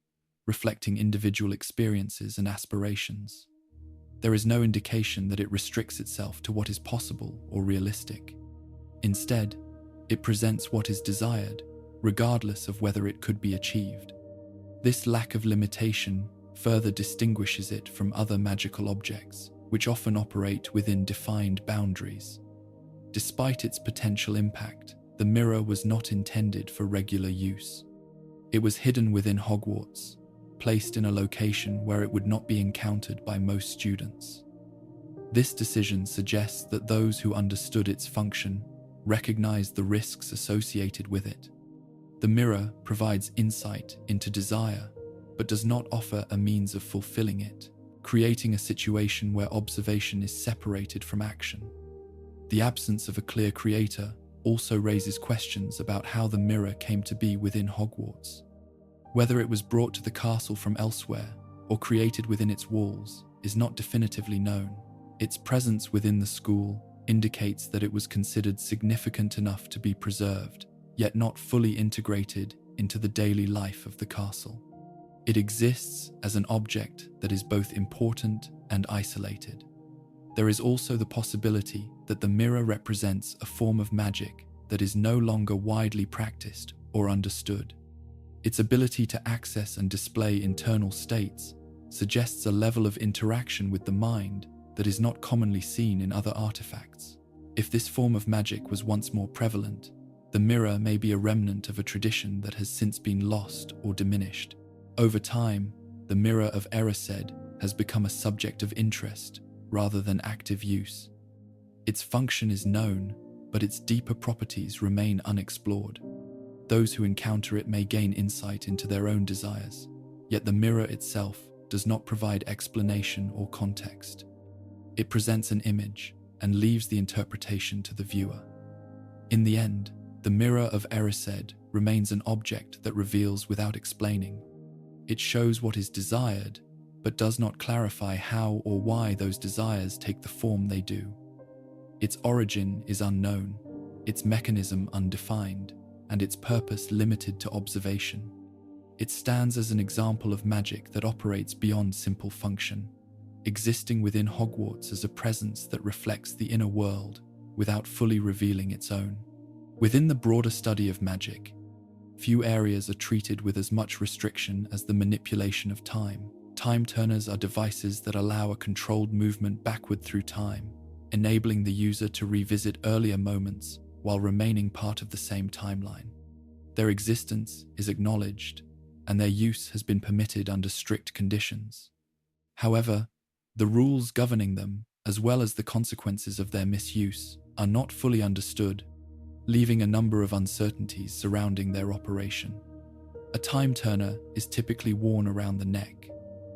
reflecting individual experiences and aspirations. There is no indication that it restricts itself to what is possible or realistic. Instead, it presents what is desired, regardless of whether it could be achieved. This lack of limitation further distinguishes it from other magical objects, which often operate within defined boundaries. Despite its potential impact, the mirror was not intended for regular use. It was hidden within Hogwarts, placed in a location where it would not be encountered by most students. This decision suggests that those who understood its function recognized the risks associated with it. The mirror provides insight into desire, but does not offer a means of fulfilling it, creating a situation where observation is separated from action. The absence of a clear creator also raises questions about how the mirror came to be within Hogwarts. Whether it was brought to the castle from elsewhere or created within its walls is not definitively known. Its presence within the school indicates that it was considered significant enough to be preserved, yet not fully integrated into the daily life of the castle. It exists as an object that is both important and isolated. There is also the possibility that the mirror represents a form of magic that is no longer widely practiced or understood. Its ability to access and display internal states suggests a level of interaction with the mind that is not commonly seen in other artifacts. If this form of magic was once more prevalent, the mirror may be a remnant of a tradition that has since been lost or diminished. Over time, the Mirror of Erised has become a subject of interest rather than active use. Its function is known, but its deeper properties remain unexplored. Those who encounter it may gain insight into their own desires, yet the mirror itself does not provide explanation or context. It presents an image and leaves the interpretation to the viewer. In the end, the Mirror of Erised remains an object that reveals without explaining. It shows what is desired, but does not clarify how or why those desires take the form they do. Its origin is unknown, its mechanism undefined, and its purpose limited to observation. It stands as an example of magic that operates beyond simple function, existing within Hogwarts as a presence that reflects the inner world without fully revealing its own. Within the broader study of magic, few areas are treated with as much restriction as the manipulation of time. Time turners are devices that allow a controlled movement backward through time, enabling the user to revisit earlier moments while remaining part of the same timeline. Their existence is acknowledged, and their use has been permitted under strict conditions. However, the rules governing them, as well as the consequences of their misuse, are not fully understood, leaving a number of uncertainties surrounding their operation. A time turner is typically worn around the neck,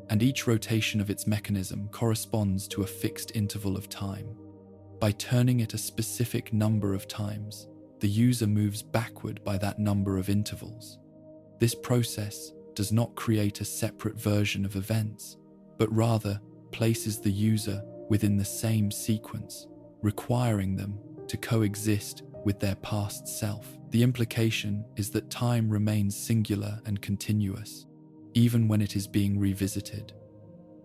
and each rotation of its mechanism corresponds to a fixed interval of time. By turning it a specific number of times, the user moves backward by that number of intervals. This process does not create a separate version of events, but rather places the user within the same sequence, requiring them to coexist with their past self. The implication is that time remains singular and continuous, even when it is being revisited.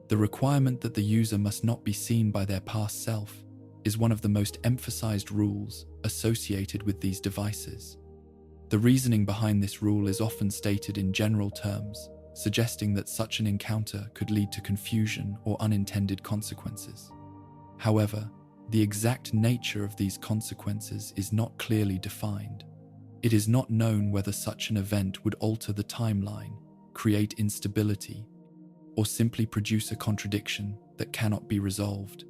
The requirement that the user must not be seen by their past self is one of the most emphasized rules associated with these devices. The reasoning behind this rule is often stated in general terms, suggesting that such an encounter could lead to confusion or unintended consequences. However, the exact nature of these consequences is not clearly defined. It is not known whether such an event would alter the timeline, create instability, or simply produce a contradiction that cannot be resolved.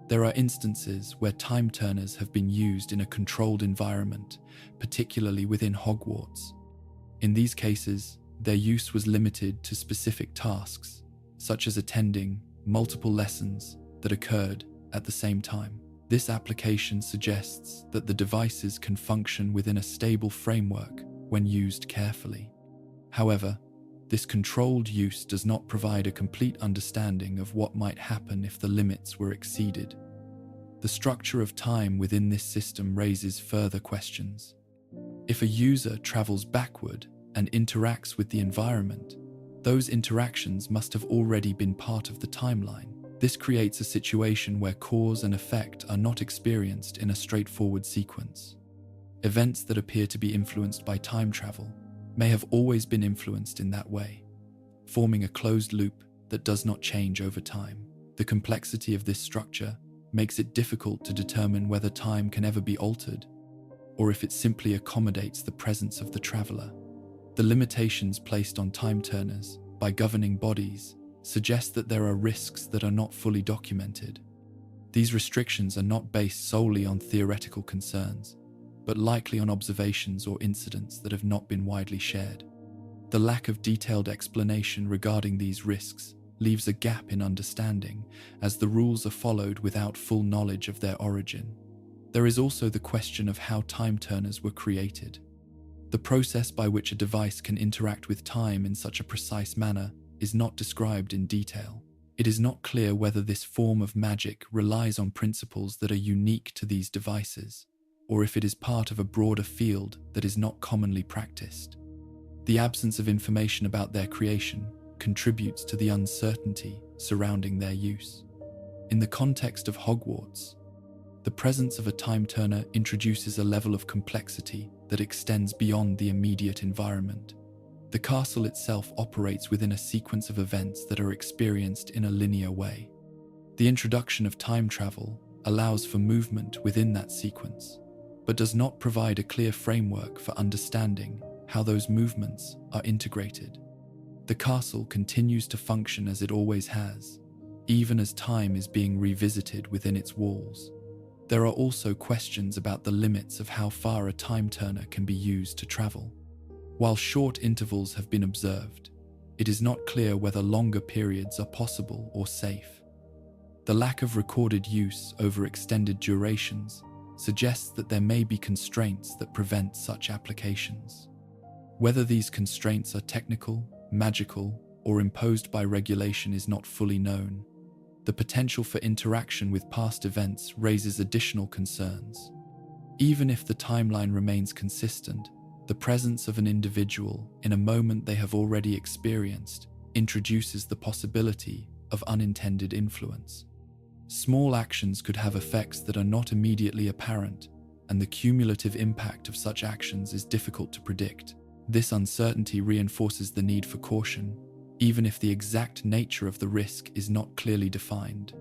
There are instances where time turners have been used in a controlled environment, particularly within Hogwarts. In these cases, their use was limited to specific tasks, such as attending multiple lessons that occurred at the same time. This application suggests that the devices can function within a stable framework when used carefully. However, this controlled use does not provide a complete understanding of what might happen if the limits were exceeded. The structure of time within this system raises further questions. If a user travels backward and interacts with the environment, those interactions must have already been part of the timeline. This creates a situation where cause and effect are not experienced in a straightforward sequence. Events that appear to be influenced by time travel may have always been influenced in that way, forming a closed loop that does not change over time. The complexity of this structure makes it difficult to determine whether time can ever be altered, or if it simply accommodates the presence of the traveler. The limitations placed on time turners by governing bodies suggest that there are risks that are not fully documented. These restrictions are not based solely on theoretical concerns, but likely on observations or incidents that have not been widely shared. The lack of detailed explanation regarding these risks leaves a gap in understanding, as the rules are followed without full knowledge of their origin. There is also the question of how time turners were created. The process by which a device can interact with time in such a precise manner is not described in detail. It is not clear whether this form of magic relies on principles that are unique to these devices, or if it is part of a broader field that is not commonly practiced. The absence of information about their creation contributes to the uncertainty surrounding their use. In the context of Hogwarts, the presence of a time turner introduces a level of complexity that extends beyond the immediate environment. The castle itself operates within a sequence of events that are experienced in a linear way. The introduction of time travel allows for movement within that sequence, but does not provide a clear framework for understanding how those movements are integrated. The castle continues to function as it always has, even as time is being revisited within its walls. There are also questions about the limits of how far a time turner can be used to travel. While short intervals have been observed, it is not clear whether longer periods are possible or safe. The lack of recorded use over extended durations suggests that there may be constraints that prevent such applications. Whether these constraints are technical, magical, or imposed by regulation is not fully known. The potential for interaction with past events raises additional concerns. Even if the timeline remains consistent, the presence of an individual in a moment they have already experienced introduces the possibility of unintended influence. Small actions could have effects that are not immediately apparent, and the cumulative impact of such actions is difficult to predict. This uncertainty reinforces the need for caution, even if the exact nature of the risk is not clearly defined.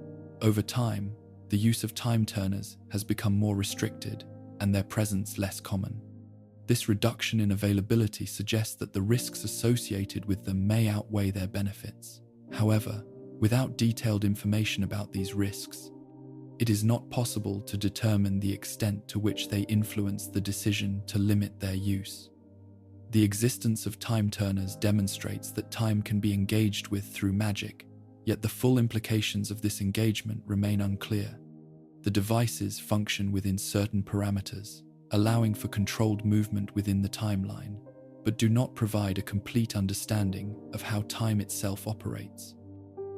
Over time, the use of time turners has become more restricted and their presence less common. This reduction in availability suggests that the risks associated with them may outweigh their benefits. However, without detailed information about these risks, it is not possible to determine the extent to which they influence the decision to limit their use. The existence of time turners demonstrates that time can be engaged with through magic, yet the full implications of this engagement remain unclear. The devices function within certain parameters, allowing for controlled movement within the timeline, but do not provide a complete understanding of how time itself operates.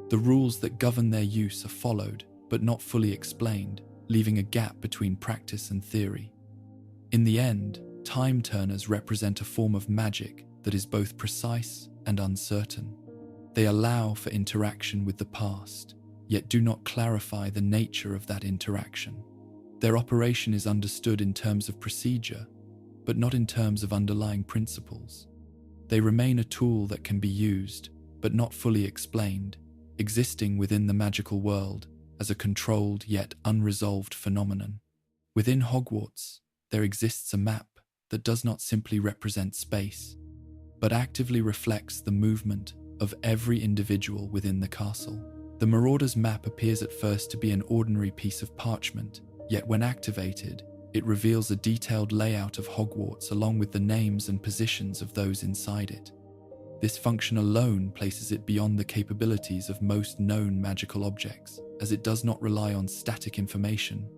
The rules that govern their use are followed, but not fully explained, leaving a gap between practice and theory. In the end, time turners represent a form of magic that is both precise and uncertain. They allow for interaction with the past, yet do not clarify the nature of that interaction. Their operation is understood in terms of procedure, but not in terms of underlying principles. They remain a tool that can be used, but not fully explained, existing within the magical world as a controlled yet unresolved phenomenon. Within Hogwarts, there exists a map that does not simply represent space, but actively reflects the movement of every individual within the castle. The Marauder's map appears at first to be an ordinary piece of parchment, yet when activated, it reveals a detailed layout of Hogwarts along with the names and positions of those inside it. This function alone places it beyond the capabilities of most known magical objects, as it does not rely on static information,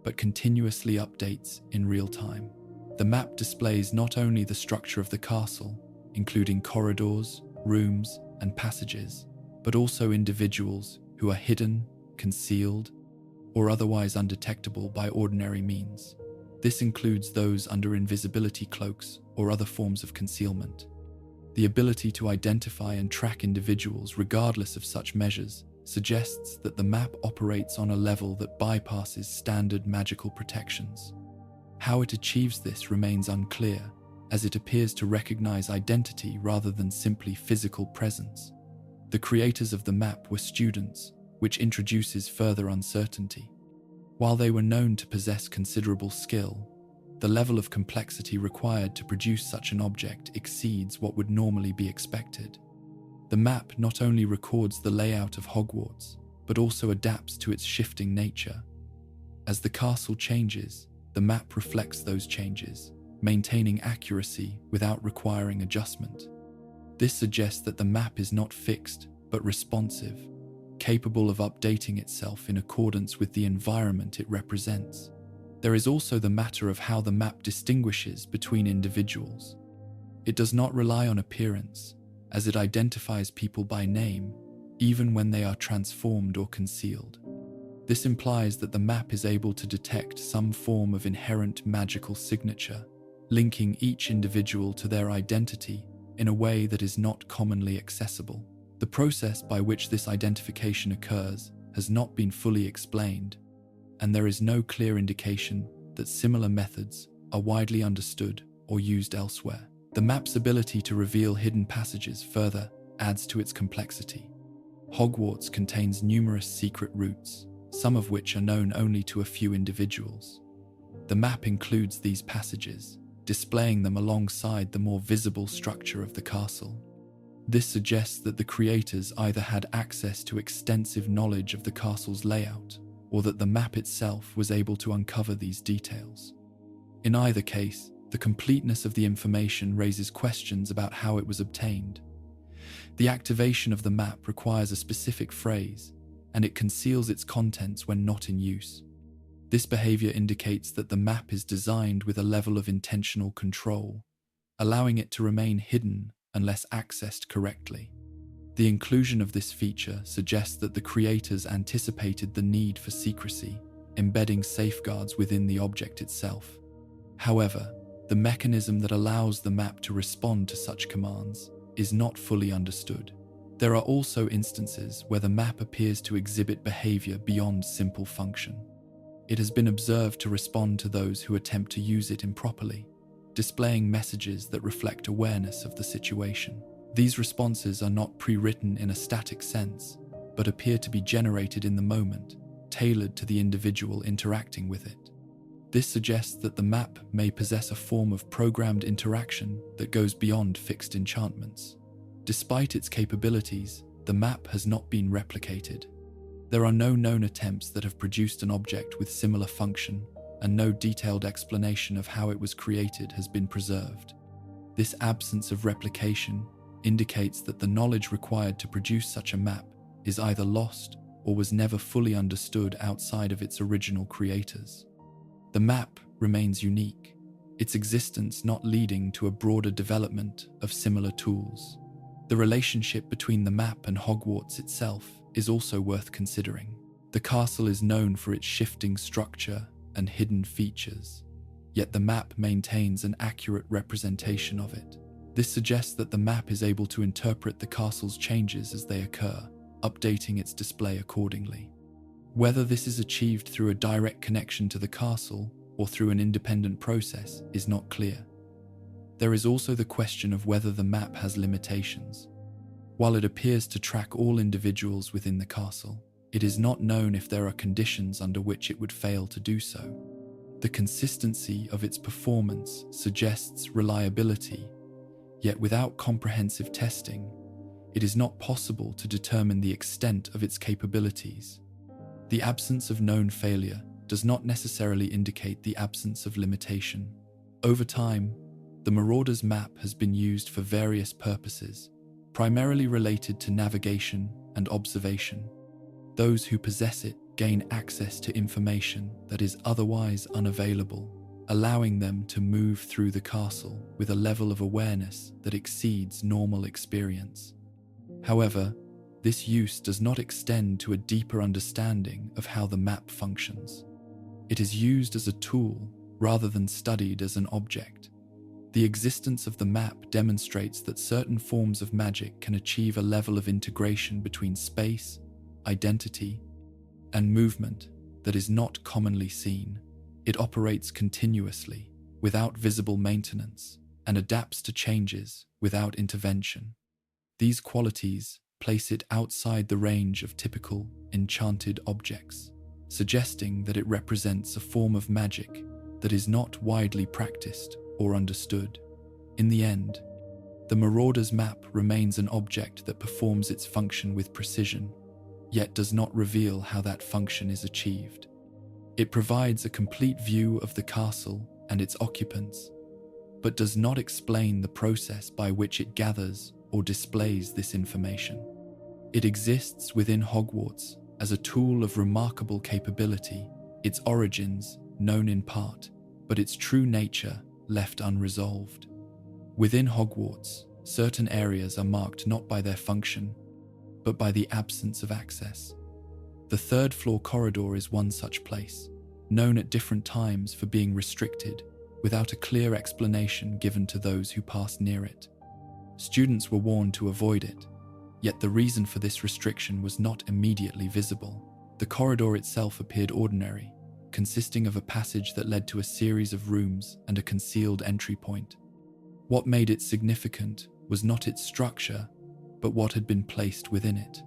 but continuously updates in real time. The map displays not only the structure of the castle, including corridors, rooms, and passages, but also individuals who are hidden, concealed, or otherwise undetectable by ordinary means. This includes those under invisibility cloaks or other forms of concealment. The ability to identify and track individuals regardless of such measures suggests that the map operates on a level that bypasses standard magical protections. How it achieves this remains unclear, as it appears to recognize identity rather than simply physical presence. The creators of the map were students, which introduces further uncertainty. While they were known to possess considerable skill, the level of complexity required to produce such an object exceeds what would normally be expected. The map not only records the layout of Hogwarts, but also adapts to its shifting nature. As the castle changes, the map reflects those changes, maintaining accuracy without requiring adjustment. This suggests that the map is not fixed, but responsive, capable of updating itself in accordance with the environment it represents. There is also the matter of how the map distinguishes between individuals. It does not rely on appearance, as it identifies people by name, even when they are transformed or concealed. This implies that the map is able to detect some form of inherent magical signature, linking each individual to their identity in a way that is not commonly accessible. The process by which this identification occurs has not been fully explained, and there is no clear indication that similar methods are widely understood or used elsewhere. The map's ability to reveal hidden passages further adds to its complexity. Hogwarts contains numerous secret routes, some of which are known only to a few individuals. The map includes these passages, displaying them alongside the more visible structure of the castle. This suggests that the creators either had access to extensive knowledge of the castle's layout, or that the map itself was able to uncover these details. In either case, the completeness of the information raises questions about how it was obtained. The activation of the map requires a specific phrase, and it conceals its contents when not in use. This behavior indicates that the map is designed with a level of intentional control, allowing it to remain hidden unless accessed correctly. The inclusion of this feature suggests that the creators anticipated the need for secrecy, embedding safeguards within the object itself. However, the mechanism that allows the map to respond to such commands is not fully understood. There are also instances where the map appears to exhibit behavior beyond simple function. It has been observed to respond to those who attempt to use it improperly, displaying messages that reflect awareness of the situation. These responses are not pre-written in a static sense, but appear to be generated in the moment, tailored to the individual interacting with it. This suggests that the map may possess a form of programmed interaction that goes beyond fixed enchantments. Despite its capabilities, the map has not been replicated. There are no known attempts that have produced an object with similar function, and no detailed explanation of how it was created has been preserved. This absence of replication indicates that the knowledge required to produce such a map is either lost or was never fully understood outside of its original creators. The map remains unique, its existence not leading to a broader development of similar tools. The relationship between the map and Hogwarts itself is also worth considering. The castle is known for its shifting structure and hidden features, yet the map maintains an accurate representation of it. This suggests that the map is able to interpret the castle's changes as they occur, updating its display accordingly. Whether this is achieved through a direct connection to the castle or through an independent process is not clear. There is also the question of whether the map has limitations. While it appears to track all individuals within the castle, it is not known if there are conditions under which it would fail to do so. The consistency of its performance suggests reliability, yet without comprehensive testing, it is not possible to determine the extent of its capabilities. The absence of known failure does not necessarily indicate the absence of limitation. Over time, the Marauder's map has been used for various purposes, primarily related to navigation and observation. Those who possess it gain access to information that is otherwise unavailable, allowing them to move through the castle with a level of awareness that exceeds normal experience. However, this use does not extend to a deeper understanding of how the map functions. It is used as a tool rather than studied as an object. The existence of the map demonstrates that certain forms of magic can achieve a level of integration between space, identity, and movement that is not commonly seen. It operates continuously, without visible maintenance, and adapts to changes without intervention. These qualities place it outside the range of typical enchanted objects, suggesting that it represents a form of magic that is not widely practiced or understood. In the end, the Marauder's map remains an object that performs its function with precision, yet does not reveal how that function is achieved. It provides a complete view of the castle and its occupants, but does not explain the process by which it gathers or displays this information. It exists within Hogwarts as a tool of remarkable capability, its origins known in part, but its true nature left unresolved. Within Hogwarts, certain areas are marked not by their function, but by the absence of access. The third-floor corridor is one such place, known at different times for being restricted, without a clear explanation given to those who passed near it. Students were warned to avoid it, yet the reason for this restriction was not immediately visible. The corridor itself appeared ordinary, consisting of a passage that led to a series of rooms and a concealed entry point. What made it significant was not its structure, but what had been placed within it.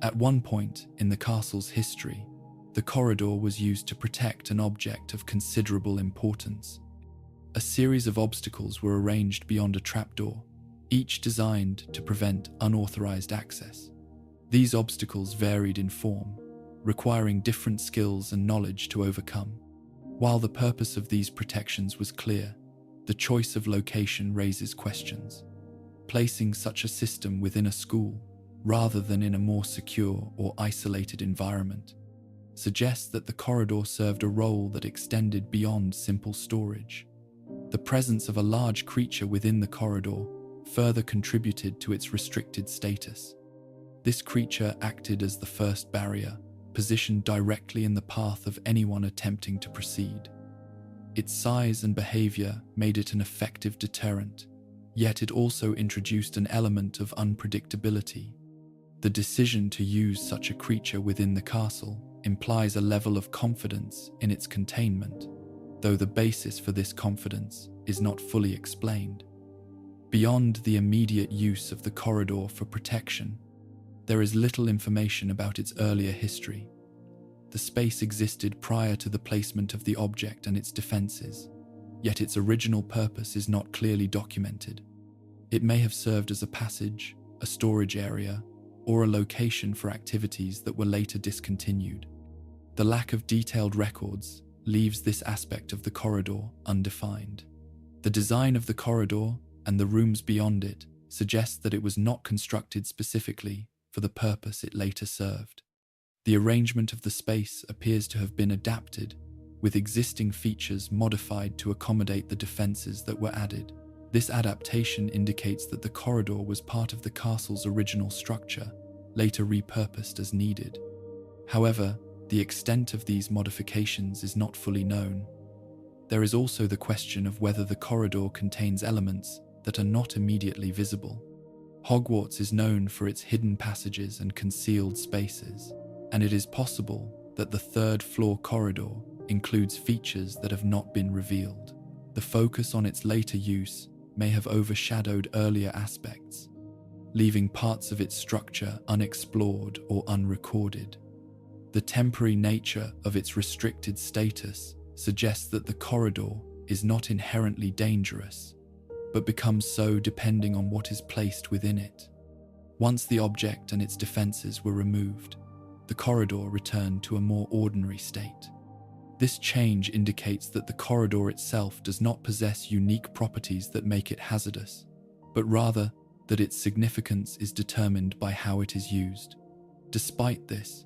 At one point in the castle's history, the corridor was used to protect an object of considerable importance. A series of obstacles were arranged beyond a trapdoor, each designed to prevent unauthorized access. These obstacles varied in form, requiring different skills and knowledge to overcome. While the purpose of these protections was clear, the choice of location raises questions. Placing such a system within a school, rather than in a more secure or isolated environment, suggests that the corridor served a role that extended beyond simple storage. The presence of a large creature within the corridor further contributed to its restricted status. This creature acted as the first barrier, positioned directly in the path of anyone attempting to proceed. Its size and behavior made it an effective deterrent, yet it also introduced an element of unpredictability. The decision to use such a creature within the castle implies a level of confidence in its containment, though the basis for this confidence is not fully explained. Beyond the immediate use of the corridor for protection, there is little information about its earlier history. The space existed prior to the placement of the object and its defenses, yet its original purpose is not clearly documented. It may have served as a passage, a storage area, or a location for activities that were later discontinued. The lack of detailed records leaves this aspect of the corridor undefined. The design of the corridor and the rooms beyond it suggest that it was not constructed specifically for the purpose it later served. The arrangement of the space appears to have been adapted, with existing features modified to accommodate the defenses that were added. This adaptation indicates that the corridor was part of the castle's original structure, later repurposed as needed. However, the extent of these modifications is not fully known. There is also the question of whether the corridor contains elements that are not immediately visible. Hogwarts is known for its hidden passages and concealed spaces, and it is possible that the third-floor corridor includes features that have not been revealed. The focus on its later use may have overshadowed earlier aspects, leaving parts of its structure unexplored or unrecorded. The temporary nature of its restricted status suggests that the corridor is not inherently dangerous, but becomes so depending on what is placed within it. Once the object and its defenses were removed, the corridor returned to a more ordinary state. This change indicates that the corridor itself does not possess unique properties that make it hazardous, but rather that its significance is determined by how it is used. Despite this,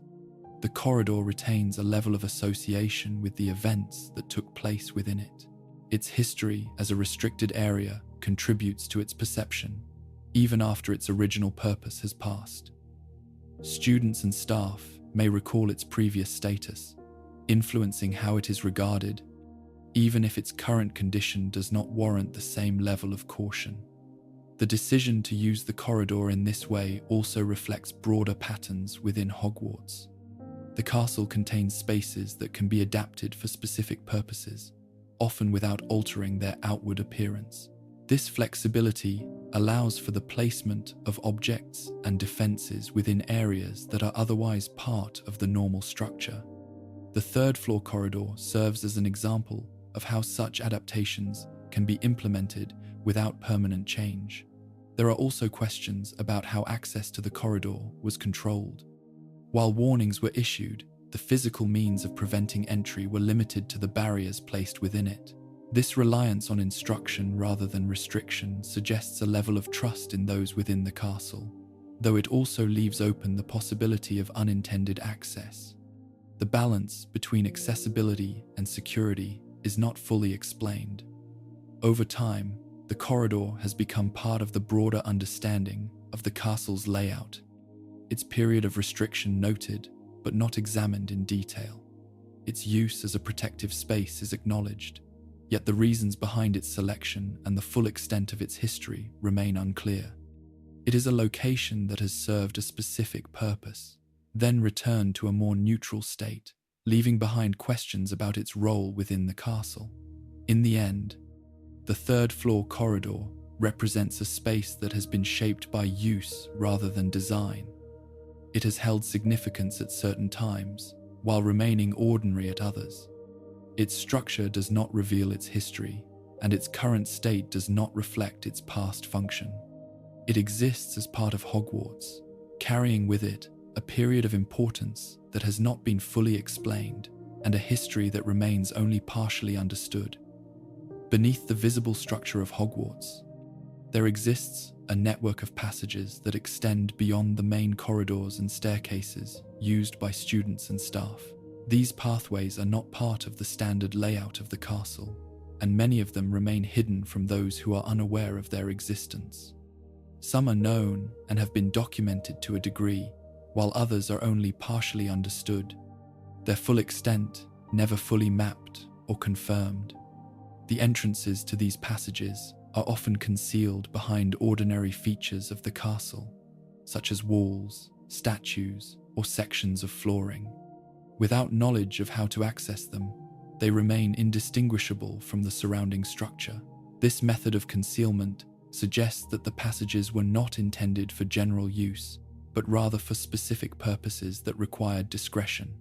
the corridor retains a level of association with the events that took place within it. Its history as a restricted area contributes to its perception, even after its original purpose has passed. Students and staff may recall its previous status, influencing how it is regarded, even if its current condition does not warrant the same level of caution. The decision to use the corridor in this way also reflects broader patterns within Hogwarts. The castle contains spaces that can be adapted for specific purposes, often without altering their outward appearance. This flexibility allows for the placement of objects and defenses within areas that are otherwise part of the normal structure. The third-floor corridor serves as an example of how such adaptations can be implemented without permanent change. There are also questions about how access to the corridor was controlled. While warnings were issued, the physical means of preventing entry were limited to the barriers placed within it. This reliance on instruction rather than restriction suggests a level of trust in those within the castle, though it also leaves open the possibility of unintended access. The balance between accessibility and security is not fully explained. Over time, the corridor has become part of the broader understanding of the castle's layout. Its period of restriction noted, but not examined in detail. Its use as a protective space is acknowledged, yet the reasons behind its selection and the full extent of its history remain unclear. It is a location that has served a specific purpose, then returned to a more neutral state, leaving behind questions about its role within the castle. In the end, the third-floor corridor represents a space that has been shaped by use rather than design. It has held significance at certain times, while remaining ordinary at others. Its structure does not reveal its history, and its current state does not reflect its past function. It exists as part of Hogwarts, carrying with it a period of importance that has not been fully explained, and a history that remains only partially understood. Beneath the visible structure of Hogwarts, there exists a network of passages that extend beyond the main corridors and staircases used by students and staff. These pathways are not part of the standard layout of the castle, and many of them remain hidden from those who are unaware of their existence. Some are known and have been documented to a degree, while others are only partially understood, their full extent never fully mapped or confirmed. The entrances to these passages are often concealed behind ordinary features of the castle, such as walls, statues, or sections of flooring. Without knowledge of how to access them, they remain indistinguishable from the surrounding structure. This method of concealment suggests that the passages were not intended for general use, but rather for specific purposes that required discretion.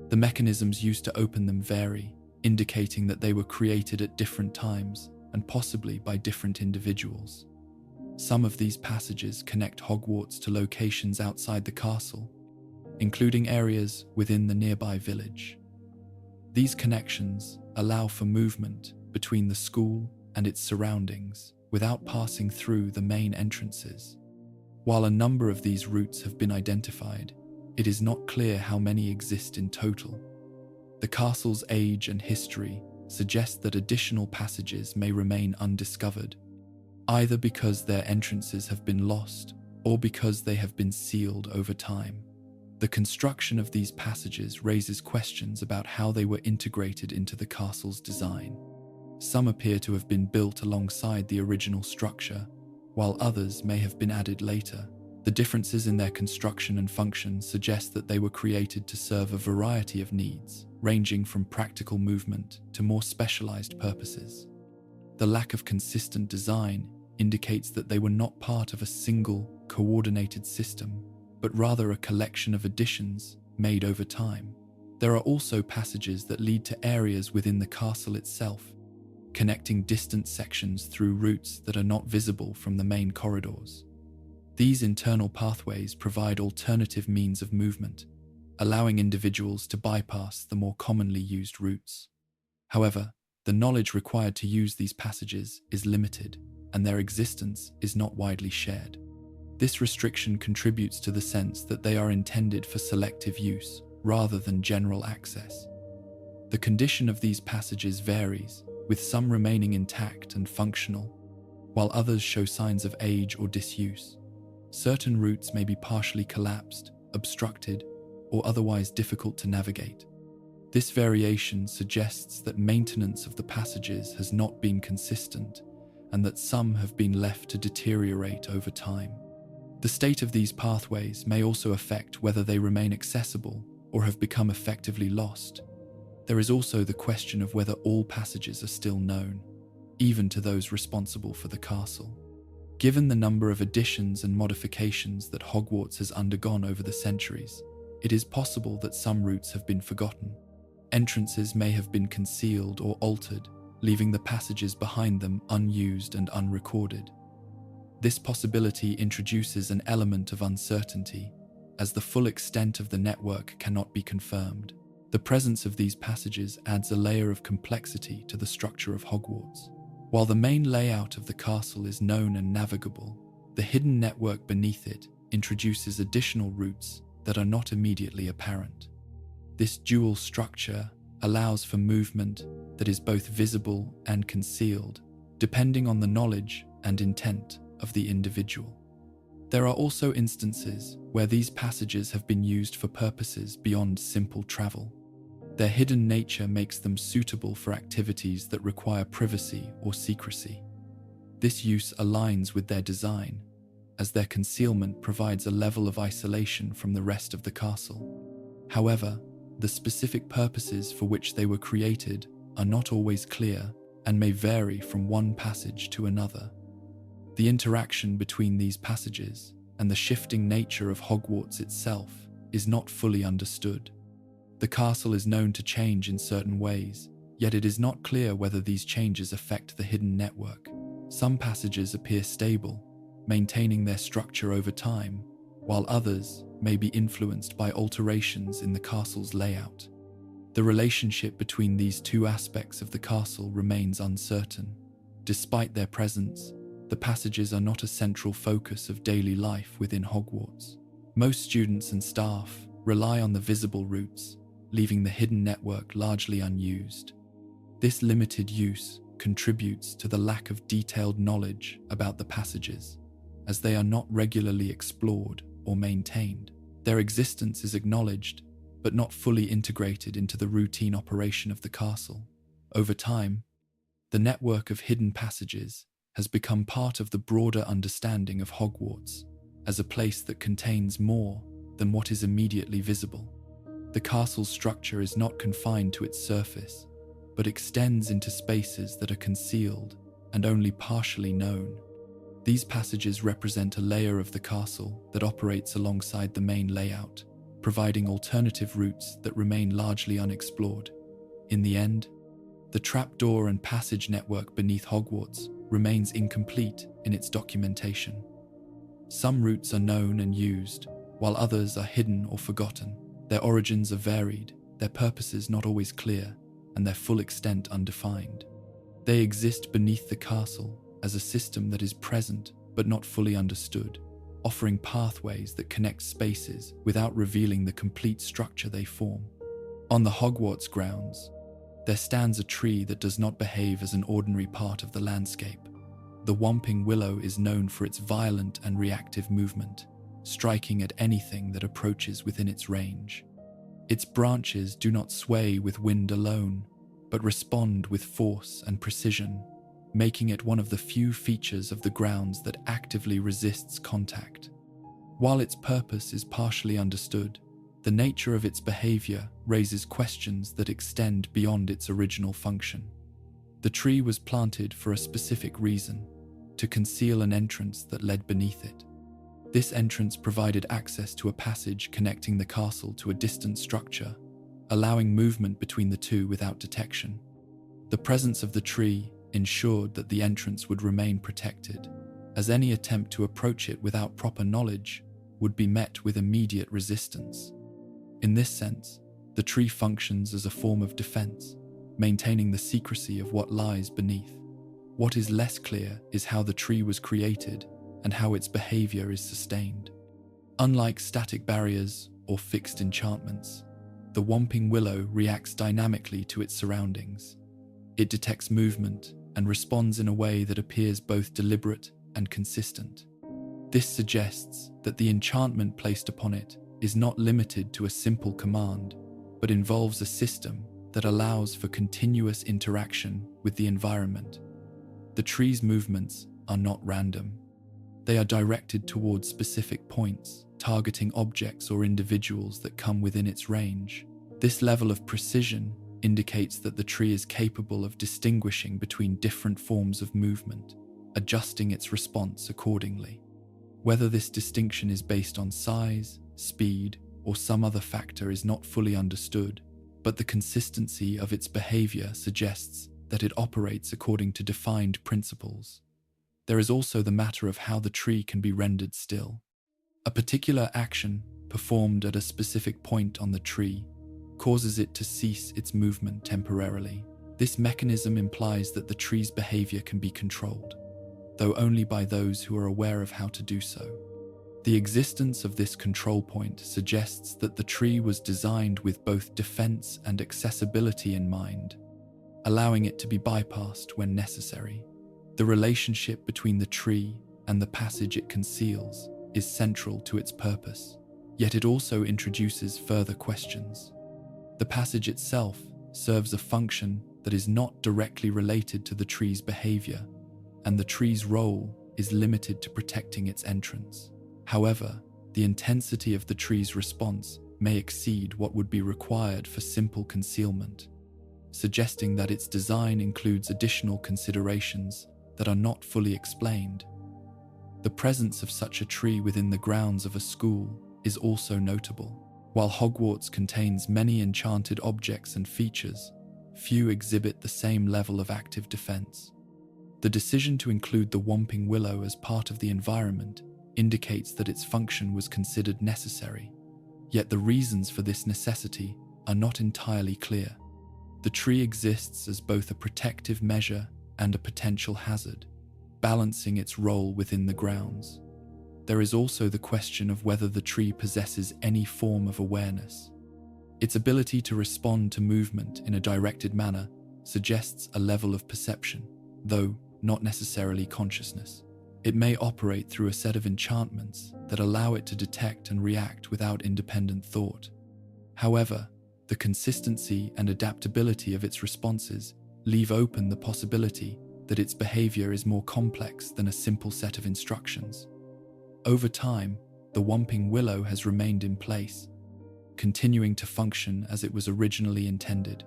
The mechanisms used to open them vary, indicating that they were created at different times and possibly by different individuals. Some of these passages connect Hogwarts to locations outside the castle, including areas within the nearby village. These connections allow for movement between the school and its surroundings without passing through the main entrances. While a number of these routes have been identified, it is not clear how many exist in total. The castle's age and history suggest that additional passages may remain undiscovered, either because their entrances have been lost or because they have been sealed over time. The construction of these passages raises questions about how they were integrated into the castle's design. Some appear to have been built alongside the original structure, while others may have been added later. The differences in their construction and function suggest that they were created to serve a variety of needs, ranging from practical movement to more specialized purposes. The lack of consistent design indicates that they were not part of a single, coordinated system, but rather a collection of additions made over time. There are also passages that lead to areas within the castle itself, connecting distant sections through routes that are not visible from the main corridors. These internal pathways provide alternative means of movement, allowing individuals to bypass the more commonly used routes. However, the knowledge required to use these passages is limited, and their existence is not widely shared. This restriction contributes to the sense that they are intended for selective use rather than general access. The condition of these passages varies, with some remaining intact and functional, while others show signs of age or disuse. Certain routes may be partially collapsed, obstructed, or otherwise difficult to navigate. This variation suggests that maintenance of the passages has not been consistent and that some have been left to deteriorate over time. The state of these pathways may also affect whether they remain accessible or have become effectively lost. There is also the question of whether all passages are still known, even to those responsible for the castle. Given the number of additions and modifications that Hogwarts has undergone over the centuries, it is possible that some routes have been forgotten. Entrances may have been concealed or altered, leaving the passages behind them unused and unrecorded. This possibility introduces an element of uncertainty, as the full extent of the network cannot be confirmed. The presence of these passages adds a layer of complexity to the structure of Hogwarts. While the main layout of the castle is known and navigable, the hidden network beneath it introduces additional routes that are not immediately apparent. This dual structure allows for movement that is both visible and concealed, depending on the knowledge and intent of the individual. There are also instances where these passages have been used for purposes beyond simple travel. Their hidden nature makes them suitable for activities that require privacy or secrecy. This use aligns with their design, as their concealment provides a level of isolation from the rest of the castle. However, the specific purposes for which they were created are not always clear and may vary from one passage to another. The interaction between these passages and the shifting nature of Hogwarts itself is not fully understood. The castle is known to change in certain ways, yet it is not clear whether these changes affect the hidden network. Some passages appear stable, maintaining their structure over time, while others may be influenced by alterations in the castle's layout. The relationship between these two aspects of the castle remains uncertain. Despite their presence, the passages are not a central focus of daily life within Hogwarts. Most students and staff rely on the visible routes, leaving the hidden network largely unused. This limited use contributes to the lack of detailed knowledge about the passages, as they are not regularly explored or maintained. Their existence is acknowledged, but not fully integrated into the routine operation of the castle. Over time, the network of hidden passages has become part of the broader understanding of Hogwarts as a place that contains more than what is immediately visible. The castle's structure is not confined to its surface, but extends into spaces that are concealed and only partially known. These passages represent a layer of the castle that operates alongside the main layout, providing alternative routes that remain largely unexplored. In the end, the trapdoor and passage network beneath Hogwarts remains incomplete in its documentation. Some routes are known and used, while others are hidden or forgotten. Their origins are varied, their purposes not always clear, and their full extent undefined. They exist beneath the castle as a system that is present but not fully understood, offering pathways that connect spaces without revealing the complete structure they form. On the Hogwarts grounds, there stands a tree that does not behave as an ordinary part of the landscape. The Whomping Willow is known for its violent and reactive movement, striking at anything that approaches within its range. Its branches do not sway with wind alone, but respond with force and precision, making it one of the few features of the grounds that actively resists contact. While its purpose is partially understood, the nature of its behavior raises questions that extend beyond its original function. The tree was planted for a specific reason, to conceal an entrance that led beneath it. This entrance provided access to a passage connecting the castle to a distant structure, allowing movement between the two without detection. The presence of the tree ensured that the entrance would remain protected, as any attempt to approach it without proper knowledge would be met with immediate resistance. In this sense, the tree functions as a form of defense, maintaining the secrecy of what lies beneath. What is less clear is how the tree was created and how its behavior is sustained. Unlike static barriers or fixed enchantments, the Whomping Willow reacts dynamically to its surroundings. It detects movement and responds in a way that appears both deliberate and consistent. This suggests that the enchantment placed upon it is not limited to a simple command, but involves a system that allows for continuous interaction with the environment. The tree's movements are not random. They are directed towards specific points, targeting objects or individuals that come within its range. This level of precision indicates that the tree is capable of distinguishing between different forms of movement, adjusting its response accordingly. Whether this distinction is based on size, speed, or some other factor is not fully understood, but the consistency of its behavior suggests that it operates according to defined principles. There is also the matter of how the tree can be rendered still. A particular action performed at a specific point on the tree causes it to cease its movement temporarily. This mechanism implies that the tree's behavior can be controlled, though only by those who are aware of how to do so. The existence of this control point suggests that the tree was designed with both defense and accessibility in mind, allowing it to be bypassed when necessary. The relationship between the tree and the passage it conceals is central to its purpose, yet it also introduces further questions. The passage itself serves a function that is not directly related to the tree's behavior, and the tree's role is limited to protecting its entrance. However, the intensity of the tree's response may exceed what would be required for simple concealment, suggesting that its design includes additional considerations that are not fully explained. The presence of such a tree within the grounds of a school is also notable. While Hogwarts contains many enchanted objects and features, few exhibit the same level of active defense. The decision to include the Whomping Willow as part of the environment indicates that its function was considered necessary, yet the reasons for this necessity are not entirely clear. The tree exists as both a protective measure and a potential hazard, balancing its role within the grounds. There is also the question of whether the tree possesses any form of awareness. Its ability to respond to movement in a directed manner suggests a level of perception, though not necessarily consciousness. It may operate through a set of enchantments that allow it to detect and react without independent thought. However, the consistency and adaptability of its responses leave open the possibility that its behavior is more complex than a simple set of instructions. Over time, the Whomping Willow has remained in place, continuing to function as it was originally intended.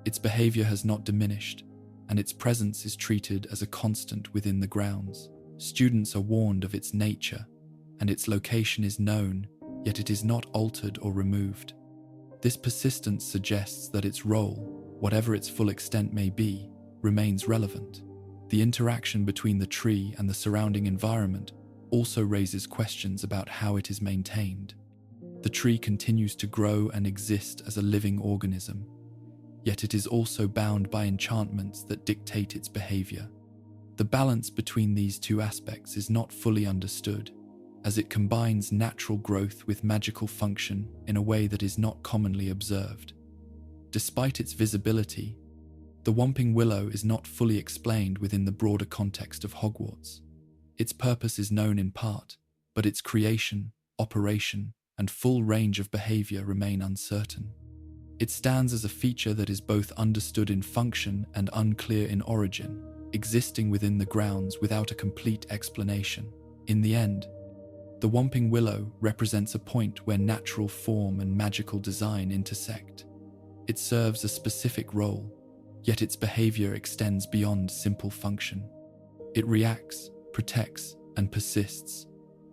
Its behavior has not diminished, and its presence is treated as a constant within the grounds. Students are warned of its nature, and its location is known, yet it is not altered or removed. This persistence suggests that its role, whatever its full extent may be, remains relevant. The interaction between the tree and the surrounding environment also raises questions about how it is maintained. The tree continues to grow and exist as a living organism, yet it is also bound by enchantments that dictate its behavior. The balance between these two aspects is not fully understood, as it combines natural growth with magical function in a way that is not commonly observed. Despite its visibility, the Whomping Willow is not fully explained within the broader context of Hogwarts. Its purpose is known in part, but its creation, operation, and full range of behavior remain uncertain. It stands as a feature that is both understood in function and unclear in origin, existing within the grounds without a complete explanation. In the end, the Whomping Willow represents a point where natural form and magical design intersect. It serves a specific role, yet its behavior extends beyond simple function. It reacts, protects, and persists,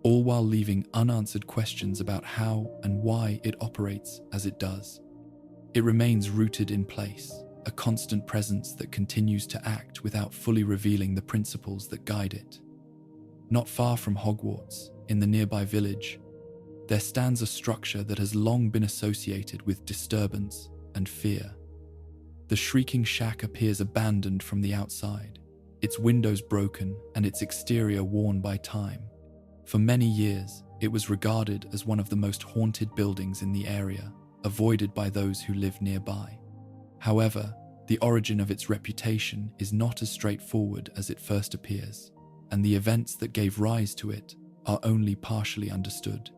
all while leaving unanswered questions about how and why it operates as it does. It remains rooted in place, a constant presence that continues to act without fully revealing the principles that guide it. Not far from Hogwarts, in the nearby village, there stands a structure that has long been associated with disturbance and fear. The Shrieking Shack appears abandoned from the outside, its windows broken and its exterior worn by time. For many years, it was regarded as one of the most haunted buildings in the area, avoided by those who live nearby. However, the origin of its reputation is not as straightforward as it first appears, and the events that gave rise to it are only partially understood.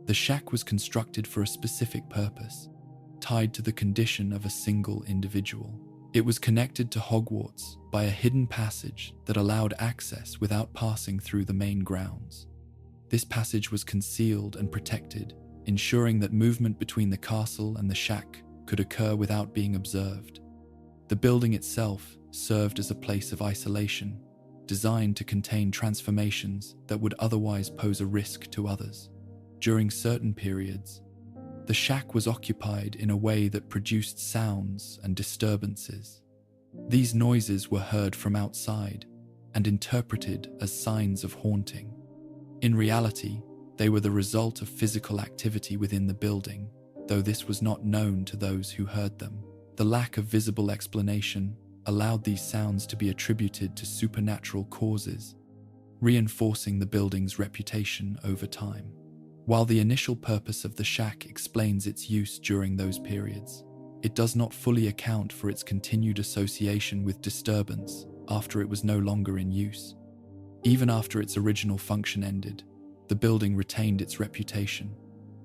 The shack was constructed for a specific purpose, tied to the condition of a single individual. It was connected to Hogwarts by a hidden passage that allowed access without passing through the main grounds. This passage was concealed and protected, ensuring that movement between the castle and the shack could occur without being observed. The building itself served as a place of isolation, designed to contain transformations that would otherwise pose a risk to others. During certain periods, the shack was occupied in a way that produced sounds and disturbances. These noises were heard from outside and interpreted as signs of haunting. In reality, they were the result of physical activity within the building, though this was not known to those who heard them. The lack of visible explanation allowed these sounds to be attributed to supernatural causes, reinforcing the building's reputation over time. While the initial purpose of the shack explains its use during those periods, it does not fully account for its continued association with disturbance after it was no longer in use. Even after its original function ended, the building retained its reputation,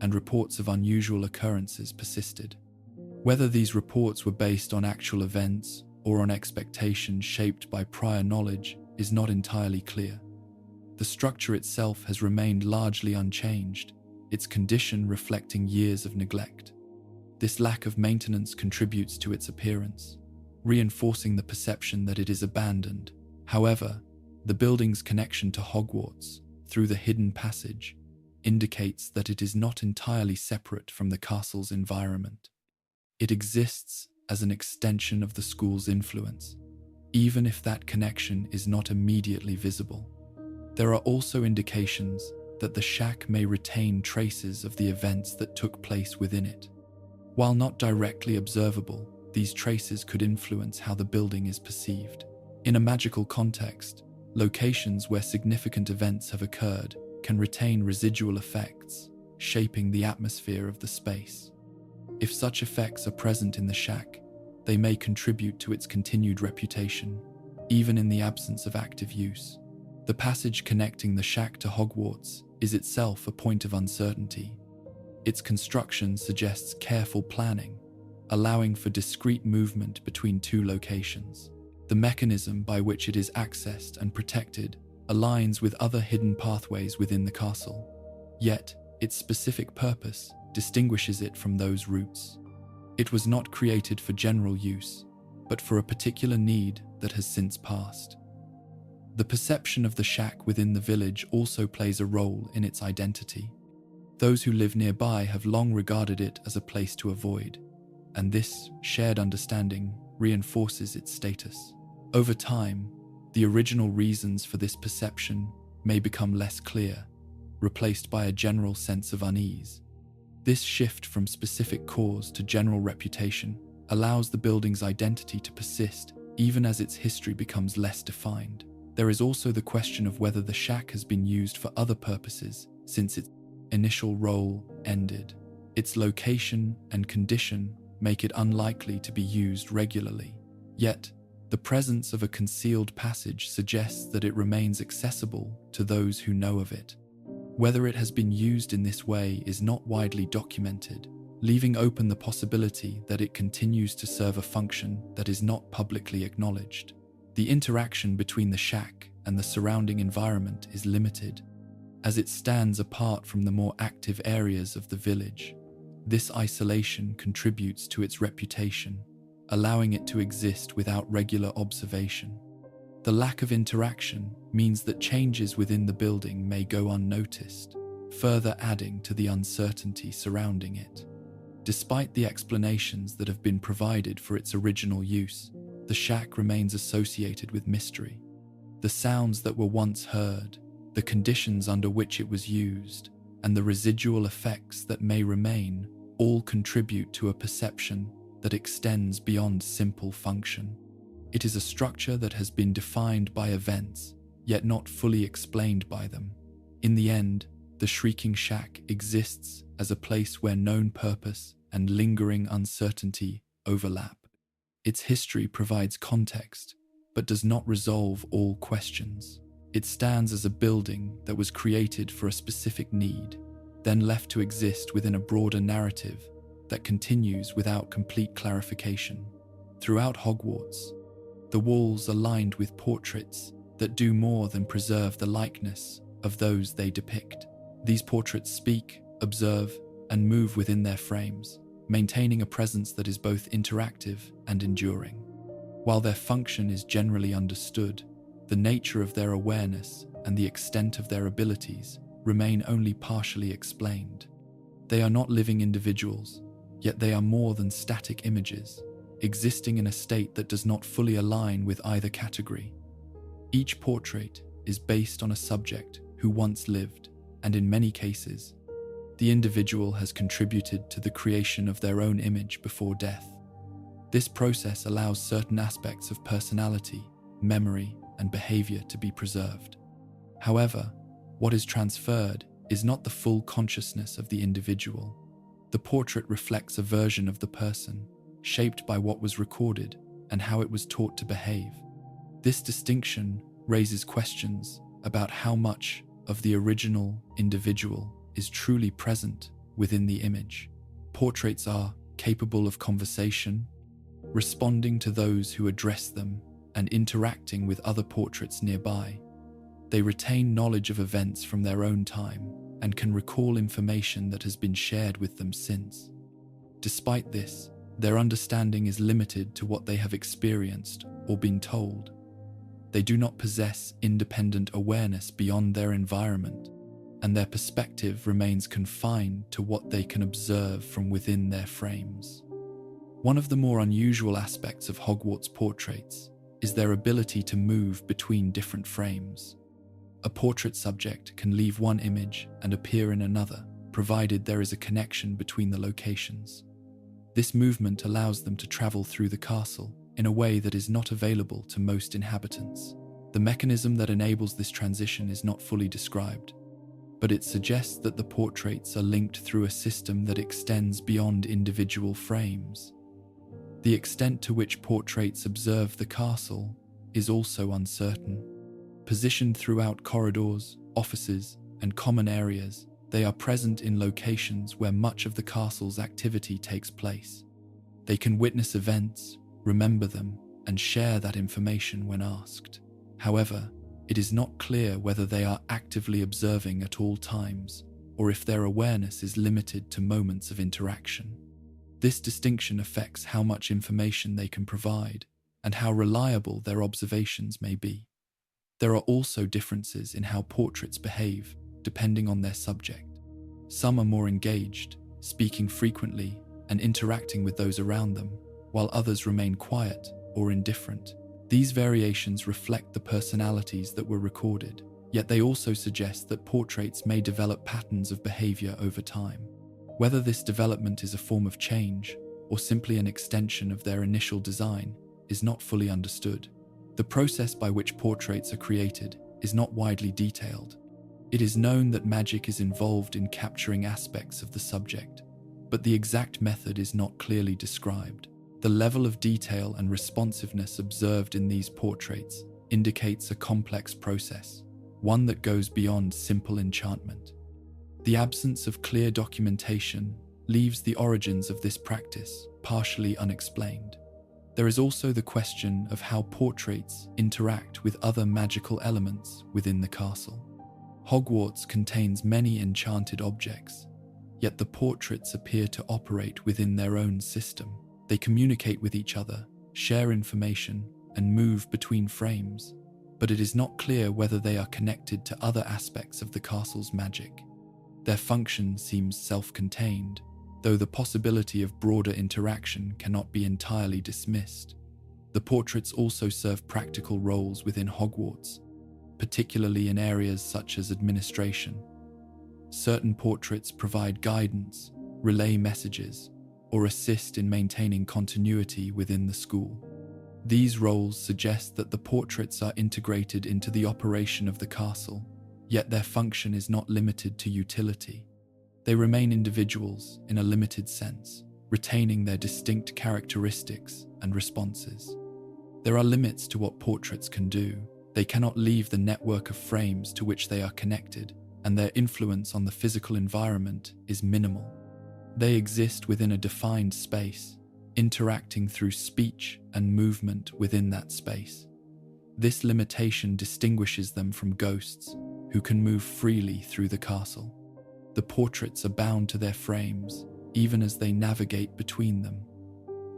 and reports of unusual occurrences persisted. Whether these reports were based on actual events or on expectations shaped by prior knowledge is not entirely clear. The structure itself has remained largely unchanged, its condition reflecting years of neglect. This lack of maintenance contributes to its appearance, reinforcing the perception that it is abandoned. However, the building's connection to Hogwarts, through the hidden passage, indicates that it is not entirely separate from the castle's environment. It exists as an extension of the school's influence, even if that connection is not immediately visible. There are also indications that the shack may retain traces of the events that took place within it. While not directly observable, these traces could influence how the building is perceived. In a magical context, locations where significant events have occurred can retain residual effects, shaping the atmosphere of the space. If such effects are present in the shack, they may contribute to its continued reputation, even in the absence of active use. The passage connecting the shack to Hogwarts is itself a point of uncertainty. Its construction suggests careful planning, allowing for discrete movement between two locations. The mechanism by which it is accessed and protected aligns with other hidden pathways within the castle. Yet, its specific purpose distinguishes it from those routes. It was not created for general use, but for a particular need that has since passed. The perception of the shack within the village also plays a role in its identity. Those who live nearby have long regarded it as a place to avoid, and this shared understanding reinforces its status. Over time, the original reasons for this perception may become less clear, replaced by a general sense of unease. This shift from specific cause to general reputation allows the building's identity to persist even as its history becomes less defined. There is also the question of whether the shack has been used for other purposes since its initial role ended. Its location and condition make it unlikely to be used regularly. Yet, the presence of a concealed passage suggests that it remains accessible to those who know of it. Whether it has been used in this way is not widely documented, leaving open the possibility that it continues to serve a function that is not publicly acknowledged. The interaction between the shack and the surrounding environment is limited, as it stands apart from the more active areas of the village. This isolation contributes to its reputation, allowing it to exist without regular observation. The lack of interaction means that changes within the building may go unnoticed, further adding to the uncertainty surrounding it. Despite the explanations that have been provided for its original use, the shack remains associated with mystery. The sounds that were once heard, the conditions under which it was used, and the residual effects that may remain all contribute to a perception that extends beyond simple function. It is a structure that has been defined by events, yet not fully explained by them. In the end, the Shrieking Shack exists as a place where known purpose and lingering uncertainty overlap. Its history provides context, but does not resolve all questions. It stands as a building that was created for a specific need, then left to exist within a broader narrative that continues without complete clarification. Throughout Hogwarts, the walls are lined with portraits that do more than preserve the likeness of those they depict. These portraits speak, observe, and move within their frames, maintaining a presence that is both interactive and enduring. While their function is generally understood, the nature of their awareness and the extent of their abilities remain only partially explained. They are not living individuals, yet they are more than static images, existing in a state that does not fully align with either category. Each portrait is based on a subject who once lived, and in many cases, the individual has contributed to the creation of their own image before death. This process allows certain aspects of personality, memory, and behavior to be preserved. However, what is transferred is not the full consciousness of the individual. The portrait reflects a version of the person, shaped by what was recorded and how it was taught to behave. This distinction raises questions about how much of the original individual is truly present within the image. Portraits are capable of conversation, responding to those who address them, and interacting with other portraits nearby. They retain knowledge of events from their own time and can recall information that has been shared with them since. Despite this, their understanding is limited to what they have experienced or been told. They do not possess independent awareness beyond their environment, and their perspective remains confined to what they can observe from within their frames. One of the more unusual aspects of Hogwarts portraits is their ability to move between different frames. A portrait subject can leave one image and appear in another, provided there is a connection between the locations. This movement allows them to travel through the castle in a way that is not available to most inhabitants. The mechanism that enables this transition is not fully described, but it suggests that the portraits are linked through a system that extends beyond individual frames. The extent to which portraits observe the castle is also uncertain. Positioned throughout corridors, offices, and common areas, they are present in locations where much of the castle's activity takes place. They can witness events, remember them, and share that information when asked. However, it is not clear whether they are actively observing at all times, or if their awareness is limited to moments of interaction. This distinction affects how much information they can provide and how reliable their observations may be. There are also differences in how portraits behave, depending on their subject. Some are more engaged, speaking frequently and interacting with those around them, while others remain quiet or indifferent. These variations reflect the personalities that were recorded, yet they also suggest that portraits may develop patterns of behavior over time. Whether this development is a form of change or simply an extension of their initial design is not fully understood. The process by which portraits are created is not widely detailed. It is known that magic is involved in capturing aspects of the subject, but the exact method is not clearly described. The level of detail and responsiveness observed in these portraits indicates a complex process, one that goes beyond simple enchantment. The absence of clear documentation leaves the origins of this practice partially unexplained. There is also the question of how portraits interact with other magical elements within the castle. Hogwarts contains many enchanted objects, yet the portraits appear to operate within their own system. They communicate with each other, share information, and move between frames, but it is not clear whether they are connected to other aspects of the castle's magic. Their function seems self-contained, though the possibility of broader interaction cannot be entirely dismissed. The portraits also serve practical roles within Hogwarts, particularly in areas such as administration. Certain portraits provide guidance, relay messages, or assist in maintaining continuity within the school. These roles suggest that the portraits are integrated into the operation of the castle, yet their function is not limited to utility. They remain individuals in a limited sense, retaining their distinct characteristics and responses. There are limits to what portraits can do. They cannot leave the network of frames to which they are connected, and their influence on the physical environment is minimal. They exist within a defined space, interacting through speech and movement within that space. This limitation distinguishes them from ghosts, who can move freely through the castle. The portraits are bound to their frames, even as they navigate between them.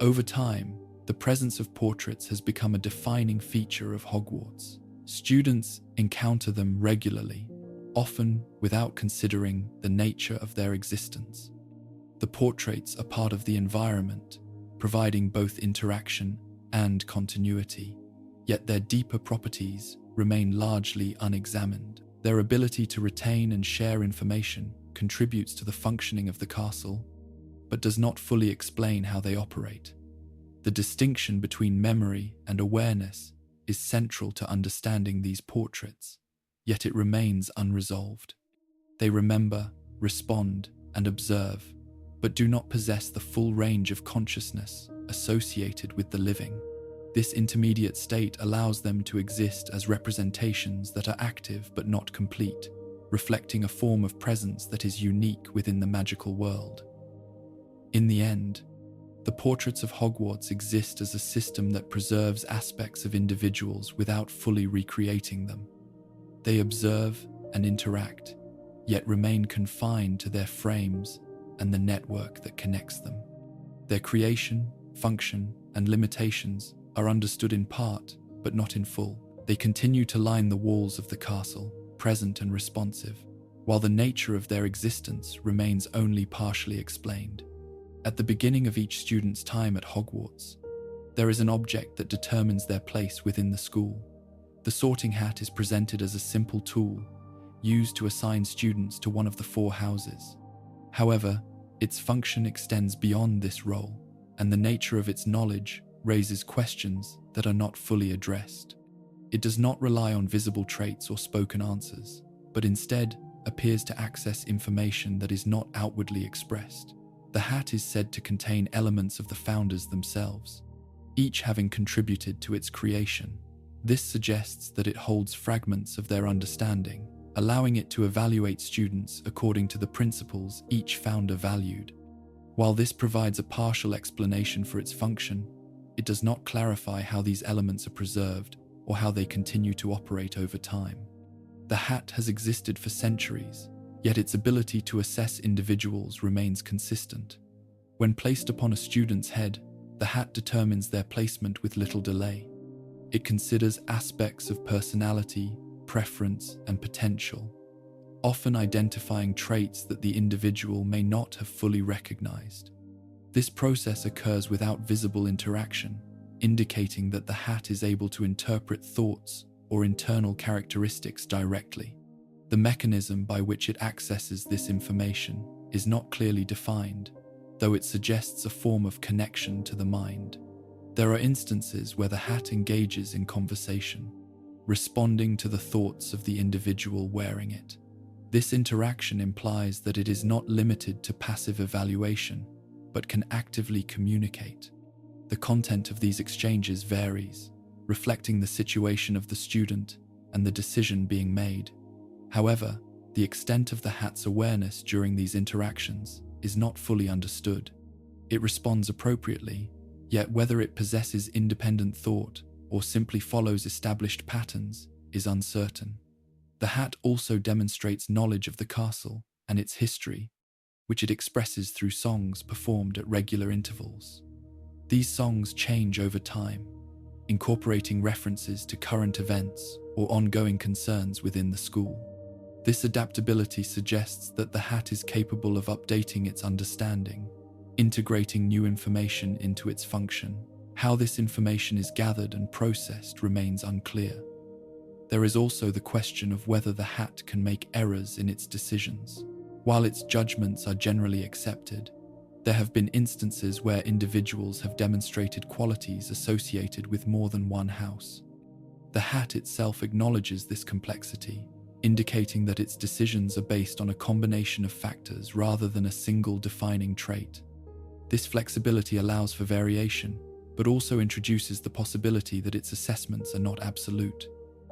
Over time, the presence of portraits has become a defining feature of Hogwarts. Students encounter them regularly, often without considering the nature of their existence. The portraits are part of the environment, providing both interaction and continuity, yet their deeper properties remain largely unexamined. Their ability to retain and share information contributes to the functioning of the castle, but does not fully explain how they operate. The distinction between memory and awareness is central to understanding these portraits, yet it remains unresolved. They remember, respond, and observe, but do not possess the full range of consciousness associated with the living. This intermediate state allows them to exist as representations that are active but not complete, reflecting a form of presence that is unique within the magical world. In the end, the portraits of Hogwarts exist as a system that preserves aspects of individuals without fully recreating them. They observe and interact, yet remain confined to their frames and the network that connects them. Their creation, function, and limitations are understood in part, but not in full. They continue to line the walls of the castle, present and responsive, while the nature of their existence remains only partially explained. At the beginning of each student's time at Hogwarts, there is an object that determines their place within the school. The sorting hat is presented as a simple tool used to assign students to one of the 4 houses. However, its function extends beyond this role, and the nature of its knowledge raises questions that are not fully addressed. It does not rely on visible traits or spoken answers, but instead appears to access information that is not outwardly expressed. The hat is said to contain elements of the founders themselves, each having contributed to its creation. This suggests that it holds fragments of their understanding, allowing it to evaluate students according to the principles each founder valued. While this provides a partial explanation for its function, it does not clarify how these elements are preserved or how they continue to operate over time. The hat has existed for centuries, yet its ability to assess individuals remains consistent. When placed upon a student's head, the hat determines their placement with little delay. It considers aspects of personality, preference, and potential, often identifying traits that the individual may not have fully recognized. This process occurs without visible interaction, indicating that the hat is able to interpret thoughts or internal characteristics directly. The mechanism by which it accesses this information is not clearly defined, though it suggests a form of connection to the mind. There are instances where the hat engages in conversation, responding to the thoughts of the individual wearing it. This interaction implies that it is not limited to passive evaluation, but can actively communicate. The content of these exchanges varies, reflecting the situation of the student and the decision being made. However, the extent of the hat's awareness during these interactions is not fully understood. It responds appropriately, yet whether it possesses independent thought or simply follows established patterns is uncertain. The hat also demonstrates knowledge of the castle and its history, which it expresses through songs performed at regular intervals. These songs change over time, incorporating references to current events or ongoing concerns within the school. This adaptability suggests that the hat is capable of updating its understanding, integrating new information into its function. How this information is gathered and processed remains unclear. There is also the question of whether the hat can make errors in its decisions. While its judgments are generally accepted, there have been instances where individuals have demonstrated qualities associated with more than one house. The hat itself acknowledges this complexity, indicating that its decisions are based on a combination of factors rather than a single defining trait. This flexibility allows for variation, but also introduces the possibility that its assessments are not absolute.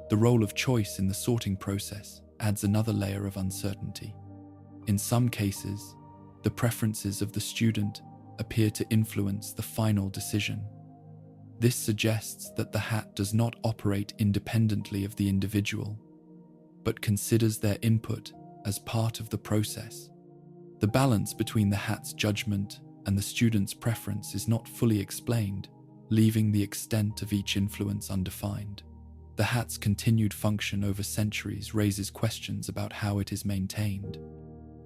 The role of choice in the sorting process adds another layer of uncertainty. In some cases, the preferences of the student appear to influence the final decision. This suggests that the hat does not operate independently of the individual, but considers their input as part of the process. The balance between the hat's judgment and the student's preference is not fully explained, leaving the extent of each influence undefined. The hat's continued function over centuries raises questions about how it is maintained.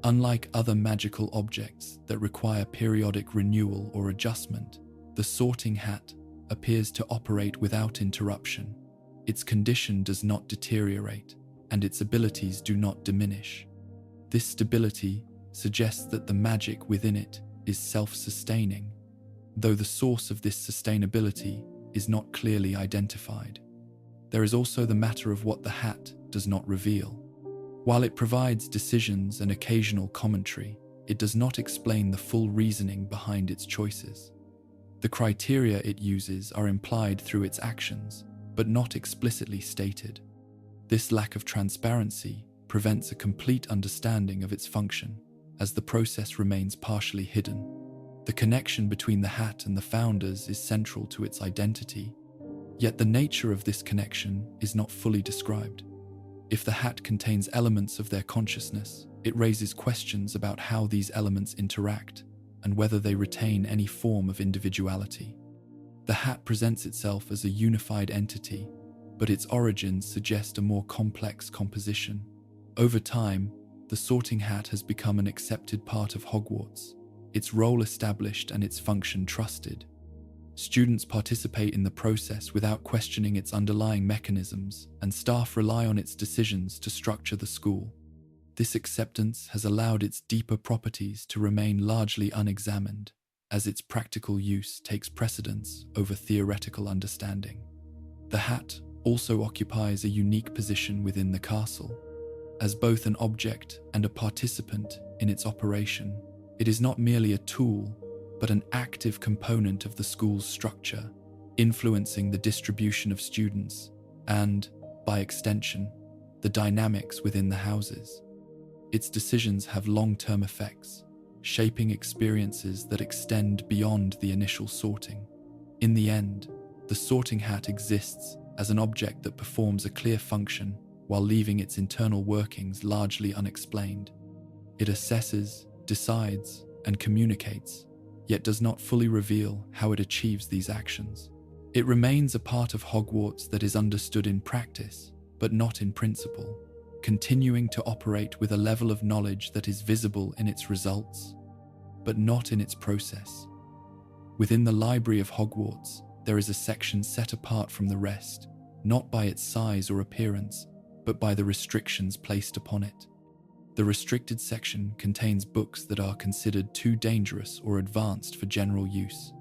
Unlike other magical objects that require periodic renewal or adjustment, the sorting hat appears to operate without interruption. Its condition does not deteriorate, and its abilities do not diminish. This stability suggests that the magic within it is self-sustaining, though the source of this sustainability is not clearly identified. There is also the matter of what the hat does not reveal. While it provides decisions and occasional commentary, it does not explain the full reasoning behind its choices. The criteria it uses are implied through its actions, but not explicitly stated. This lack of transparency prevents a complete understanding of its function, as the process remains partially hidden. The connection between the hat and the founders is central to its identity, yet the nature of this connection is not fully described. If the hat contains elements of their consciousness, it raises questions about how these elements interact and whether they retain any form of individuality. The hat presents itself as a unified entity, but its origins suggest a more complex composition. Over time, the sorting hat has become an accepted part of Hogwarts, its role established and its function trusted. Students participate in the process without questioning its underlying mechanisms, and staff rely on its decisions to structure the school. This acceptance has allowed its deeper properties to remain largely unexamined, as its practical use takes precedence over theoretical understanding. The hat also occupies a unique position within the castle. As both an object and a participant in its operation, it is not merely a tool, but an active component of the school's structure, influencing the distribution of students, and, by extension, the dynamics within the houses. Its decisions have long-term effects, shaping experiences that extend beyond the initial sorting. In the end, the sorting hat exists as an object that performs a clear function while leaving its internal workings largely unexplained. It assesses, decides, and communicates, yet does not fully reveal how it achieves these actions. It remains a part of Hogwarts that is understood in practice, but not in principle, continuing to operate with a level of knowledge that is visible in its results, but not in its process. Within the library of Hogwarts, there is a section set apart from the rest, not by its size or appearance, but by the restrictions placed upon it. The restricted section contains books that are considered too dangerous or advanced for general use.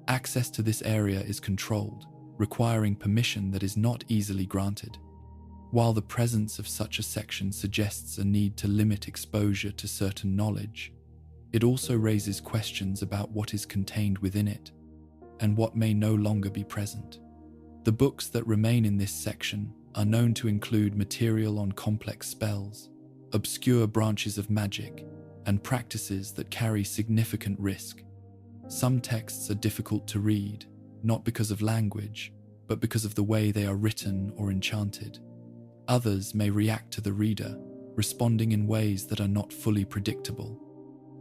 Access to this area is controlled, requiring permission that is not easily granted. While the presence of such a section suggests a need to limit exposure to certain knowledge, it also raises questions about what is contained within it and what may no longer be present. The books that remain in this section are known to include material on complex spells, obscure branches of magic, and practices that carry significant risk. Some texts are difficult to read, not because of language, but because of the way they are written or enchanted. Others may react to the reader, responding in ways that are not fully predictable.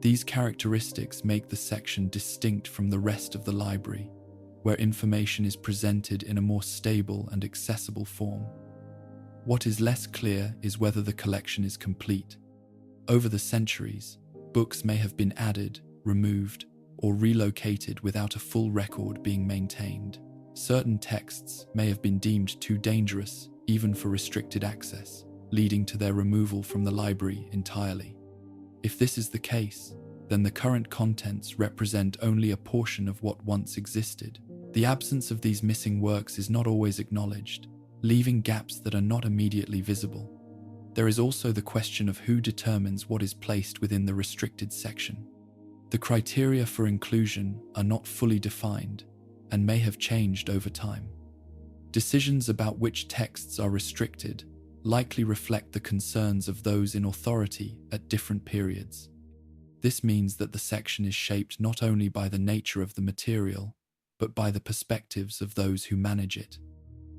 These characteristics make the section distinct from the rest of the library, where information is presented in a more stable and accessible form. What is less clear is whether the collection is complete. Over the centuries, books may have been added, removed, or relocated without a full record being maintained. Certain texts may have been deemed too dangerous, even for restricted access, leading to their removal from the library entirely. If this is the case, then the current contents represent only a portion of what once existed. The absence of these missing works is not always acknowledged, leaving gaps that are not immediately visible. There is also the question of who determines what is placed within the restricted section. The criteria for inclusion are not fully defined and may have changed over time. Decisions about which texts are restricted likely reflect the concerns of those in authority at different periods. This means that the section is shaped not only by the nature of the material, but by the perspectives of those who manage it.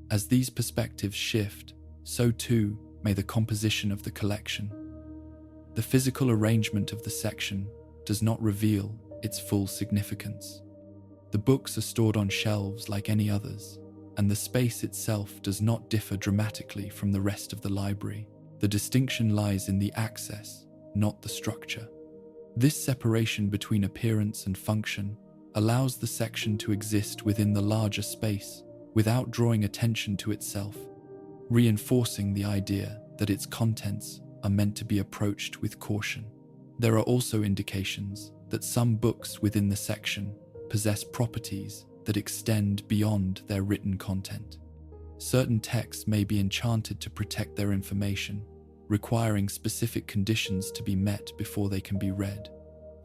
As these perspectives shift, so too may the composition of the collection. The physical arrangement of the section does not reveal its full significance. The books are stored on shelves like any others, and the space itself does not differ dramatically from the rest of the library. The distinction lies in the access, not the structure. This separation between appearance and function allows the section to exist within the larger space without drawing attention to itself, reinforcing the idea that its contents are meant to be approached with caution. There are also indications that some books within the section possess properties that extend beyond their written content. Certain texts may be enchanted to protect their information, requiring specific conditions to be met before they can be read.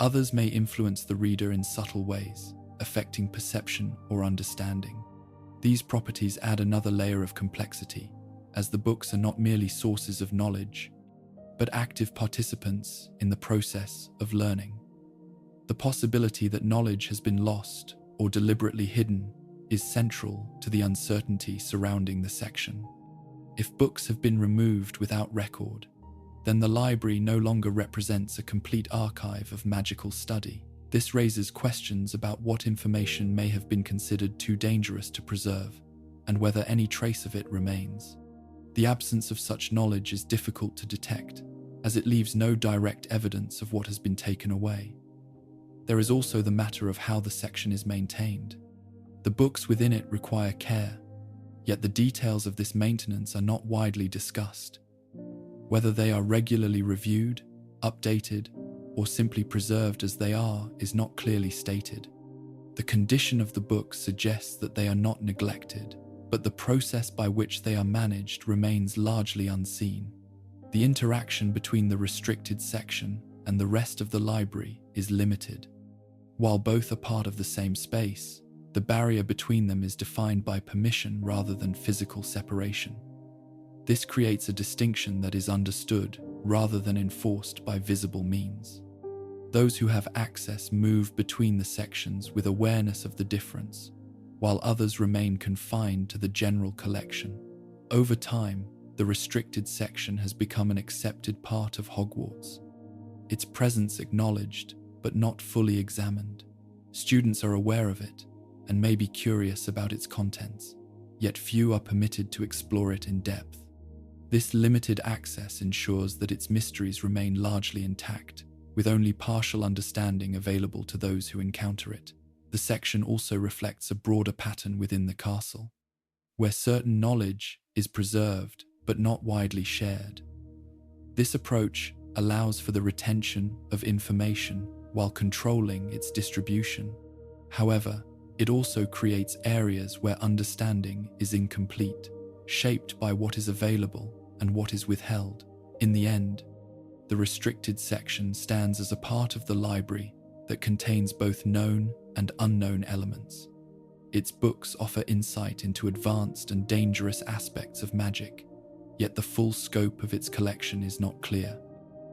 Others may influence the reader in subtle ways, affecting perception or understanding. These properties add another layer of complexity, as the books are not merely sources of knowledge, but active participants in the process of learning. The possibility that knowledge has been lost or deliberately hidden is central to the uncertainty surrounding the section. If books have been removed without record, then the library no longer represents a complete archive of magical study. This raises questions about what information may have been considered too dangerous to preserve, and whether any trace of it remains. The absence of such knowledge is difficult to detect, as it leaves no direct evidence of what has been taken away. There is also the matter of how the section is maintained. The books within it require care, yet the details of this maintenance are not widely discussed. Whether they are regularly reviewed, updated, or simply preserved as they are is not clearly stated. The condition of the books suggests that they are not neglected, but the process by which they are managed remains largely unseen. The interaction between the restricted section and the rest of the library is limited. While both are part of the same space, The barrier between them is defined by permission rather than physical separation. This creates a distinction that is understood rather than enforced by visible means. Those who have access move between the sections with awareness of the difference, while others remain confined to the general collection. Over time, the restricted section has become an accepted part of Hogwarts. Its presence acknowledged, but not fully examined. Students are aware of it and may be curious about its contents, yet few are permitted to explore it in depth. This limited access ensures that its mysteries remain largely intact, with only partial understanding available to those who encounter it. The section also reflects a broader pattern within the castle, where certain knowledge is preserved but not widely shared. This approach allows for the retention of information while controlling its distribution. However, it also creates areas where understanding is incomplete, shaped by what is available and what is withheld. In the end, the restricted section stands as a part of the library that contains both known and unknown elements. Its books offer insight into advanced and dangerous aspects of magic, yet the full scope of its collection is not clear.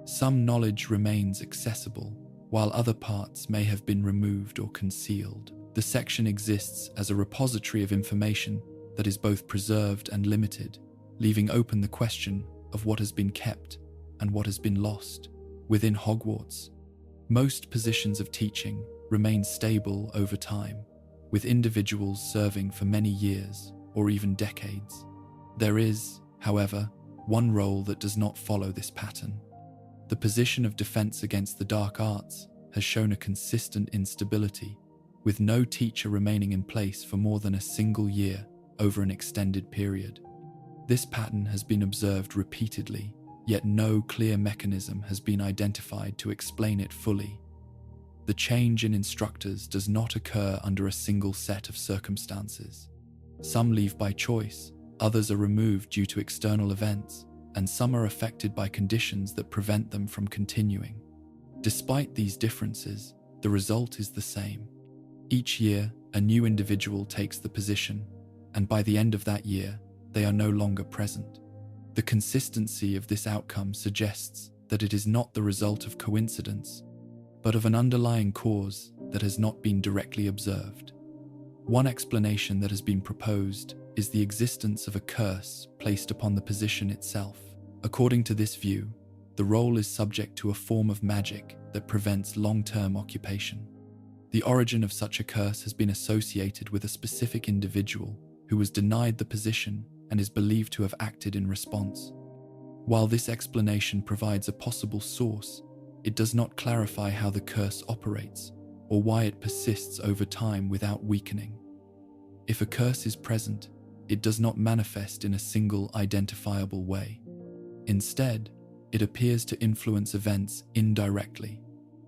Some knowledge remains accessible, while other parts may have been removed or concealed. The section exists as a repository of information that is both preserved and limited, leaving open the question of what has been kept and what has been lost. Within Hogwarts, most positions of teaching remain stable over time, with individuals serving for many years or even decades. There is, however, one role that does not follow this pattern. The position of defense against the dark arts has shown a consistent instability, with no teacher remaining in place for more than a single year over an extended period. This pattern has been observed repeatedly, yet no clear mechanism has been identified to explain it fully. The change in instructors does not occur under a single set of circumstances. Some leave by choice, others are removed due to external events, and some are affected by conditions that prevent them from continuing. Despite these differences, the result is the same. Each year, a new individual takes the position, and by the end of that year, they are no longer present. The consistency of this outcome suggests that it is not the result of coincidence, but of an underlying cause that has not been directly observed. One explanation that has been proposed is the existence of a curse placed upon the position itself. According to this view, the role is subject to a form of magic that prevents long-term occupation. The origin of such a curse has been associated with a specific individual who was denied the position and is believed to have acted in response. While this explanation provides a possible source, it does not clarify how the curse operates or why it persists over time without weakening. If a curse is present, it does not manifest in a single identifiable way. Instead, it appears to influence events indirectly,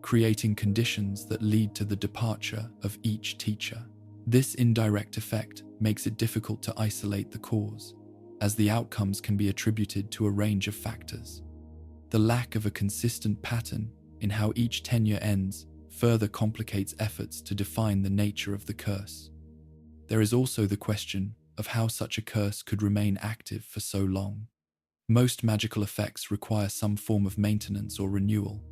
creating conditions that lead to the departure of each teacher. This indirect effect makes it difficult to isolate the cause, as the outcomes can be attributed to a range of factors. The lack of a consistent pattern in how each tenure ends further complicates efforts to define the nature of the curse. There is also the question of how such a curse could remain active for so long. Most magical effects require some form of maintenance or renewal,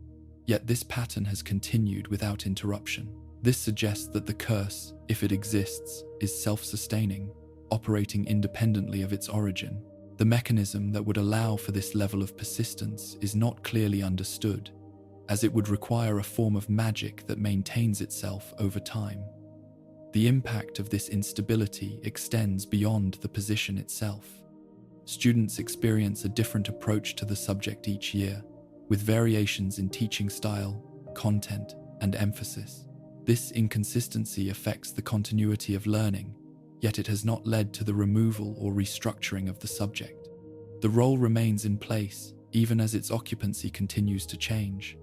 yet this pattern has continued without interruption. This suggests that the curse, if it exists, is self-sustaining, operating independently of its origin. The mechanism that would allow for this level of persistence is not clearly understood, as it would require a form of magic that maintains itself over time. The impact of this instability extends beyond the position itself. Students experience a different approach to the subject each year, with variations in teaching style, content, and emphasis. This inconsistency affects the continuity of learning, yet it has not led to the removal or restructuring of the subject. The role remains in place, even as its occupancy continues to change.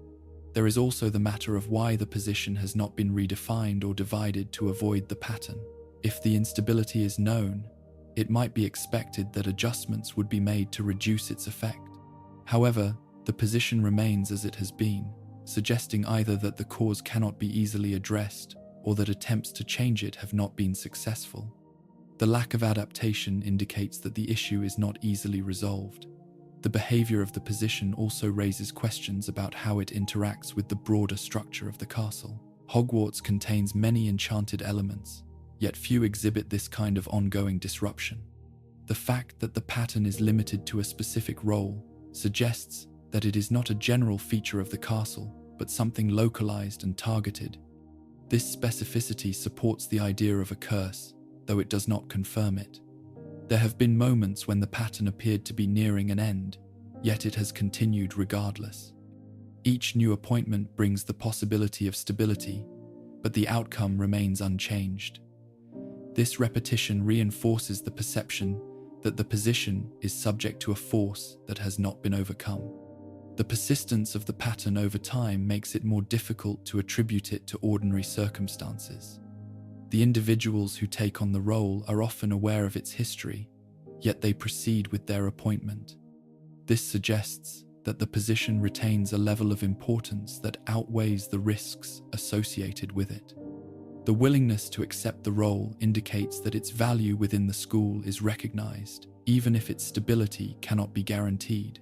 There is also the matter of why the position has not been redefined or divided to avoid the pattern. If the instability is known, it might be expected that adjustments would be made to reduce its effect. However, the position remains as it has been, suggesting either that the cause cannot be easily addressed or that attempts to change it have not been successful. The lack of adaptation indicates that the issue is not easily resolved. The behavior of the position also raises questions about how it interacts with the broader structure of the castle. Hogwarts contains many enchanted elements, yet few exhibit this kind of ongoing disruption. The fact that the pattern is limited to a specific role suggests that it is not a general feature of the castle, but something localized and targeted. This specificity supports the idea of a curse, though it does not confirm it. There have been moments when the pattern appeared to be nearing an end, yet it has continued regardless. Each new appointment brings the possibility of stability, but the outcome remains unchanged. This repetition reinforces the perception that the position is subject to a force that has not been overcome. The persistence of the pattern over time makes it more difficult to attribute it to ordinary circumstances. The individuals who take on the role are often aware of its history, yet they proceed with their appointment. This suggests that the position retains a level of importance that outweighs the risks associated with it. The willingness to accept the role indicates that its value within the school is recognized, even if its stability cannot be guaranteed.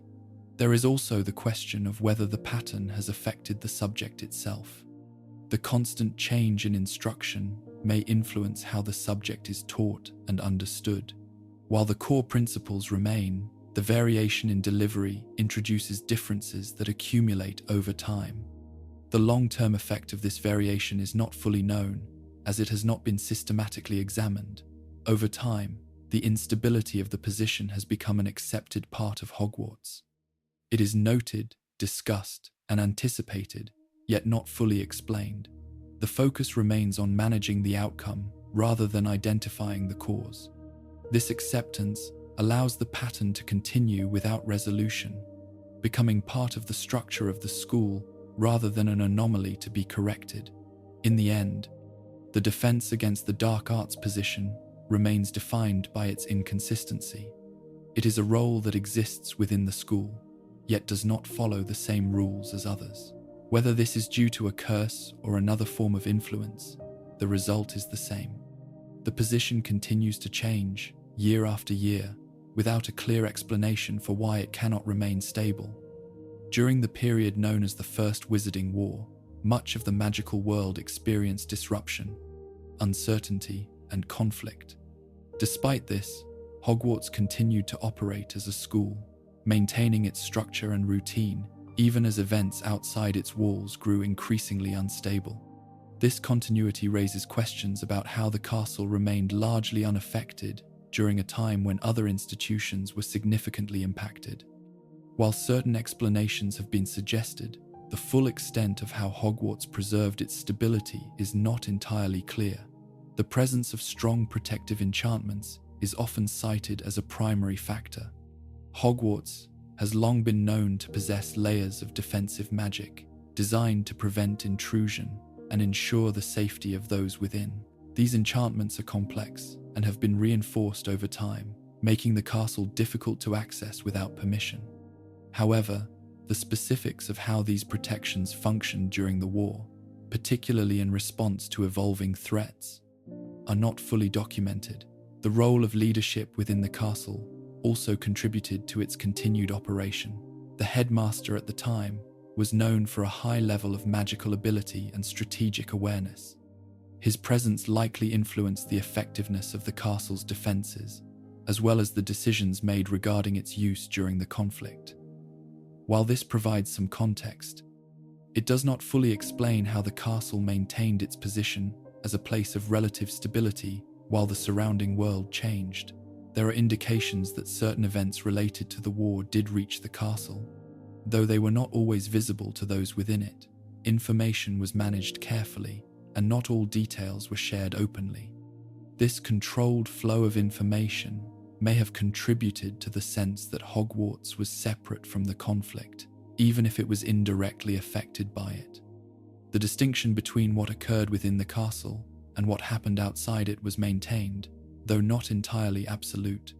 There is also the question of whether the pattern has affected the subject itself. The constant change in instruction may influence how the subject is taught and understood. While the core principles remain, the variation in delivery introduces differences that accumulate over time. The long-term effect of this variation is not fully known, as it has not been systematically examined. Over time, the instability of the position has become an accepted part of Hogwarts. It is noted, discussed, and anticipated, yet not fully explained. The focus remains on managing the outcome rather than identifying the cause. This acceptance allows the pattern to continue without resolution, becoming part of the structure of the school rather than an anomaly to be corrected. In the end, the defense against the dark arts position remains defined by its inconsistency. It is a role that exists within the school, yet does not follow the same rules as others. Whether this is due to a curse or another form of influence, the result is the same. The position continues to change year after year, without a clear explanation for why it cannot remain stable. During the period known as the First Wizarding War, much of the magical world experienced disruption, uncertainty, and conflict. Despite this, Hogwarts continued to operate as a school, maintaining its structure and routine, even as events outside its walls grew increasingly unstable. This continuity raises questions about how the castle remained largely unaffected during a time when other institutions were significantly impacted. While certain explanations have been suggested, the full extent of how Hogwarts preserved its stability is not entirely clear. The presence of strong protective enchantments is often cited as a primary factor. Hogwarts has long been known to possess layers of defensive magic, designed to prevent intrusion and ensure the safety of those within. These enchantments are complex and have been reinforced over time, making the castle difficult to access without permission. However, the specifics of how these protections functioned during the war, particularly in response to evolving threats, are not fully documented. The role of leadership within the castle also contributed to its continued operation. The headmaster at the time was known for a high level of magical ability and strategic awareness. His presence likely influenced the effectiveness of the castle's defenses, as well as the decisions made regarding its use during the conflict. While this provides some context, it does not fully explain how the castle maintained its position as a place of relative stability while the surrounding world changed. There are indications that certain events related to the war did reach the castle, though they were not always visible to those within it. Information was managed carefully, and not all details were shared openly. This controlled flow of information may have contributed to the sense that Hogwarts was separate from the conflict, even if it was indirectly affected by it. The distinction between what occurred within the castle and what happened outside it was maintained, though not entirely absolute.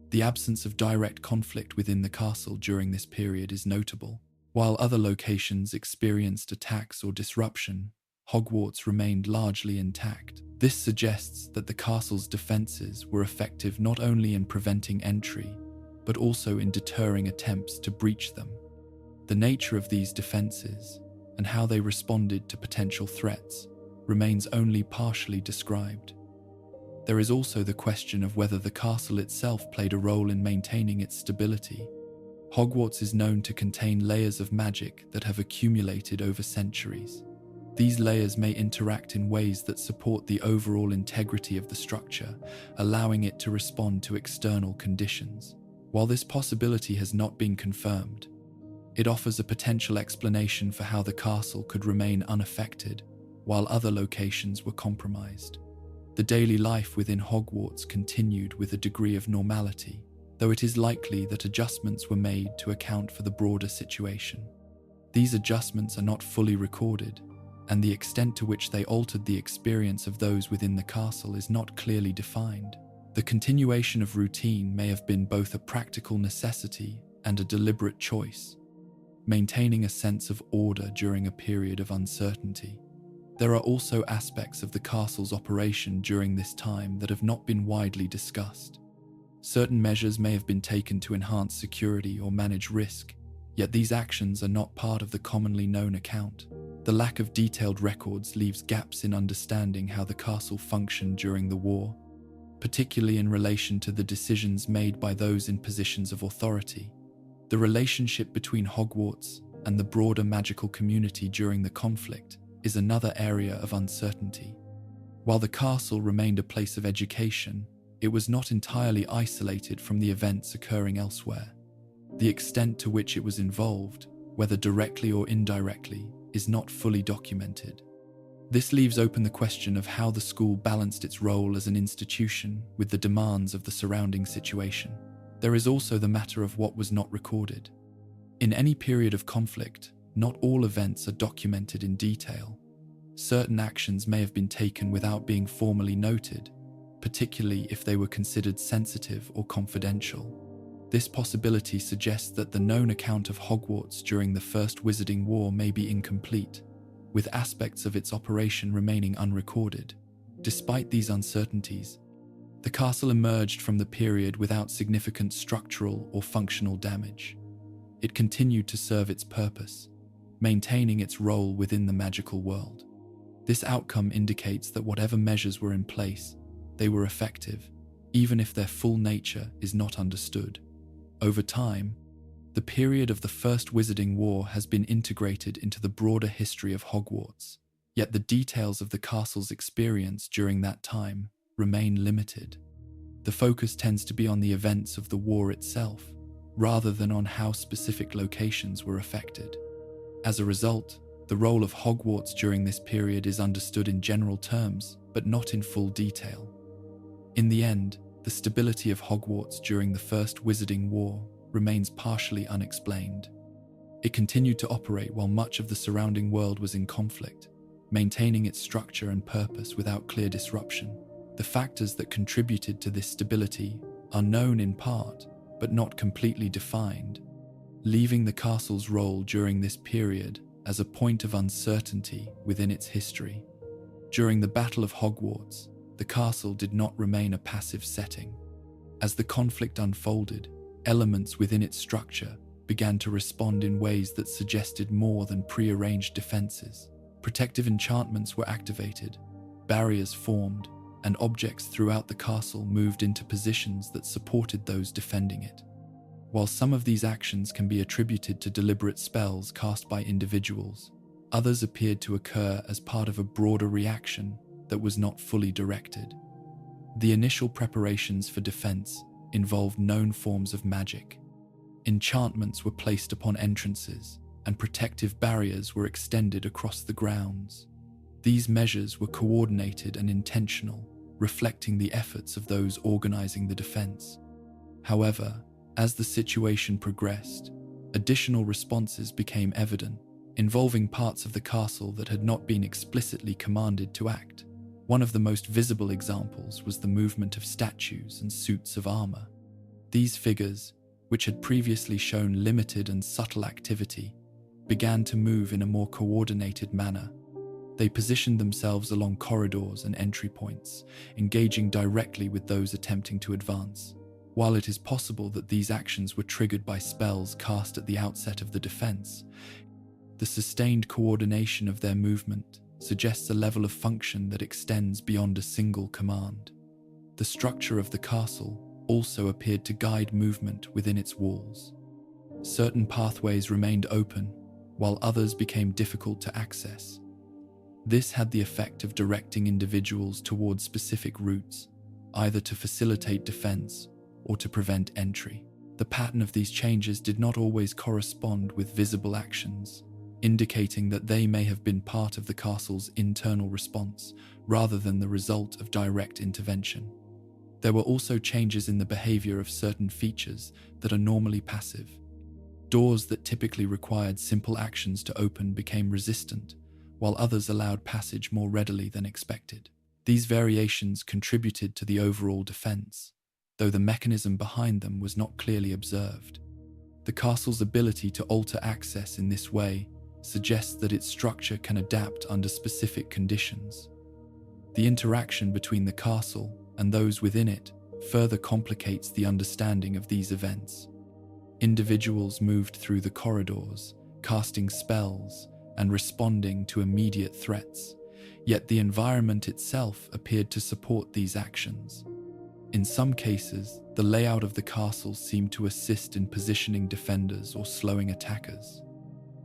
The absence of direct conflict within the castle during this period is notable. While other locations experienced attacks or disruption, Hogwarts remained largely intact. This suggests that the castle's defenses were effective not only in preventing entry, but also in deterring attempts to breach them. The nature of these defenses and how they responded to potential threats remains only partially described. There is also the question of whether the castle itself played a role in maintaining its stability. Hogwarts is known to contain layers of magic that have accumulated over centuries. These layers may interact in ways that support the overall integrity of the structure, allowing it to respond to external conditions. While this possibility has not been confirmed, it offers a potential explanation for how the castle could remain unaffected while other locations were compromised. The daily life within Hogwarts continued with a degree of normality, though it is likely that adjustments were made to account for the broader situation. These adjustments are not fully recorded, and the extent to which they altered the experience of those within the castle is not clearly defined. The continuation of routine may have been both a practical necessity and a deliberate choice, maintaining a sense of order during a period of uncertainty. There are also aspects of the castle's operation during this time that have not been widely discussed. Certain measures may have been taken to enhance security or manage risk, yet these actions are not part of the commonly known account. The lack of detailed records leaves gaps in understanding how the castle functioned during the war, particularly in relation to the decisions made by those in positions of authority. The relationship between Hogwarts and the broader magical community during the conflict is another area of uncertainty. While the castle remained a place of education, it was not entirely isolated from the events occurring elsewhere. The extent to which it was involved, whether directly or indirectly, is not fully documented. This leaves open the question of how the school balanced its role as an institution with the demands of the surrounding situation. There is also the matter of what was not recorded. In any period of conflict, not all events are documented in detail. Certain actions may have been taken without being formally noted, particularly if they were considered sensitive or confidential. This possibility suggests that the known account of Hogwarts during the First Wizarding War may be incomplete, with aspects of its operation remaining unrecorded. Despite these uncertainties, the castle emerged from the period without significant structural or functional damage. It continued to serve its purpose, maintaining its role within the magical world. This outcome indicates that whatever measures were in place, they were effective, even if their full nature is not understood. Over time, the period of the First Wizarding War has been integrated into the broader history of Hogwarts, yet the details of the castle's experience during that time remain limited. The focus tends to be on the events of the war itself, rather than on how specific locations were affected. As a result, the role of Hogwarts during this period is understood in general terms, but not in full detail. In the end, the stability of Hogwarts during the First Wizarding War remains partially unexplained. It continued to operate while much of the surrounding world was in conflict, maintaining its structure and purpose without clear disruption. The factors that contributed to this stability are known in part, but not completely defined, leaving the castle's role during this period as a point of uncertainty within its history. During the Battle of Hogwarts, the castle did not remain a passive setting. As the conflict unfolded, elements within its structure began to respond in ways that suggested more than prearranged defenses. Protective enchantments were activated, barriers formed, and objects throughout the castle moved into positions that supported those defending it. While some of these actions can be attributed to deliberate spells cast by individuals, others appeared to occur as part of a broader reaction that was not fully directed. The initial preparations for defense involved known forms of magic. Enchantments were placed upon entrances, and protective barriers were extended across the grounds. These measures were coordinated and intentional, reflecting the efforts of those organizing the defense. However, as the situation progressed, additional responses became evident, involving parts of the castle that had not been explicitly commanded to act. One of the most visible examples was the movement of statues and suits of armor. These figures, which had previously shown limited and subtle activity, began to move in a more coordinated manner. They positioned themselves along corridors and entry points, engaging directly with those attempting to advance. While it is possible that these actions were triggered by spells cast at the outset of the defense, the sustained coordination of their movement suggests a level of function that extends beyond a single command. The structure of the castle also appeared to guide movement within its walls. Certain pathways remained open, while others became difficult to access. This had the effect of directing individuals towards specific routes, either to facilitate defense or to prevent entry. The pattern of these changes did not always correspond with visible actions, indicating that they may have been part of the castle's internal response rather than the result of direct intervention. There were also changes in the behavior of certain features that are normally passive. Doors that typically required simple actions to open became resistant, while others allowed passage more readily than expected. These variations contributed to the overall defense, though the mechanism behind them was not clearly observed. The castle's ability to alter access in this way suggests that its structure can adapt under specific conditions. The interaction between the castle and those within it further complicates the understanding of these events. Individuals moved through the corridors, casting spells and responding to immediate threats, yet the environment itself appeared to support these actions. In some cases, the layout of the castle seemed to assist in positioning defenders or slowing attackers.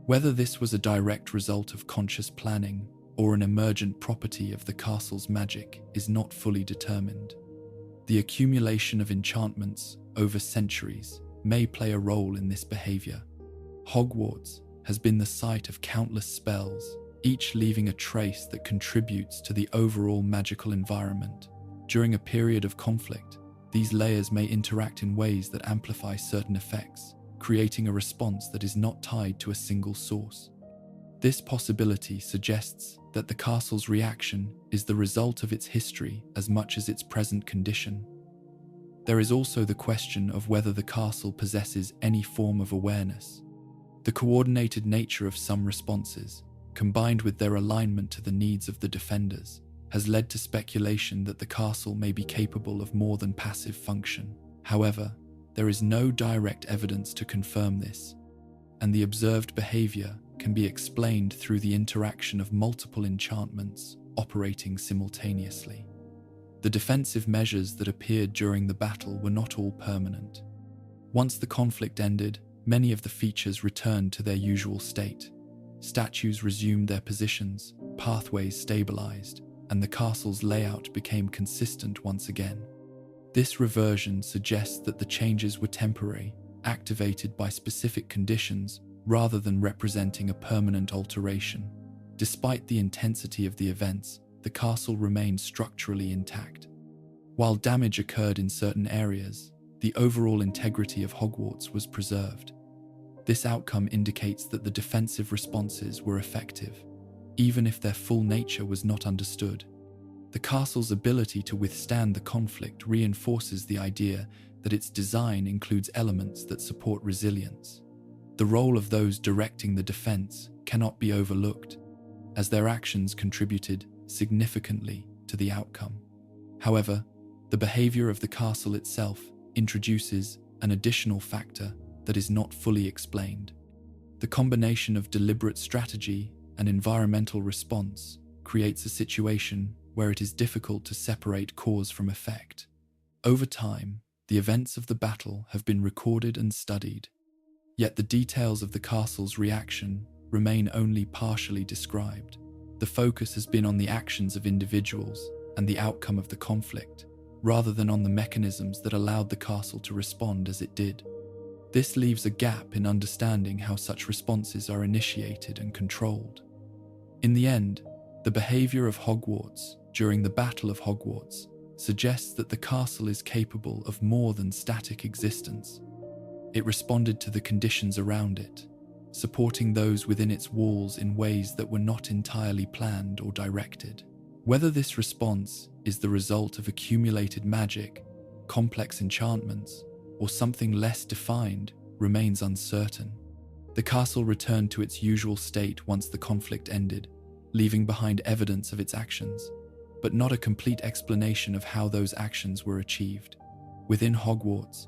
Whether this was a direct result of conscious planning or an emergent property of the castle's magic is not fully determined. The accumulation of enchantments over centuries may play a role in this behavior. Hogwarts has been the site of countless spells, each leaving a trace that contributes to the overall magical environment. During a period of conflict, these layers may interact in ways that amplify certain effects, creating a response that is not tied to a single source. This possibility suggests that the castle's reaction is the result of its history as much as its present condition. There is also the question of whether the castle possesses any form of awareness. The coordinated nature of some responses, combined with their alignment to the needs of the defenders, has led to speculation that the castle may be capable of more than passive function. However, there is no direct evidence to confirm this, and the observed behavior can be explained through the interaction of multiple enchantments operating simultaneously. The defensive measures that appeared during the battle were not all permanent. Once the conflict ended, many of the features returned to their usual state. Statues resumed their positions, pathways stabilized, and the castle's layout became consistent once again. This reversion suggests that the changes were temporary, activated by specific conditions rather than representing a permanent alteration. Despite the intensity of the events, the castle remained structurally intact. While damage occurred in certain areas, the overall integrity of Hogwarts was preserved. This outcome indicates that the defensive responses were effective, even if their full nature was not understood. The castle's ability to withstand the conflict reinforces the idea that its design includes elements that support resilience. The role of those directing the defense cannot be overlooked, as their actions contributed significantly to the outcome. However, the behavior of the castle itself introduces an additional factor that is not fully explained. The combination of deliberate strategy and environmental response creates a situation where it is difficult to separate cause from effect. Over time, the events of the battle have been recorded and studied, yet the details of the castle's reaction remain only partially described. The focus has been on the actions of individuals and the outcome of the conflict, rather than on the mechanisms that allowed the castle to respond as it did. This leaves a gap in understanding how such responses are initiated and controlled. In the end, the behavior of Hogwarts during the Battle of Hogwarts suggests that the castle is capable of more than static existence. It responded to the conditions around it, supporting those within its walls in ways that were not entirely planned or directed. Whether this response is the result of accumulated magic, complex enchantments, or something less defined remains uncertain. The castle returned to its usual state once the conflict ended, leaving behind evidence of its actions, but not a complete explanation of how those actions were achieved. Within Hogwarts,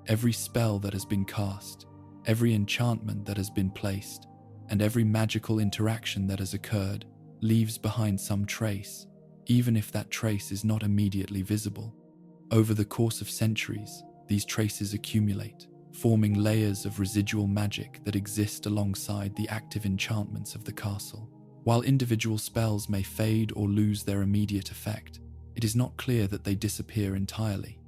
every spell that has been cast, every enchantment that has been placed, and every magical interaction that has occurred leaves behind some trace, even if that trace is not immediately visible. Over the course of centuries, these traces accumulate, forming layers of residual magic that exist alongside the active enchantments of the castle. While individual spells may fade or lose their immediate effect, it is not clear that they disappear entirely.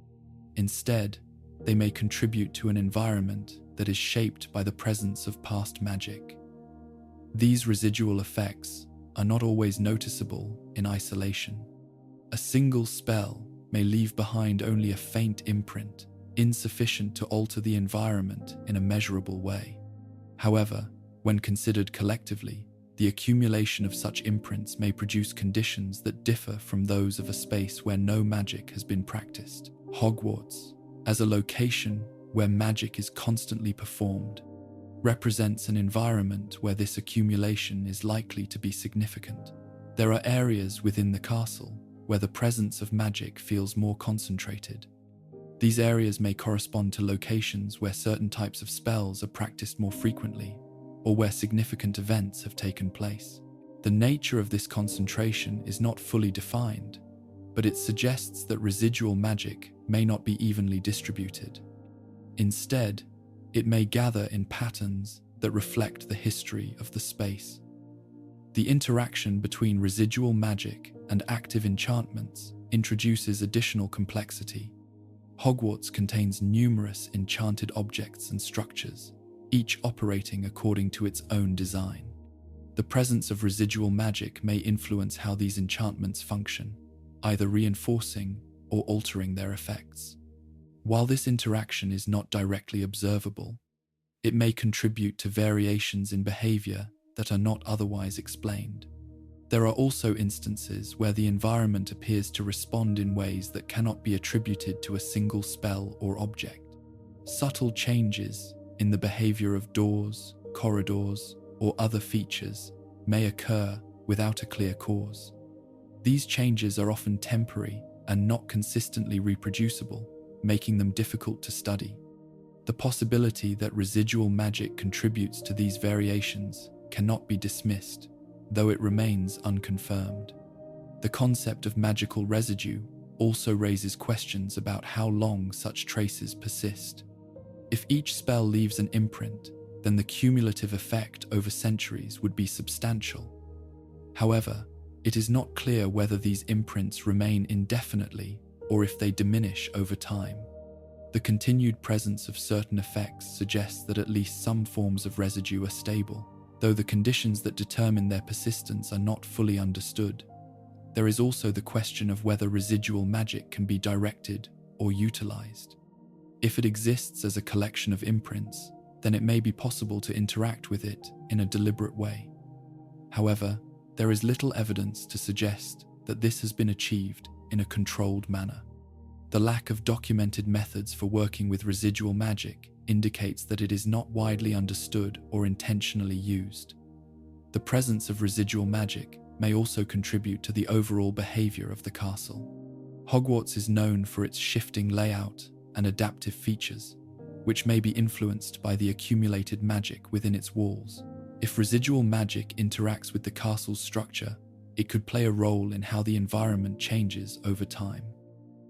Instead, they may contribute to an environment that is shaped by the presence of past magic. These residual effects are not always noticeable in isolation. A single spell may leave behind only a faint imprint, insufficient to alter the environment in a measurable way. However, when considered collectively, the accumulation of such imprints may produce conditions that differ from those of a space where no magic has been practiced. Hogwarts, as a location where magic is constantly performed, represents an environment where this accumulation is likely to be significant. There are areas within the castle where the presence of magic feels more concentrated. These areas may correspond to locations where certain types of spells are practiced more frequently, or where significant events have taken place. The nature of this concentration is not fully defined, but it suggests that residual magic may not be evenly distributed. Instead, it may gather in patterns that reflect the history of the space. The interaction between residual magic and active enchantments introduces additional complexity. Hogwarts contains numerous enchanted objects and structures, each operating according to its own design. The presence of residual magic may influence how these enchantments function, either reinforcing or altering their effects. While this interaction is not directly observable, it may contribute to variations in behavior that are not otherwise explained. There are also instances where the environment appears to respond in ways that cannot be attributed to a single spell or object. Subtle changes in the behavior of doors, corridors, or other features may occur without a clear cause. These changes are often temporary and not consistently reproducible, making them difficult to study. The possibility that residual magic contributes to these variations cannot be dismissed, though it remains unconfirmed. The concept of magical residue also raises questions about how long such traces persist. If each spell leaves an imprint, then the cumulative effect over centuries would be substantial. However, it is not clear whether these imprints remain indefinitely or if they diminish over time. The continued presence of certain effects suggests that at least some forms of residue are stable, though the conditions that determine their persistence are not fully understood. There is also the question of whether residual magic can be directed or utilized. If it exists as a collection of imprints, then it may be possible to interact with it in a deliberate way. However, there is little evidence to suggest that this has been achieved in a controlled manner. The lack of documented methods for working with residual magic indicates that it is not widely understood or intentionally used. The presence of residual magic may also contribute to the overall behavior of the castle. Hogwarts is known for its shifting layout and adaptive features, which may be influenced by the accumulated magic within its walls. If residual magic interacts with the castle's structure, it could play a role in how the environment changes over time.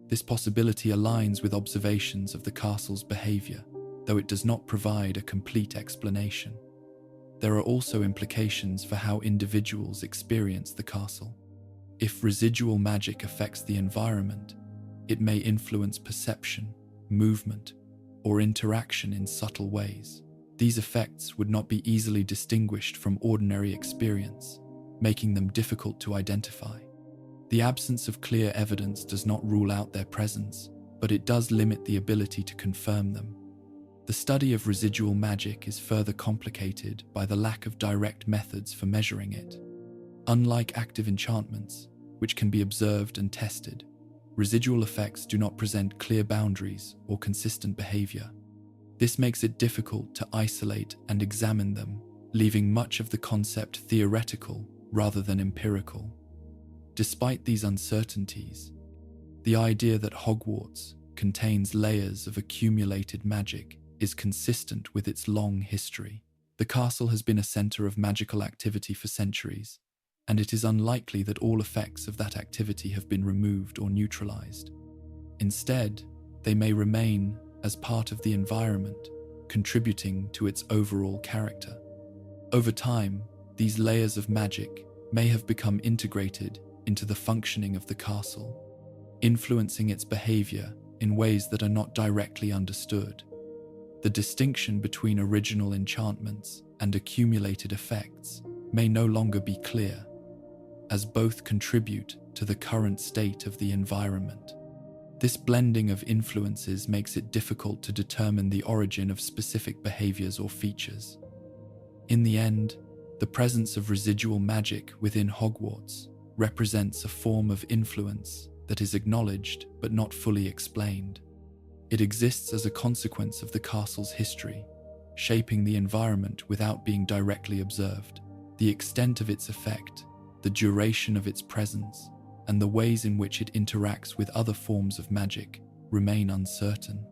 This possibility aligns with observations of the castle's behavior, though it does not provide a complete explanation. There are also implications for how individuals experience the castle. If residual magic affects the environment, it may influence perception, movement, or interaction in subtle ways. These effects would not be easily distinguished from ordinary experience, making them difficult to identify. The absence of clear evidence does not rule out their presence, but it does limit the ability to confirm them. The study of residual magic is further complicated by the lack of direct methods for measuring it. Unlike active enchantments, which can be observed and tested, residual effects do not present clear boundaries or consistent behavior. This makes it difficult to isolate and examine them, leaving much of the concept theoretical rather than empirical. Despite these uncertainties, the idea that Hogwarts contains layers of accumulated magic is consistent with its long history. The castle has been a center of magical activity for centuries, and it is unlikely that all effects of that activity have been removed or neutralized. Instead, they may remain as part of the environment, contributing to its overall character. Over time, these layers of magic may have become integrated into the functioning of the castle, influencing its behavior in ways that are not directly understood. The distinction between original enchantments and accumulated effects may no longer be clear, as both contribute to the current state of the environment. This blending of influences makes it difficult to determine the origin of specific behaviors or features. In the end, the presence of residual magic within Hogwarts represents a form of influence that is acknowledged but not fully explained. It exists as a consequence of the castle's history, shaping the environment without being directly observed. The extent of its effect, the duration of its presence, and the ways in which it interacts with other forms of magic remain uncertain.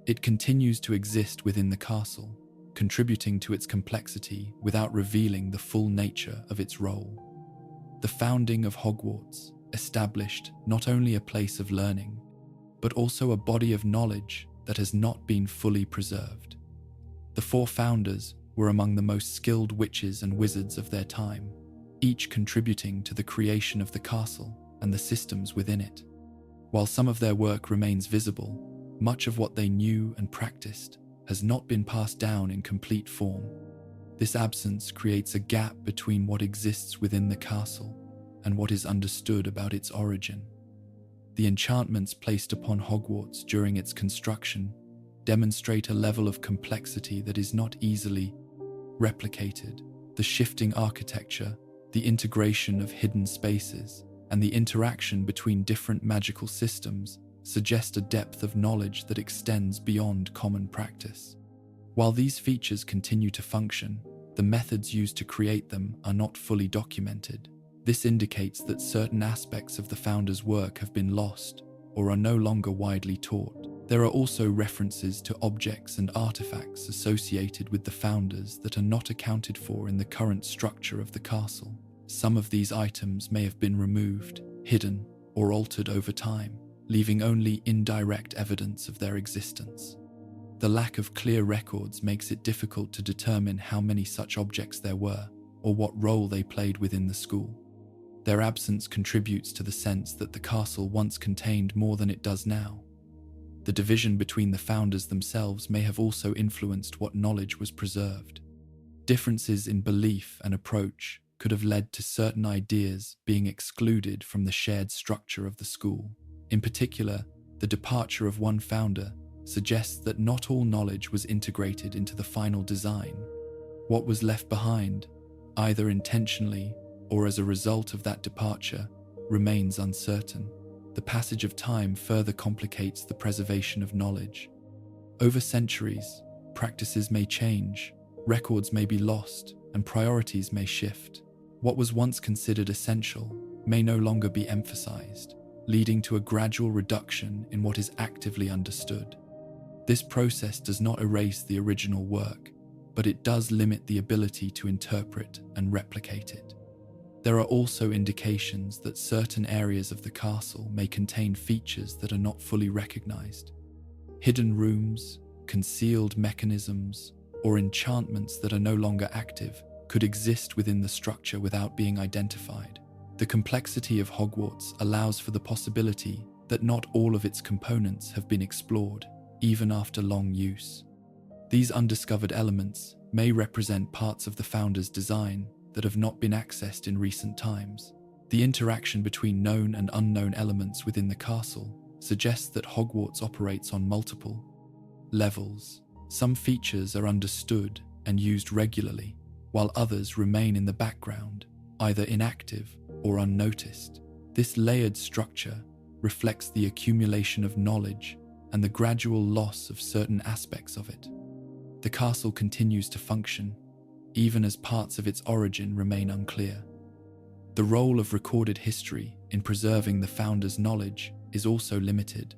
It continues to exist within the castle, contributing to its complexity without revealing the full nature of its role. The founding of Hogwarts established not only a place of learning, but also a body of knowledge that has not been fully preserved. The four founders were among the most skilled witches and wizards of their time, each contributing to the creation of the castle and the systems within it. While some of their work remains visible, much of what they knew and practiced has not been passed down in complete form. This absence creates a gap between what exists within the castle and what is understood about its origin. The enchantments placed upon Hogwarts during its construction demonstrate a level of complexity that is not easily replicated. The shifting architecture, the integration of hidden spaces, and the interaction between different magical systems suggest a depth of knowledge that extends beyond common practice. While these features continue to function, the methods used to create them are not fully documented. This indicates that certain aspects of the founders' work have been lost or are no longer widely taught. There are also references to objects and artifacts associated with the founders that are not accounted for in the current structure of the castle. Some of these items may have been removed, hidden, or altered over time, leaving only indirect evidence of their existence. The lack of clear records makes it difficult to determine how many such objects there were or what role they played within the school. Their absence contributes to the sense that the castle once contained more than it does now. The division between the founders themselves may have also influenced what knowledge was preserved. Differences in belief and approach could have led to certain ideas being excluded from the shared structure of the school. In particular, the departure of one founder suggests that not all knowledge was integrated into the final design. What was left behind, either intentionally or as a result of that departure, remains uncertain. The passage of time further complicates the preservation of knowledge. Over centuries, practices may change, records may be lost, and priorities may shift. What was once considered essential may no longer be emphasized, leading to a gradual reduction in what is actively understood. This process does not erase the original work, but it does limit the ability to interpret and replicate it. There are also indications that certain areas of the castle may contain features that are not fully recognized. Hidden rooms, concealed mechanisms, or enchantments that are no longer active could exist within the structure without being identified. The complexity of Hogwarts allows for the possibility that not all of its components have been explored, even after long use. These undiscovered elements may represent parts of the founder's design that have not been accessed in recent times. The interaction between known and unknown elements within the castle suggests that Hogwarts operates on multiple levels. Some features are understood and used regularly, while others remain in the background, either inactive or unnoticed. This layered structure reflects the accumulation of knowledge and the gradual loss of certain aspects of it. The castle continues to function, even as parts of its origin remain unclear. The role of recorded history in preserving the founder's knowledge is also limited.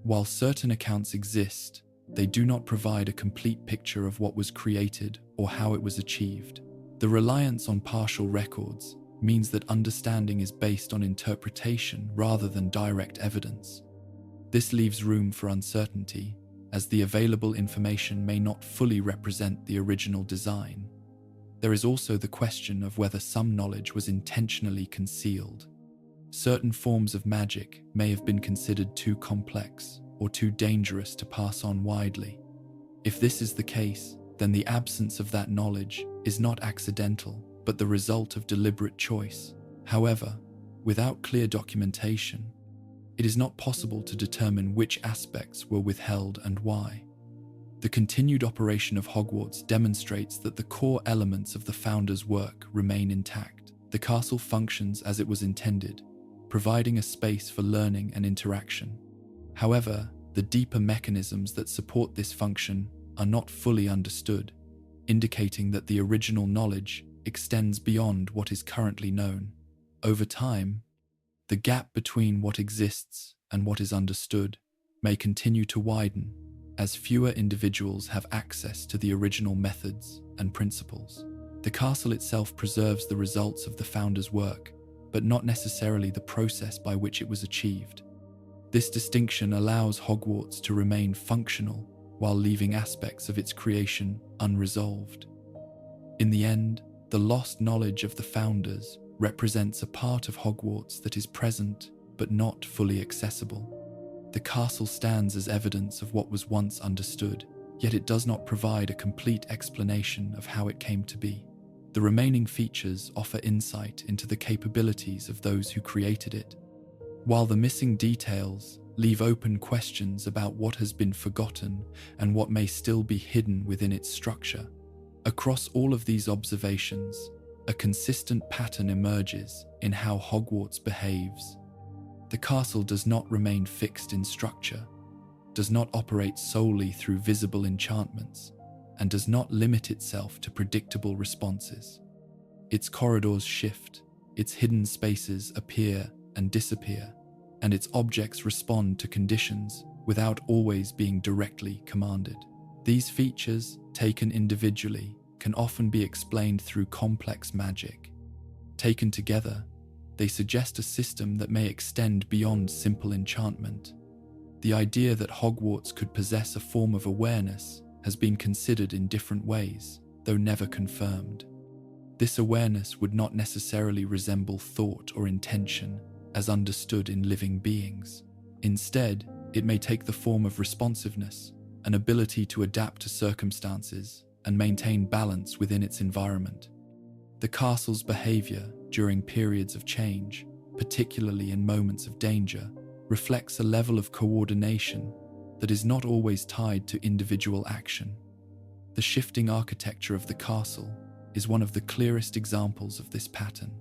While certain accounts exist, they do not provide a complete picture of what was created or how it was achieved. The reliance on partial records means that understanding is based on interpretation rather than direct evidence. This leaves room for uncertainty, as the available information may not fully represent the original design. There is also the question of whether some knowledge was intentionally concealed. Certain forms of magic may have been considered too complex or too dangerous to pass on widely. If this is the case, then the absence of that knowledge is not accidental, but the result of deliberate choice. However, without clear documentation, it is not possible to determine which aspects were withheld and why. The continued operation of Hogwarts demonstrates that the core elements of the founder's work remain intact. The castle functions as it was intended, providing a space for learning and interaction. However, the deeper mechanisms that support this function are not fully understood, indicating that the original knowledge extends beyond what is currently known. Over time, the gap between what exists and what is understood may continue to widen as fewer individuals have access to the original methods and principles. The castle itself preserves the results of the founder's work, but not necessarily the process by which it was achieved. This distinction allows Hogwarts to remain functional while leaving aspects of its creation unresolved. In the end, the lost knowledge of the founders represents a part of Hogwarts that is present but not fully accessible. The castle stands as evidence of what was once understood, yet it does not provide a complete explanation of how it came to be. The remaining features offer insight into the capabilities of those who created it, while the missing details leave open questions about what has been forgotten and what may still be hidden within its structure. Across all of these observations, a consistent pattern emerges in how Hogwarts behaves. The castle does not remain fixed in structure, does not operate solely through visible enchantments, and does not limit itself to predictable responses. Its corridors shift, its hidden spaces appear and disappear, and its objects respond to conditions without always being directly commanded. These features, taken individually, can often be explained through complex magic. Taken together, they suggest a system that may extend beyond simple enchantment. The idea that Hogwarts could possess a form of awareness has been considered in different ways, though never confirmed. This awareness would not necessarily resemble thought or intention as understood in living beings. Instead, it may take the form of responsiveness, an ability to adapt to circumstances and maintain balance within its environment. The castle's behavior during periods of change, particularly in moments of danger, reflects a level of coordination that is not always tied to individual action. The shifting architecture of the castle is one of the clearest examples of this pattern.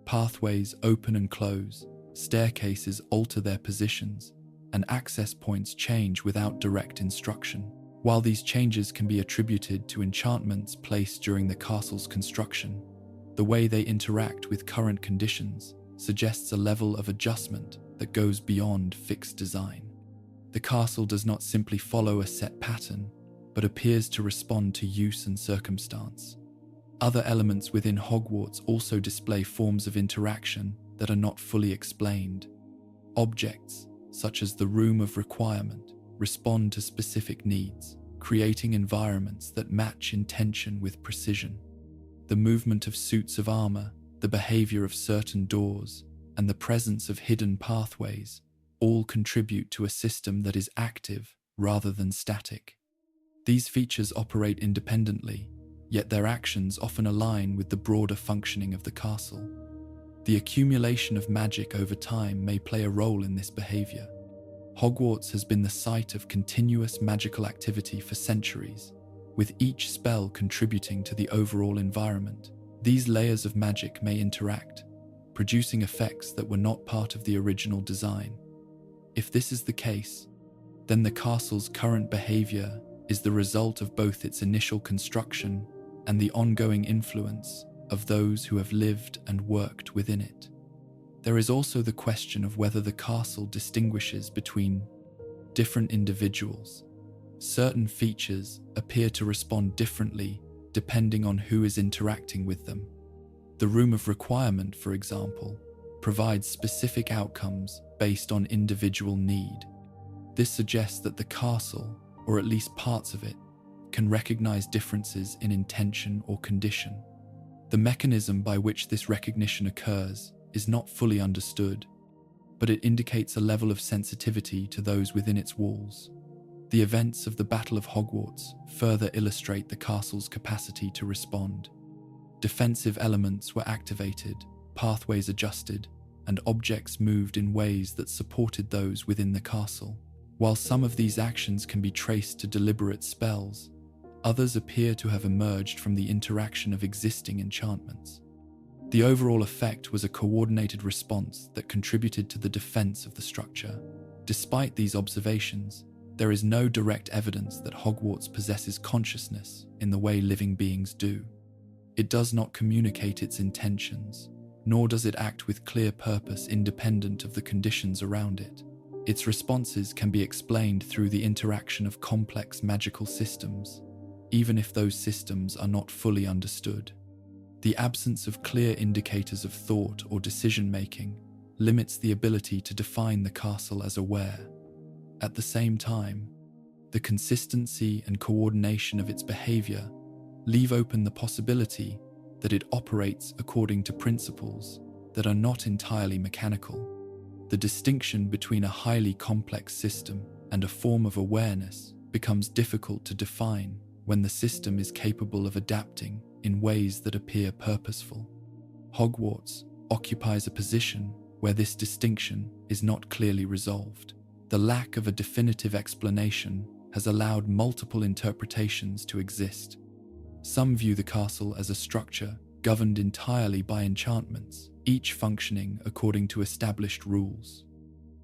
Pathways open and close, staircases alter their positions, and access points change without direct instruction. While these changes can be attributed to enchantments placed during the castle's construction, the way they interact with current conditions suggests a level of adjustment that goes beyond fixed design. The castle does not simply follow a set pattern, but appears to respond to use and circumstance. Other elements within Hogwarts also display forms of interaction that are not fully explained. Objects, such as the Room of Requirement, respond to specific needs, creating environments that match intention with precision. The movement of suits of armor, the behavior of certain doors, and the presence of hidden pathways all contribute to a system that is active rather than static. These features operate independently, yet their actions often align with the broader functioning of the castle. The accumulation of magic over time may play a role in this behavior. Hogwarts has been the site of continuous magical activity for centuries, with each spell contributing to the overall environment. These layers of magic may interact, producing effects that were not part of the original design. If this is the case, then the castle's current behavior is the result of both its initial construction and the ongoing influence of those who have lived and worked within it. There is also the question of whether the castle distinguishes between different individuals. Certain features appear to respond differently depending on who is interacting with them. The room of requirement, for example, provides specific outcomes based on individual need. This suggests that the castle, or at least parts of it, can recognize differences in intention or condition. The mechanism by which this recognition occurs is not fully understood, but it indicates a level of sensitivity to those within its walls. The events of the Battle of Hogwarts further illustrate the castle's capacity to respond. Defensive elements were activated, pathways adjusted, and objects moved in ways that supported those within the castle. While some of these actions can be traced to deliberate spells, others appear to have emerged from the interaction of existing enchantments. The overall effect was a coordinated response that contributed to the defense of the structure. Despite these observations, there is no direct evidence that Hogwarts possesses consciousness in the way living beings do. It does not communicate its intentions, nor does it act with clear purpose independent of the conditions around it. Its responses can be explained through the interaction of complex magical systems, even if those systems are not fully understood. The absence of clear indicators of thought or decision-making limits the ability to define the castle as aware. At the same time, the consistency and coordination of its behavior leave open the possibility that it operates according to principles that are not entirely mechanical. The distinction between a highly complex system and a form of awareness becomes difficult to define when the system is capable of adapting in ways that appear purposeful. Hogwarts occupies a position where this distinction is not clearly resolved. The lack of a definitive explanation has allowed multiple interpretations to exist. Some view the castle as a structure governed entirely by enchantments, each functioning according to established rules.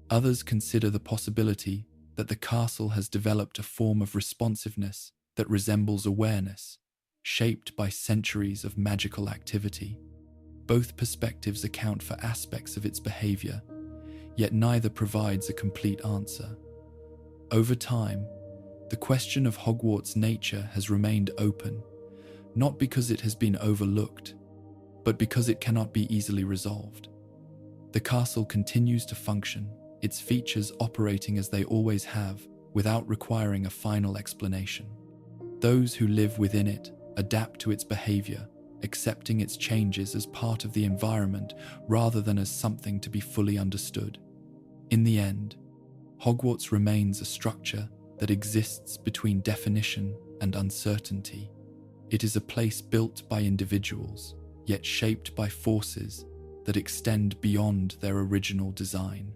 Others consider the possibility that the castle has developed a form of responsiveness that resembles awareness, shaped by centuries of magical activity. Both perspectives account for aspects of its behavior, yet neither provides a complete answer. Over time, the question of Hogwarts' nature has remained open, not because it has been overlooked, but because it cannot be easily resolved. The castle continues to function, its features operating as they always have, without requiring a final explanation. Those who live within it adapt to its behavior, accepting its changes as part of the environment rather than as something to be fully understood. In the end, Hogwarts remains a structure that exists between definition and uncertainty. It is a place built by individuals, yet shaped by forces that extend beyond their original design.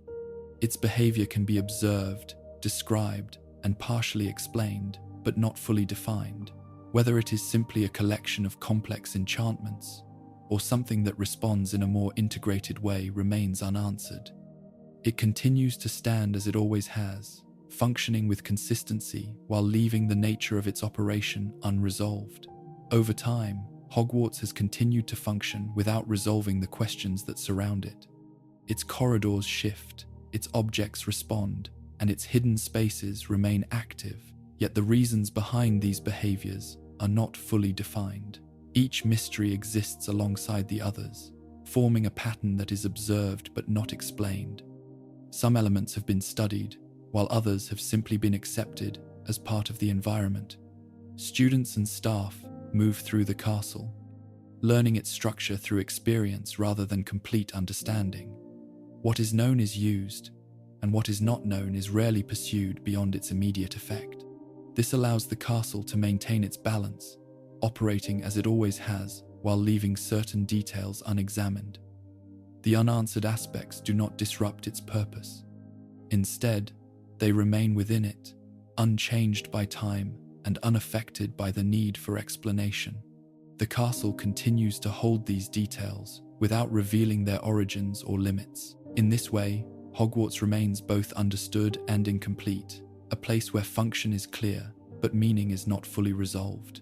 Its behavior can be observed, described, and partially explained, but not fully defined. Whether it is simply a collection of complex enchantments or something that responds in a more integrated way remains unanswered. It continues to stand as it always has, functioning with consistency while leaving the nature of its operation unresolved. Over time, Hogwarts has continued to function without resolving the questions that surround it. Its corridors shift, its objects respond, and its hidden spaces remain active, yet the reasons behind these behaviors are not fully defined. Each mystery exists alongside the others, forming a pattern that is observed but not explained. Some elements have been studied, while others have simply been accepted as part of the environment. Students and staff move through the castle, learning its structure through experience rather than complete understanding. What is known is used, and what is not known is rarely pursued beyond its immediate effect. This allows the castle to maintain its balance, operating as it always has while leaving certain details unexamined. The unanswered aspects do not disrupt its purpose. Instead, they remain within it, unchanged by time and unaffected by the need for explanation. The castle continues to hold these details without revealing their origins or limits. In this way, Hogwarts remains both understood and incomplete, a place where function is clear, but meaning is not fully resolved.